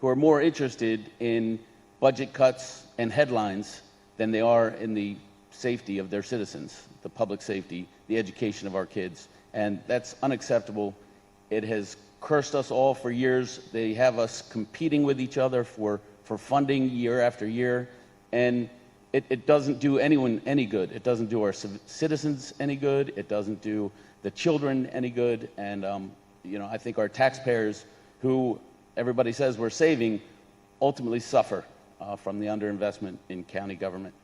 who are more interested in budget cuts and headlines than they are in the safety of their citizens, the public safety, the education of our kids. And that's unacceptable. It has cursed us all for years. They have us competing with each other for funding year after year. And it doesn't do anyone any good. It doesn't do our citizens any good. It doesn't do the children any good. And, I think our taxpayers, who everybody says we're saving, ultimately suffer from the underinvestment in county government.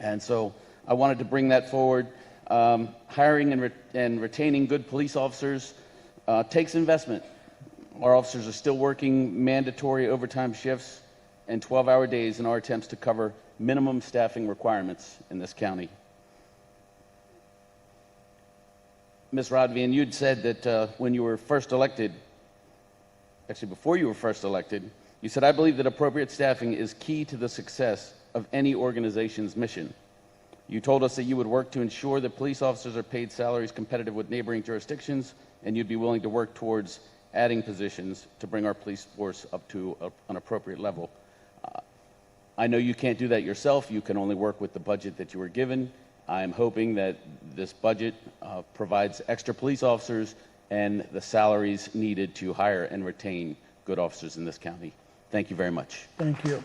And so I wanted to bring that forward. Hiring and retaining good police officers takes investment. Our officers are still working mandatory overtime shifts and 12-hour days in our attempts to cover minimum staffing requirements in this county. Ms. Rodvian, you'd said that when you were first elected, actually before you were first elected, you said, "I believe that appropriate staffing is key to the success of any organization's mission." You told us that you would work to ensure that police officers are paid salaries competitive with neighboring jurisdictions, and you'd be willing to work towards adding positions to bring our police force up to an appropriate level. I know you can't do that yourself. You can only work with the budget that you were given. I'm hoping that this budget provides extra police officers and the salaries needed to hire and retain good officers in this county. Thank you very much. Thank you.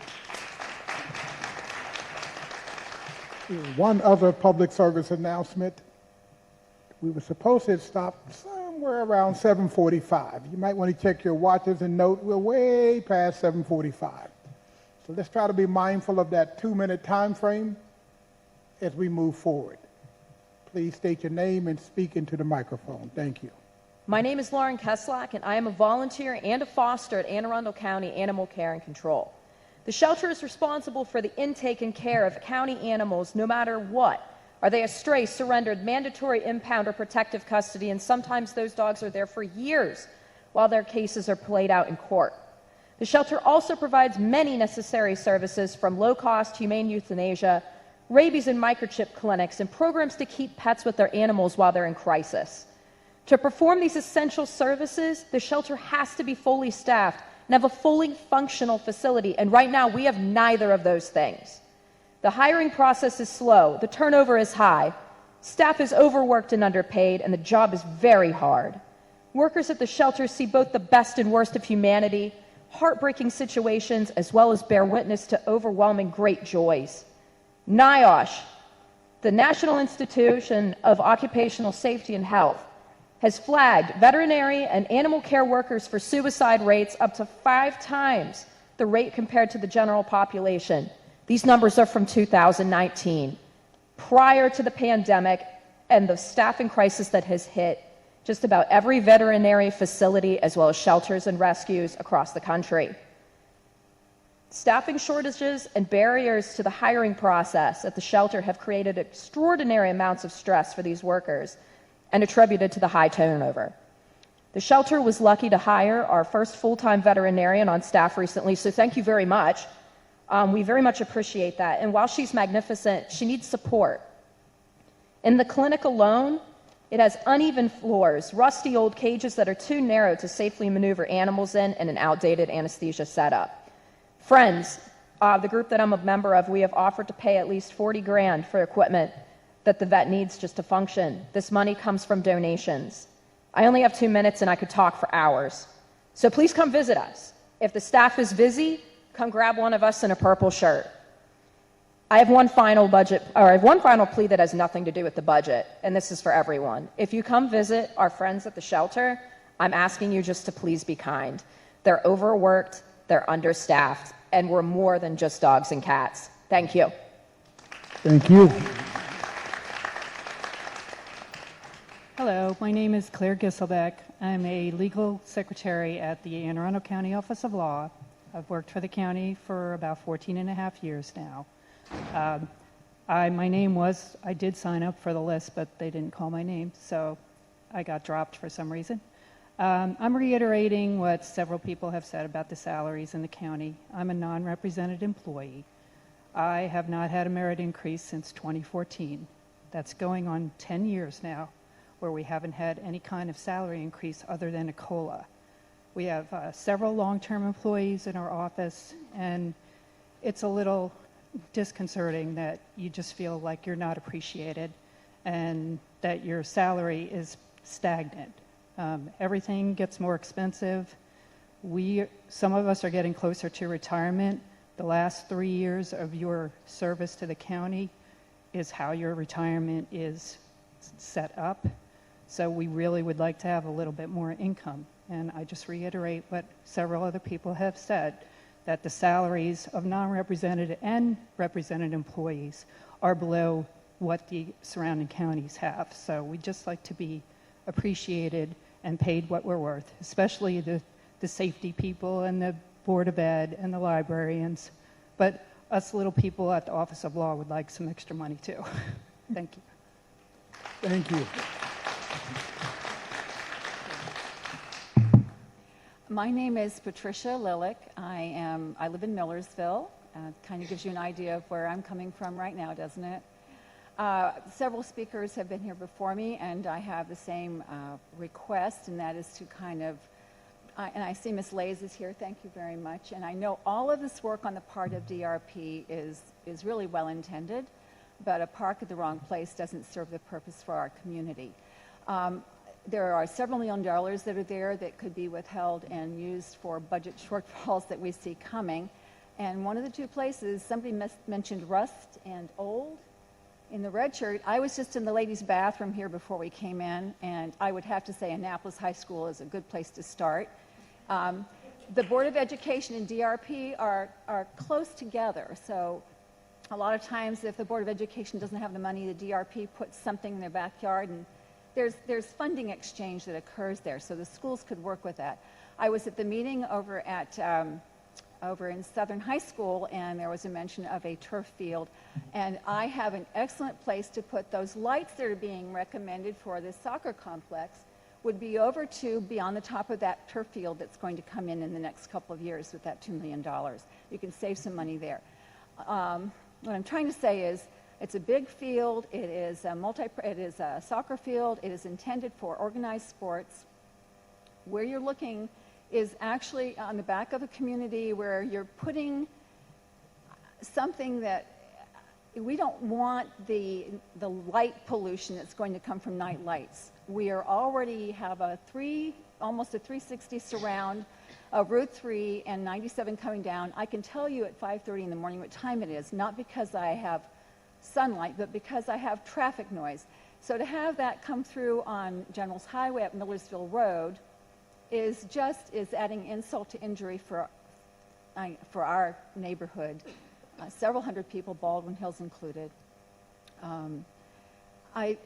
One other public service announcement. We were supposed to stop somewhere around 7:45. You might want to check your watches and note we're way past 7:45. So let's try to be mindful of that 2-minute time frame as we move forward. Please state your name and speak into the microphone. Thank you. My name is Lauren Keslak, and I am a volunteer and a foster at Anne Arundel County Animal Care and Control. The shelter is responsible for the intake and care of county animals no matter what. Are they a stray, surrendered, mandatory impound, or protective custody? And sometimes those dogs are there for years while their cases are played out in court. The shelter also provides many necessary services, from low-cost humane euthanasia, rabies and microchip clinics, and programs to keep pets with their animals while they're in crisis. To perform these essential services, the shelter has to be fully staffed and have a fully functional facility, and right now we have neither of those things. The hiring process is slow, the turnover is high, staff is overworked and underpaid, and the job is very hard. Workers at the shelter see both the best and worst of humanity, heartbreaking situations as well as bear witness to overwhelming great joys. NIOSH, the National Institution of Occupational Safety and Health, has flagged veterinary and animal care workers for suicide rates up to 5 times the rate compared to the general population. These numbers are from 2019, prior to the pandemic and the staffing crisis that has hit just about every veterinary facility as well as shelters and rescues across the country. Staffing shortages and barriers to the hiring process at the shelter have created extraordinary amounts of stress for these workers and attributed to the high turnover. The shelter was lucky to hire our first full-time veterinarian on staff recently, so thank you very much. We very much appreciate that. And while she's magnificent, she needs support. In the clinic alone, it has uneven floors, rusty old cages that are too narrow to safely maneuver animals in, and an outdated anesthesia setup. Friends, the group that I'm a member of, we have offered to pay at least $40,000 for equipment that the vet needs just to function. This money comes from donations. I only have 2 minutes and I could talk for hours. So please come visit us. If the staff is busy, come grab one of us in a purple shirt. I have one final plea that has nothing to do with the budget, and this is for everyone. If you come visit our friends at the shelter, I'm asking you just to please be kind. They're overworked, they're understaffed, and we're more than just dogs and cats. Thank you. Thank you. Hello, my name is Claire Gisselbeck. I'm a legal secretary at the Anne Arundel County Office of Law. I've worked for the county for about 14 and a half years now. I did sign up for the list, but they didn't call my name, so I got dropped for some reason. I'm reiterating what several people have said about the salaries in the county. I'm a non-represented employee. I have not had a merit increase since 2014. That's going on 10 years now, where we haven't had any kind of salary increase other than a COLA. We have several long-term employees in our office, and it's a little disconcerting that you just feel like you're not appreciated and that your salary is stagnant. Everything gets more expensive. Some of us are getting closer to retirement. The last 3 years of your service to the county is how your retirement is set up. So we really would like to have a little bit more income. And I just reiterate what several other people have said, that the salaries of non-represented and represented employees are below what the surrounding counties have. So we'd just like to be appreciated and paid what we're worth, especially the safety people and the Board of Ed and the librarians. But us little people at the Office of Law would like some extra money too. Thank you. Thank you. My name is Patricia Lilick. I live in Millersville. Kind of gives you an idea of where I'm coming from right now, doesn't it? Several speakers have been here before me, and I have the same request, and that is to kind of, and I see Ms. Lays is here, thank you very much, and I know all of this work on the part of DRP is really well intended, but a park at the wrong place doesn't serve the purpose for our community. There are several $1 million that are there that could be withheld and used for budget shortfalls that we see coming. And one of the two places, somebody mentioned rust and old in the red shirt. I was just in the ladies' bathroom here before we came in, and I would have to say Annapolis High School is a good place to start. The Board of Education and DRP are close together. So a lot of times if the Board of Education doesn't have the money, the DRP puts something in their backyard, and there's funding exchange that occurs there, so the schools could work with that. I was at the meeting over in Southern High School, and there was a mention of a turf field, and I have an excellent place to put those lights that are being recommended for this soccer complex would be over to be on the top of that turf field that's going to come in the next couple of years with that $2 million. You can save some money there. What I'm trying to say is, it's a big field, it is a soccer field, it is intended for organized sports. Where you're looking is actually on the back of a community where you're putting something that we don't want the light pollution that's going to come from night lights. We are already have almost a 360 surround Route 3 and 97 coming down, I can tell you at 5:30 in the morning what time it is, not because I have sunlight, but because I have traffic noise. So to have that come through on General's Highway at Millersville Road is adding insult to injury for our neighborhood. Several hundred people, Baldwin Hills included. I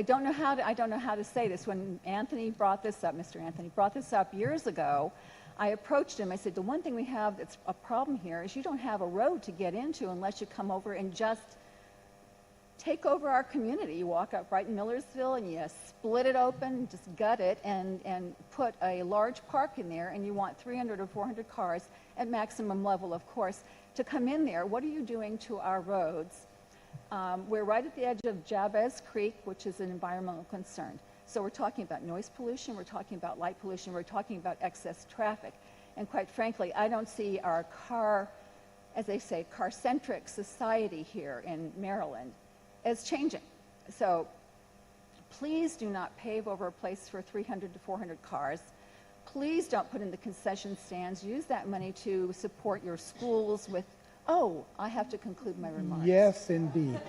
don't know how to say this. When Anthony brought this up, Mr. Anthony brought this up years ago, I approached him. I said, the one thing we have that's a problem here is you don't have a road to get into unless you come over and just take over our community. You walk up right in Millersville and you split it open, just gut it, and put a large park in there, and you want 300 or 400 cars at maximum level, of course, to come in there. What are you doing to our roads? We're right at the edge of Jabez Creek, which is an environmental concern. So we're talking about noise pollution, we're talking about light pollution, we're talking about excess traffic. And quite frankly, I don't see our as they say, car-centric society here in Maryland as changing. So please do not pave over a place for 300 to 400 cars. Please don't put in the concession stands. Use that money to support your schools with, I have to conclude my remarks. Yes, indeed.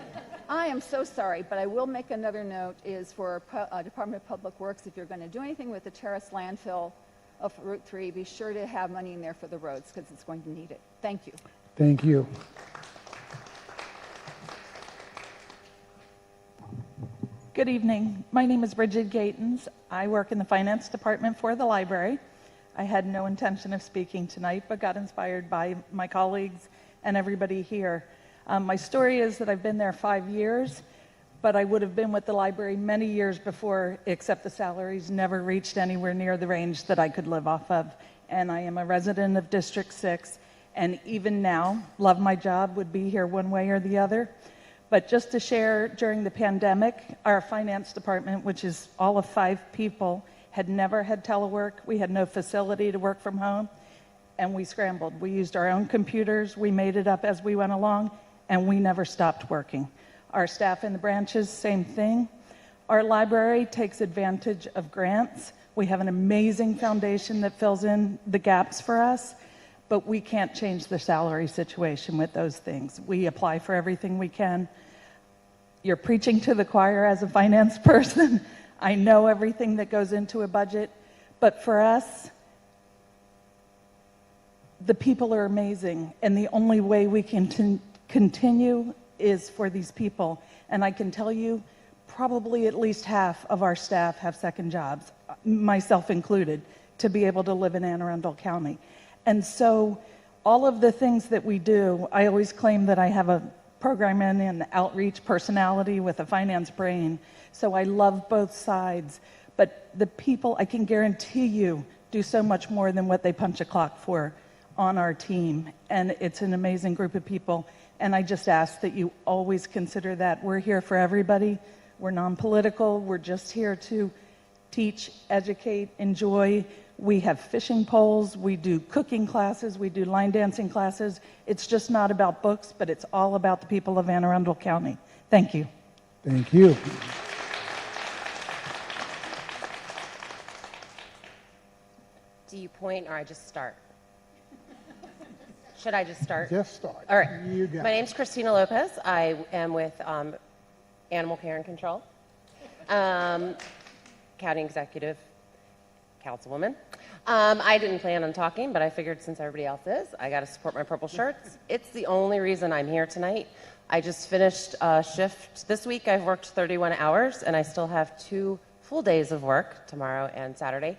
I am so sorry, but I will make another note is for Department of Public Works, if you're going to do anything with the terrace landfill of Route 3, be sure to have money in there for the roads because it's going to need it. Thank you. Thank you. Good evening. My name is Bridget Gatens. I work in the finance department for the library. I had no intention of speaking tonight, but got inspired by my colleagues and everybody here. My story is that I've been there 5 years, but I would have been with the library many years before, except the salaries never reached anywhere near the range that I could live off of. And I am a resident of District 6, and even now, love my job, would be here one way or the other. But just to share, during the pandemic, our finance department, which is all of 5 people, had never had telework. We had no facility to work from home, and we scrambled. We used our own computers. We made it up as we went along, and we never stopped working. Our staff in the branches, same thing. Our library takes advantage of grants. We have an amazing foundation that fills in the gaps for us, but we can't change the salary situation with those things. We apply for everything we can. You're preaching to the choir as a finance person. I know everything that goes into a budget, but for us, the people are amazing, and the only way we can continue is for these people. And I can tell you, probably at least half of our staff have second jobs, myself included, to be able to live in Anne Arundel County. And so all of the things that we do, I always claim that I have a program and outreach personality with a finance brain. So I love both sides. But the people, I can guarantee you, do so much more than what they punch a clock for on our team. And it's an amazing group of people. And I just ask that you always consider that. We're here for everybody. We're non-political. We're just here to teach, educate, enjoy. We have fishing poles. We do cooking classes. We do line dancing classes. It's just not about books, but it's all about the people of Anne Arundel County. Thank you. Thank you. Do you point or I just start? Should I just start? Just start. All right. You got My it. name's Christina Lopez. I am with Animal Care and Control, County Executive Councilwoman. I didn't plan on talking, but I figured since everybody else is, I got to support my purple shirts. It's the only reason I'm here tonight. I just finished a shift. This week I've worked 31 hours, and I still have 2 full days of work, tomorrow and Saturday.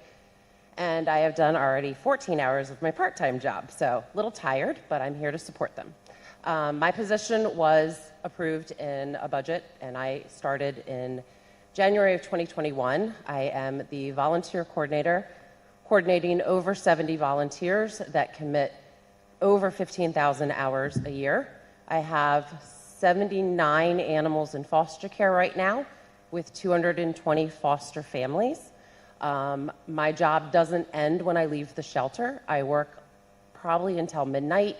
And I have done already 14 hours of my part-time job, so a little tired, but I'm here to support them. My position was approved in a budget, and I started in January of 2021. I am the volunteer coordinator, coordinating over 70 volunteers that commit over 15,000 hours a year. I have 79 animals in foster care right now, with 220 foster families. My job doesn't end when I leave the shelter. I work probably until midnight.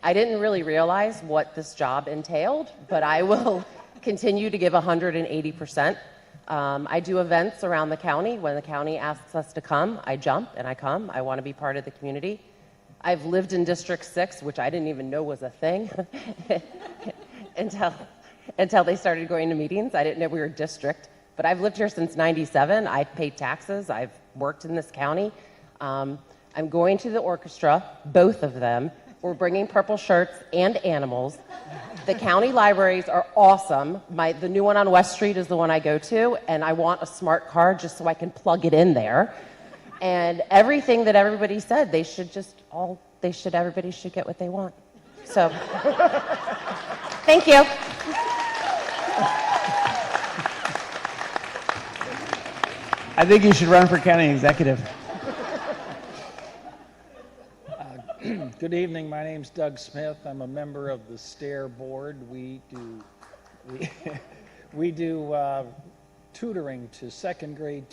I didn't really realize what this job entailed, but I will continue to give 180%. I do events around the county. When the county asks us to come, I jump and I come. I want to be part of the community. I've lived in District 6, which I didn't even know was a thing until they started going to meetings. I didn't know we were a district. But I've lived here since '97. I've paid taxes. I've worked in this county. I'm going to the orchestra, both of them. We're bringing purple shirts and animals. The county libraries are awesome. The new one on West Street is the one I go to, and I want a smart card just so I can plug it in there. And everything that everybody said, everybody should get what they want. So, thank you. I think you should run for county executive. Good evening. My name's Doug Smith. I'm a member of the STAIR board. We do tutoring to second grade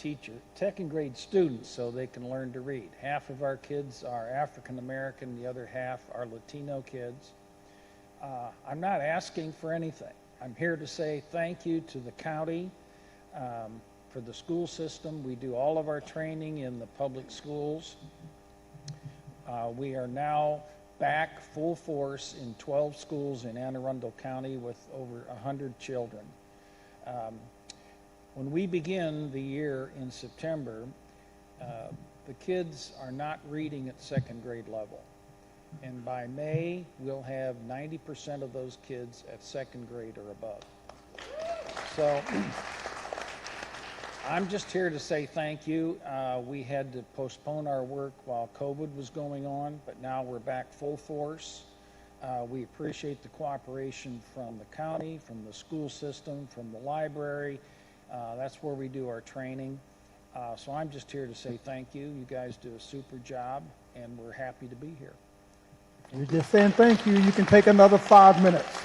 students so they can learn to read. Half of our kids are African American, the other half are Latino kids. I'm not asking for anything. I'm here to say thank you to the county for the school system. We do all of our training in the public schools. We are now back full force in 12 schools in Anne Arundel County with over 100 children. When we begin the year in September, the kids are not reading at second grade level. And by May, we'll have 90% of those kids at second grade or above. So I'm just here to say thank you. We had to postpone our work while COVID was going on, but now we're back full force. We appreciate the cooperation from the county, from the school system, from the library. That's where we do our training. So I'm just here to say thank you. You guys do a super job, and we're happy to be here. You're just saying thank you. You can take another 5 minutes.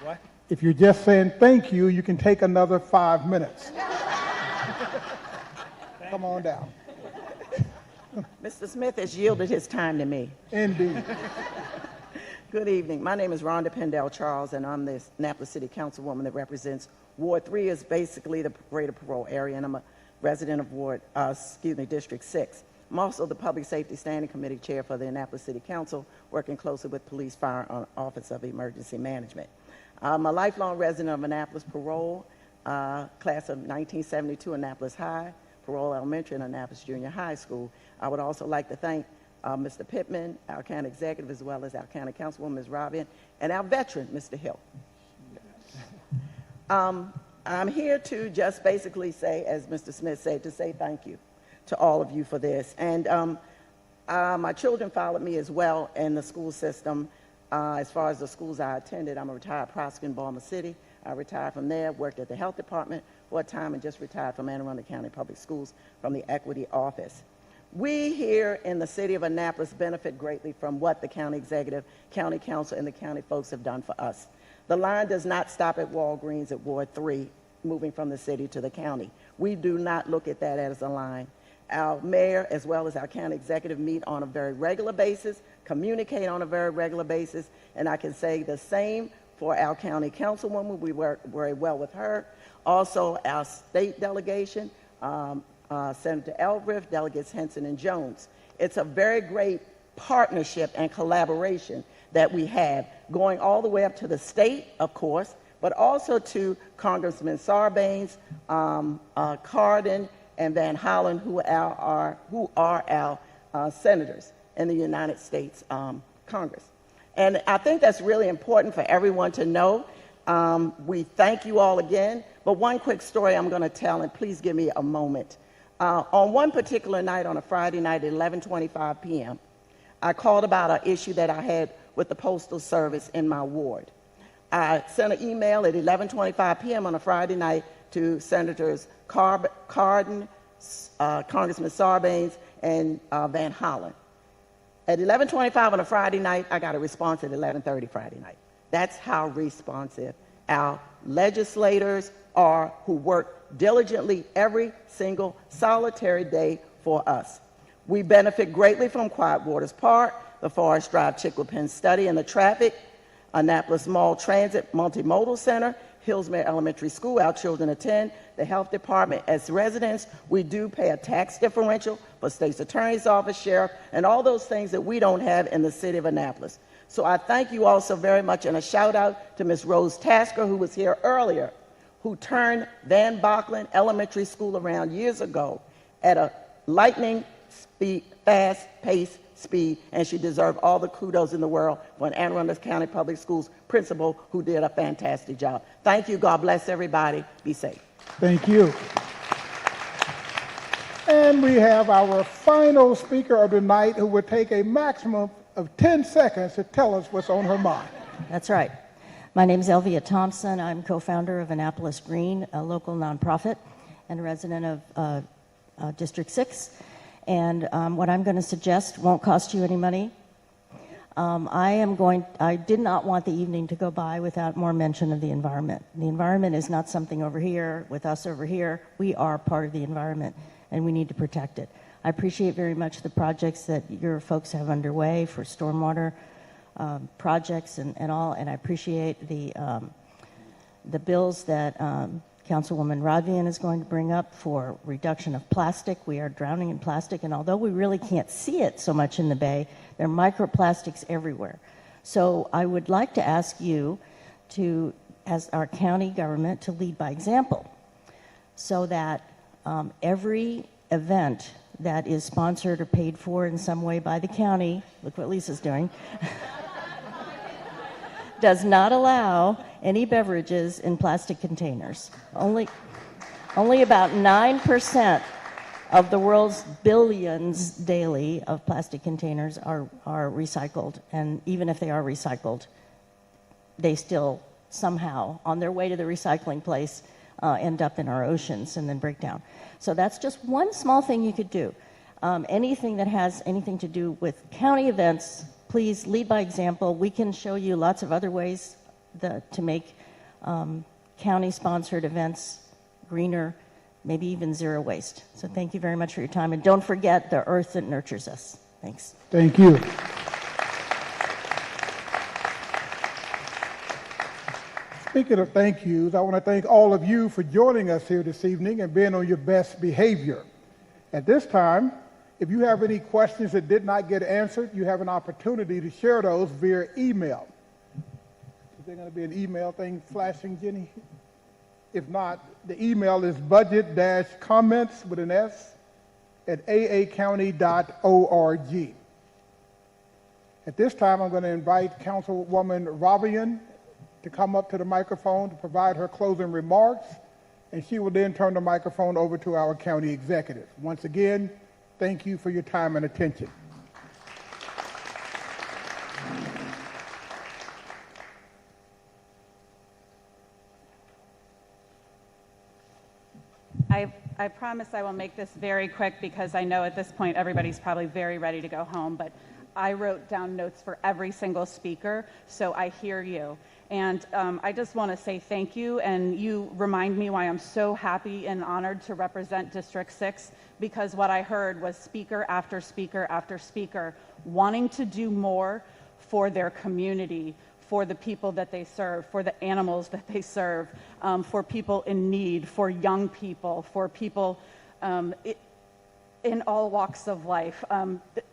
What? If you're just saying thank you, you can take another 5 minutes. Come on down. Mr. Smith has yielded his time to me. Indeed. Good evening. My name is Rhonda Pendell Charles, and I'm the Annapolis City Councilwoman that represents Ward 3, is basically the greater parole area, and I'm a resident of District 6. I'm also the Public Safety Standing Committee Chair for the Annapolis City Council, working closely with Police, Fire, and Office of Emergency Management. I'm a lifelong resident of Annapolis Parole, class of 1972 Annapolis High, Parole Elementary, and Annapolis Junior High School. I would also like to thank Mr. Pittman, our county executive, as well as our county councilwoman, Ms. Robin, and our veteran, Mr. Hill. I'm here to just basically say, as Mr. Smith said, to say thank you to all of you for this. And my children followed me as well in the school system. As far as the schools I attended, I'm a retired prosecutor in Baltimore City. I retired from there, worked at the health department for a time, and just retired from Anne Arundel County Public Schools from the Equity Office. We here in the city of Annapolis benefit greatly from what the county executive, county council, and the county folks have done for us. The line does not stop at Walgreens at Ward 3, moving from the city to the county. We do not look at that as a line. Our mayor, as well as our county executive, meet on a very regular basis, communicate on a very regular basis, and I can say the same for our county councilwoman. We work very well with her. Also, our state delegation, Senator Eldridge, Delegates Henson and Jones. It's a very great partnership and collaboration that we have, going all the way up to the state, of course, but also to Congressman Sarbanes, Cardin, and Van Hollen, who are our senators in the United States Congress. And I think that's really important for everyone to know. We thank you all again, but one quick story I'm going to tell, and please give me a moment. On one particular night, on a Friday night at 11:25 p.m., I called about an issue that I had with the Postal Service in my ward. I sent an email at 11:25 p.m. on a Friday night to Senators Cardin, Congressman Sarbanes, and Van Hollen. At 11:25 on a Friday night, I got a response at 11:30 Friday night. That's how responsive our legislators are, who work diligently every single solitary day for us. We benefit greatly from Quiet Waters Park, the Forest Drive Chickwell Penn Study, and the traffic, Annapolis Mall Transit Multimodal Center, Hillsmere Elementary School. Our children attend the health department. As residents, we do pay a tax differential for state's attorney's office, sheriff, and all those things that we don't have in the city of Annapolis. So I thank you all so very much, and a shout out to Ms. Rose Tasker, who was here earlier, who turned Van Bocklin Elementary School around years ago at a lightning speed, fast pace speed, and she deserved all the kudos in the world for an Anne Arundel County Public Schools principal who did a fantastic job. Thank you. God bless everybody. Be safe. Thank you. And we have our final speaker of the night, who will take a maximum of 10 seconds to tell us what's on her mind. That's right. My name is Elvia Thompson. I'm co-founder of Annapolis Green, a local nonprofit, and a resident of District 6. And what I'm going to suggest won't cost you any money. I did not want the evening to go by without more mention of the environment. The environment is not something over here with us over here. We are part of the environment, and we need to protect it. I appreciate very much the projects that your folks have underway for stormwater projects and all, and I appreciate the bills that Councilwoman Rodvian is going to bring up for reduction of plastic. We are drowning in plastic, and although we really can't see it so much in the Bay, there are microplastics everywhere. So I would like to ask you to, as our county government, to lead by example, so that every event that is sponsored or paid for in some way by the county, look what Lisa's doing, does not allow any beverages in plastic containers. Only about 9% of the world's billions daily of plastic containers are recycled. And even if they are recycled, they still somehow, on their way to the recycling place, end up in our oceans and then break down. So that's just one small thing you could do. Anything that has anything to do with county events, please lead by example. We can show you lots of other ways to make county-sponsored events greener, maybe even zero waste. So thank you very much for your time. And don't forget the earth that nurtures us. Thanks. Thank you. Speaking of thank yous, I want to thank all of you for joining us here this evening and being on your best behavior. At this time, if you have any questions that did not get answered, you have an opportunity to share those via email. Is there going to be an email thing flashing, Jenny? If not, the email is budget-comments with an S at aacounty.org. At this time, I'm going to invite Councilwoman Rodvian to come up to the microphone to provide her closing remarks, and she will then turn the microphone over to our county executive. Once again, thank you for your time and attention. I promise I will make this very quick because I know at this point everybody's probably very ready to go home, but I wrote down notes for every single speaker, so I hear you. And I just want to say thank you, and you remind me why I'm so happy and honored to represent District 6, because what I heard was speaker after speaker after speaker wanting to do more for their community, for the people that they serve, for the animals that they serve, for people in need, for young people, for people in all walks of life.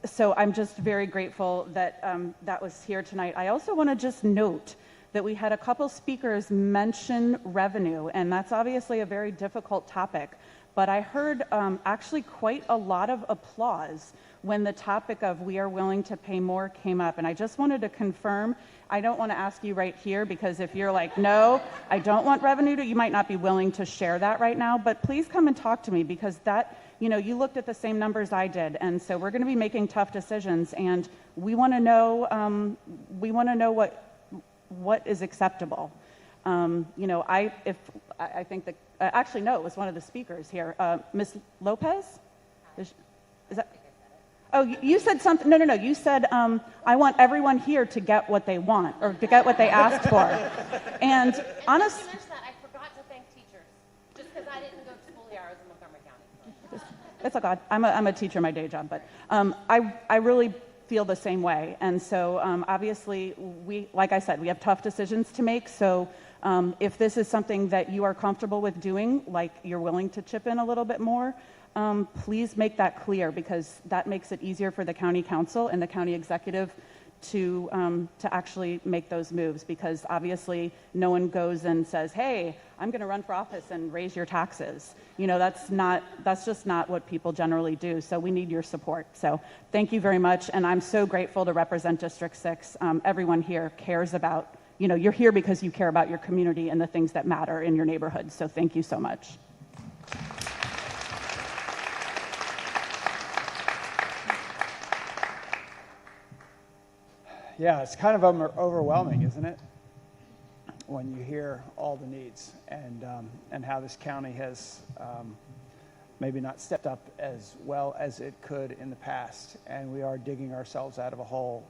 So I'm just very grateful that that was here tonight. I also want to just note that we had a couple speakers mention revenue, and that's obviously a very difficult topic. But I heard actually quite a lot of applause when the topic of we are willing to pay more came up. And I just wanted to confirm, I don't want to ask you right here, because if you're like, no, I don't want revenue, you might not be willing to share that right now, but please come and talk to me, because that, you know, you looked at the same numbers I did, and so we're going to be making tough decisions, and we want to know what is acceptable. You know, I think that, actually, no, it was one of the speakers here. Ms. Lopez? Is that? Oh, you said something. No. You said, I want everyone here to get what they want, or to get what they asked for. And honestly, I forgot to thank teachers, just because I didn't go to school here. I was in Montgomery County. it's okay. I'm a teacher in my day job, but I really feel the same way. And so obviously, like I said, we have tough decisions to make. So If this is something that you are comfortable with doing, like you're willing to chip in a little bit more, please make that clear, because that makes it easier for the county council and the county executive to actually make those moves, because obviously no one goes and says, hey, I'm going to run for office and raise your taxes. You know, that's just not what people generally do. So we need your support. So thank you very much. And I'm so grateful to represent District 6. Everyone here cares about, you know, you're here because you care about your community and the things that matter in your neighborhood. So thank you so much. Yeah, it's kind of overwhelming, isn't it? When you hear all the needs and how this county has maybe not stepped up as well as it could in the past, and we are digging ourselves out of a hole.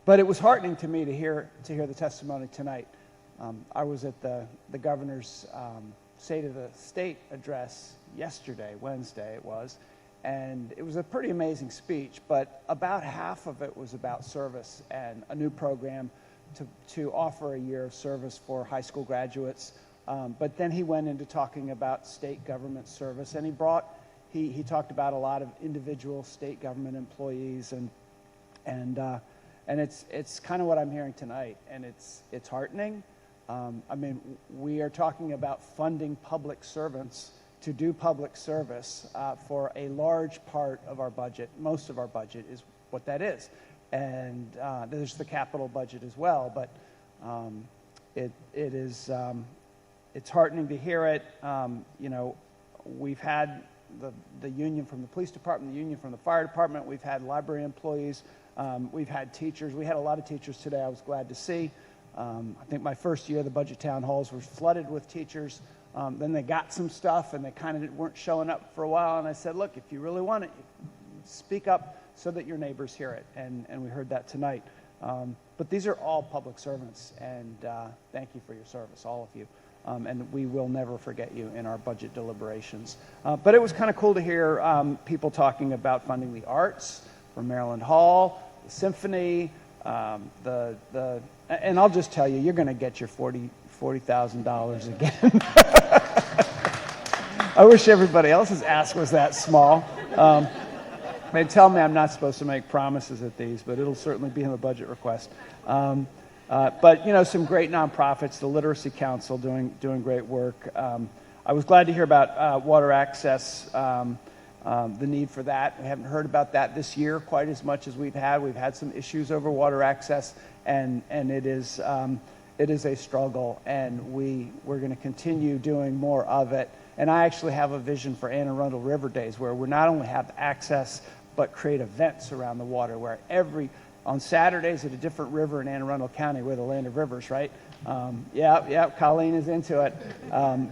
But it was heartening to me to hear the testimony tonight. I was at the governor's State of the State address yesterday, Wednesday it was, and it was a pretty amazing speech, but about half of it was about service and a new program to offer a year of service for high school graduates. But then he went into talking about state government service, and he talked about a lot of individual state government employees, and it's kind of what I'm hearing tonight, and it's heartening. I mean, we are talking about funding public servants to do public service for a large part of our budget. Most of our budget is what that is. And there's the capital budget as well, but it's heartening to hear it. You know, we've had the union from the police department, the union from the fire department, we've had library employees, we've had teachers. We had a lot of teachers today, I was glad to see. I think my first year, the budget town halls were flooded with teachers. Then they got some stuff, and they kind of weren't showing up for a while. And I said, look, if you really want it, speak up so that your neighbors hear it. And we heard that tonight. But these are all public servants, and thank you for your service, all of you. And we will never forget you in our budget deliberations. But it was kind of cool to hear people talking about funding the arts for Maryland Hall, the symphony, and I'll just tell you, you're going to get your $40,000 again. I wish everybody else's ask was that small. They tell me I'm not supposed to make promises at these, but it'll certainly be in the budget request. But, you know, some great nonprofits, the Literacy Council doing great work. I was glad to hear about water access, the need for that. We haven't heard about that this year quite as much as we've had. We've had some issues over water access, and it is a struggle, and we're going to continue doing more of it. And I actually have a vision for Anne Arundel River Days, where we not only have access, but create events around the water, where on Saturdays at a different river in Anne Arundel County, we're the land of rivers, right? Colleen is into it.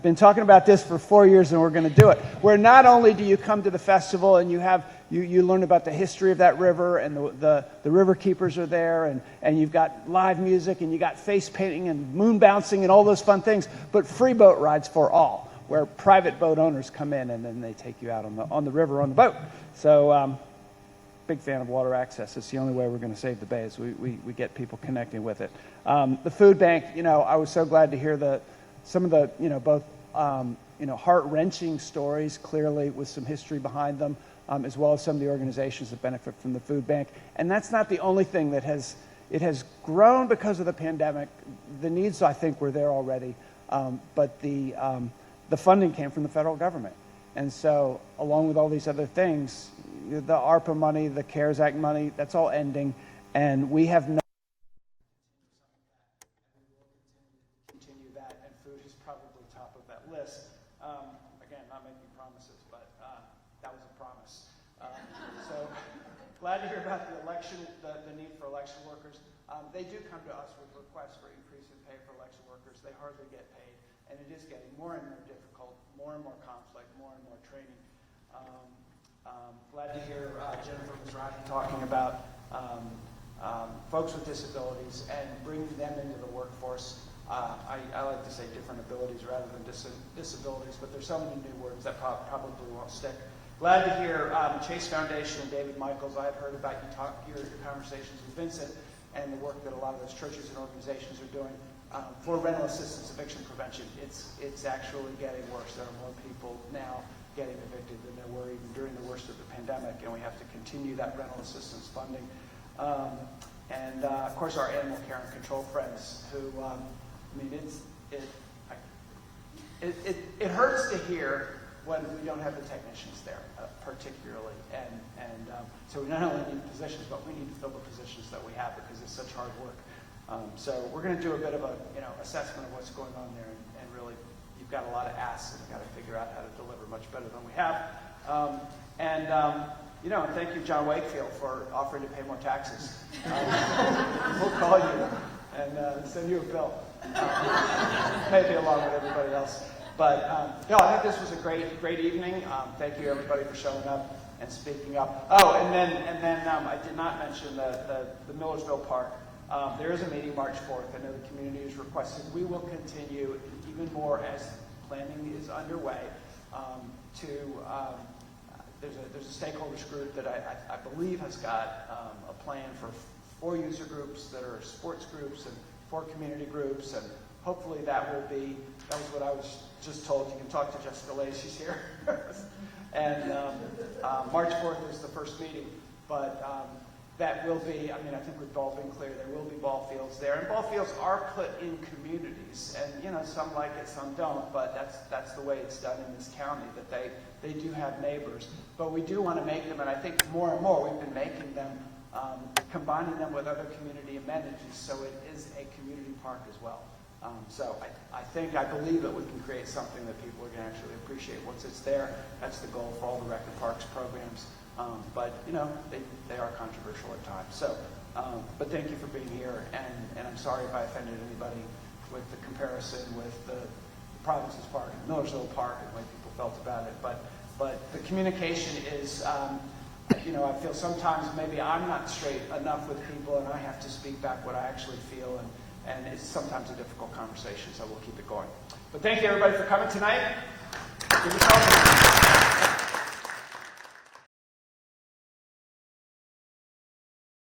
Been talking about this for 4 years, and we're going to do it. Where not only do you come to the festival and you learn about the history of that river, and the river keepers are there, and you've got live music, and you got face painting and moon bouncing and all those fun things, but free boat rides for all, where private boat owners come in and then they take you out on the river on the boat. So big fan of water access. It's the only way we're going to save the bay, is we get people connecting with it. The food bank, you know, I was so glad to hear some of the, you know, both heart-wrenching stories, clearly with some history behind them, as well as some of the organizations that benefit from the food bank. And that's not the only thing that has grown because of the pandemic. The needs, I think, were there already, but the funding came from the federal government. And so, along with all these other things, the ARPA money, the CARES Act money, that's all ending, and we have no continue that, and food is probably top of that list. Again, not making promises, but that was a promise. So glad to hear about the election, the need for election workers. They do come to us with requests for increase in pay for election workers. They hardly get paid, and it is getting more and more difficult, more and more conflict, more and more training. Glad to hear Jennifer Mizrahi talking about folks with disabilities and bringing them into the workforce. I like to say different abilities rather than disabilities, but there's so many new words that probably won't stick. Glad to hear Chase Foundation and David Michaels. I had heard about your conversations with Vincent and the work that a lot of those churches and organizations are doing. for rental assistance eviction prevention. It's actually getting worse. There are more people now getting evicted than there were even during the worst of the pandemic, and we have to continue that rental assistance funding. And of course, our animal care and control friends who, I mean, it hurts to hear when we don't have the technicians there, particularly. And so we not only need positions, but we need to fill the positions that we have because it's such hard work. So we're going to do a bit of a assessment of what's going on there, and really, you've got a lot of asks, and you've got to figure out how to deliver much better than we have. And thank you, John Wakefield, for offering to pay more taxes. We'll call you and send you a bill, maybe along with everybody else. But no, I think this was a great evening. Thank you, everybody, for showing up and speaking up. Oh, and then I did not mention the Millersville Park. There is a meeting March 4th. I know the community has requested. We will continue even more as planning is underway there's a stakeholders group that I believe has got a plan for 4 user groups that are sports groups and 4 community groups, and hopefully that was what I was just told. You can talk to Jessica Lay, she's here. And March 4th is the first meeting, but that will be, I think we've all been clear, there will be ball fields there. And ball fields are put in communities, and some like it, some don't, but that's the way it's done in this county, that they do have neighbors. But we do want to make them, and I think more and more we've been making them, combining them with other community amenities, so it is a community park as well. So I believe that we can create something that people are going to actually appreciate once it's there. That's the goal for all the Rec and Parks programs. But they are controversial at times. So, but thank you for being here, and I'm sorry if I offended anybody with the comparison with the Provinces Park and Millersville Park and the way people felt about it. But the communication is, I feel sometimes maybe I'm not straight enough with people, and I have to speak back what I actually feel, and it's sometimes a difficult conversation. So we'll keep it going. But thank you everybody for coming tonight. Give yourself a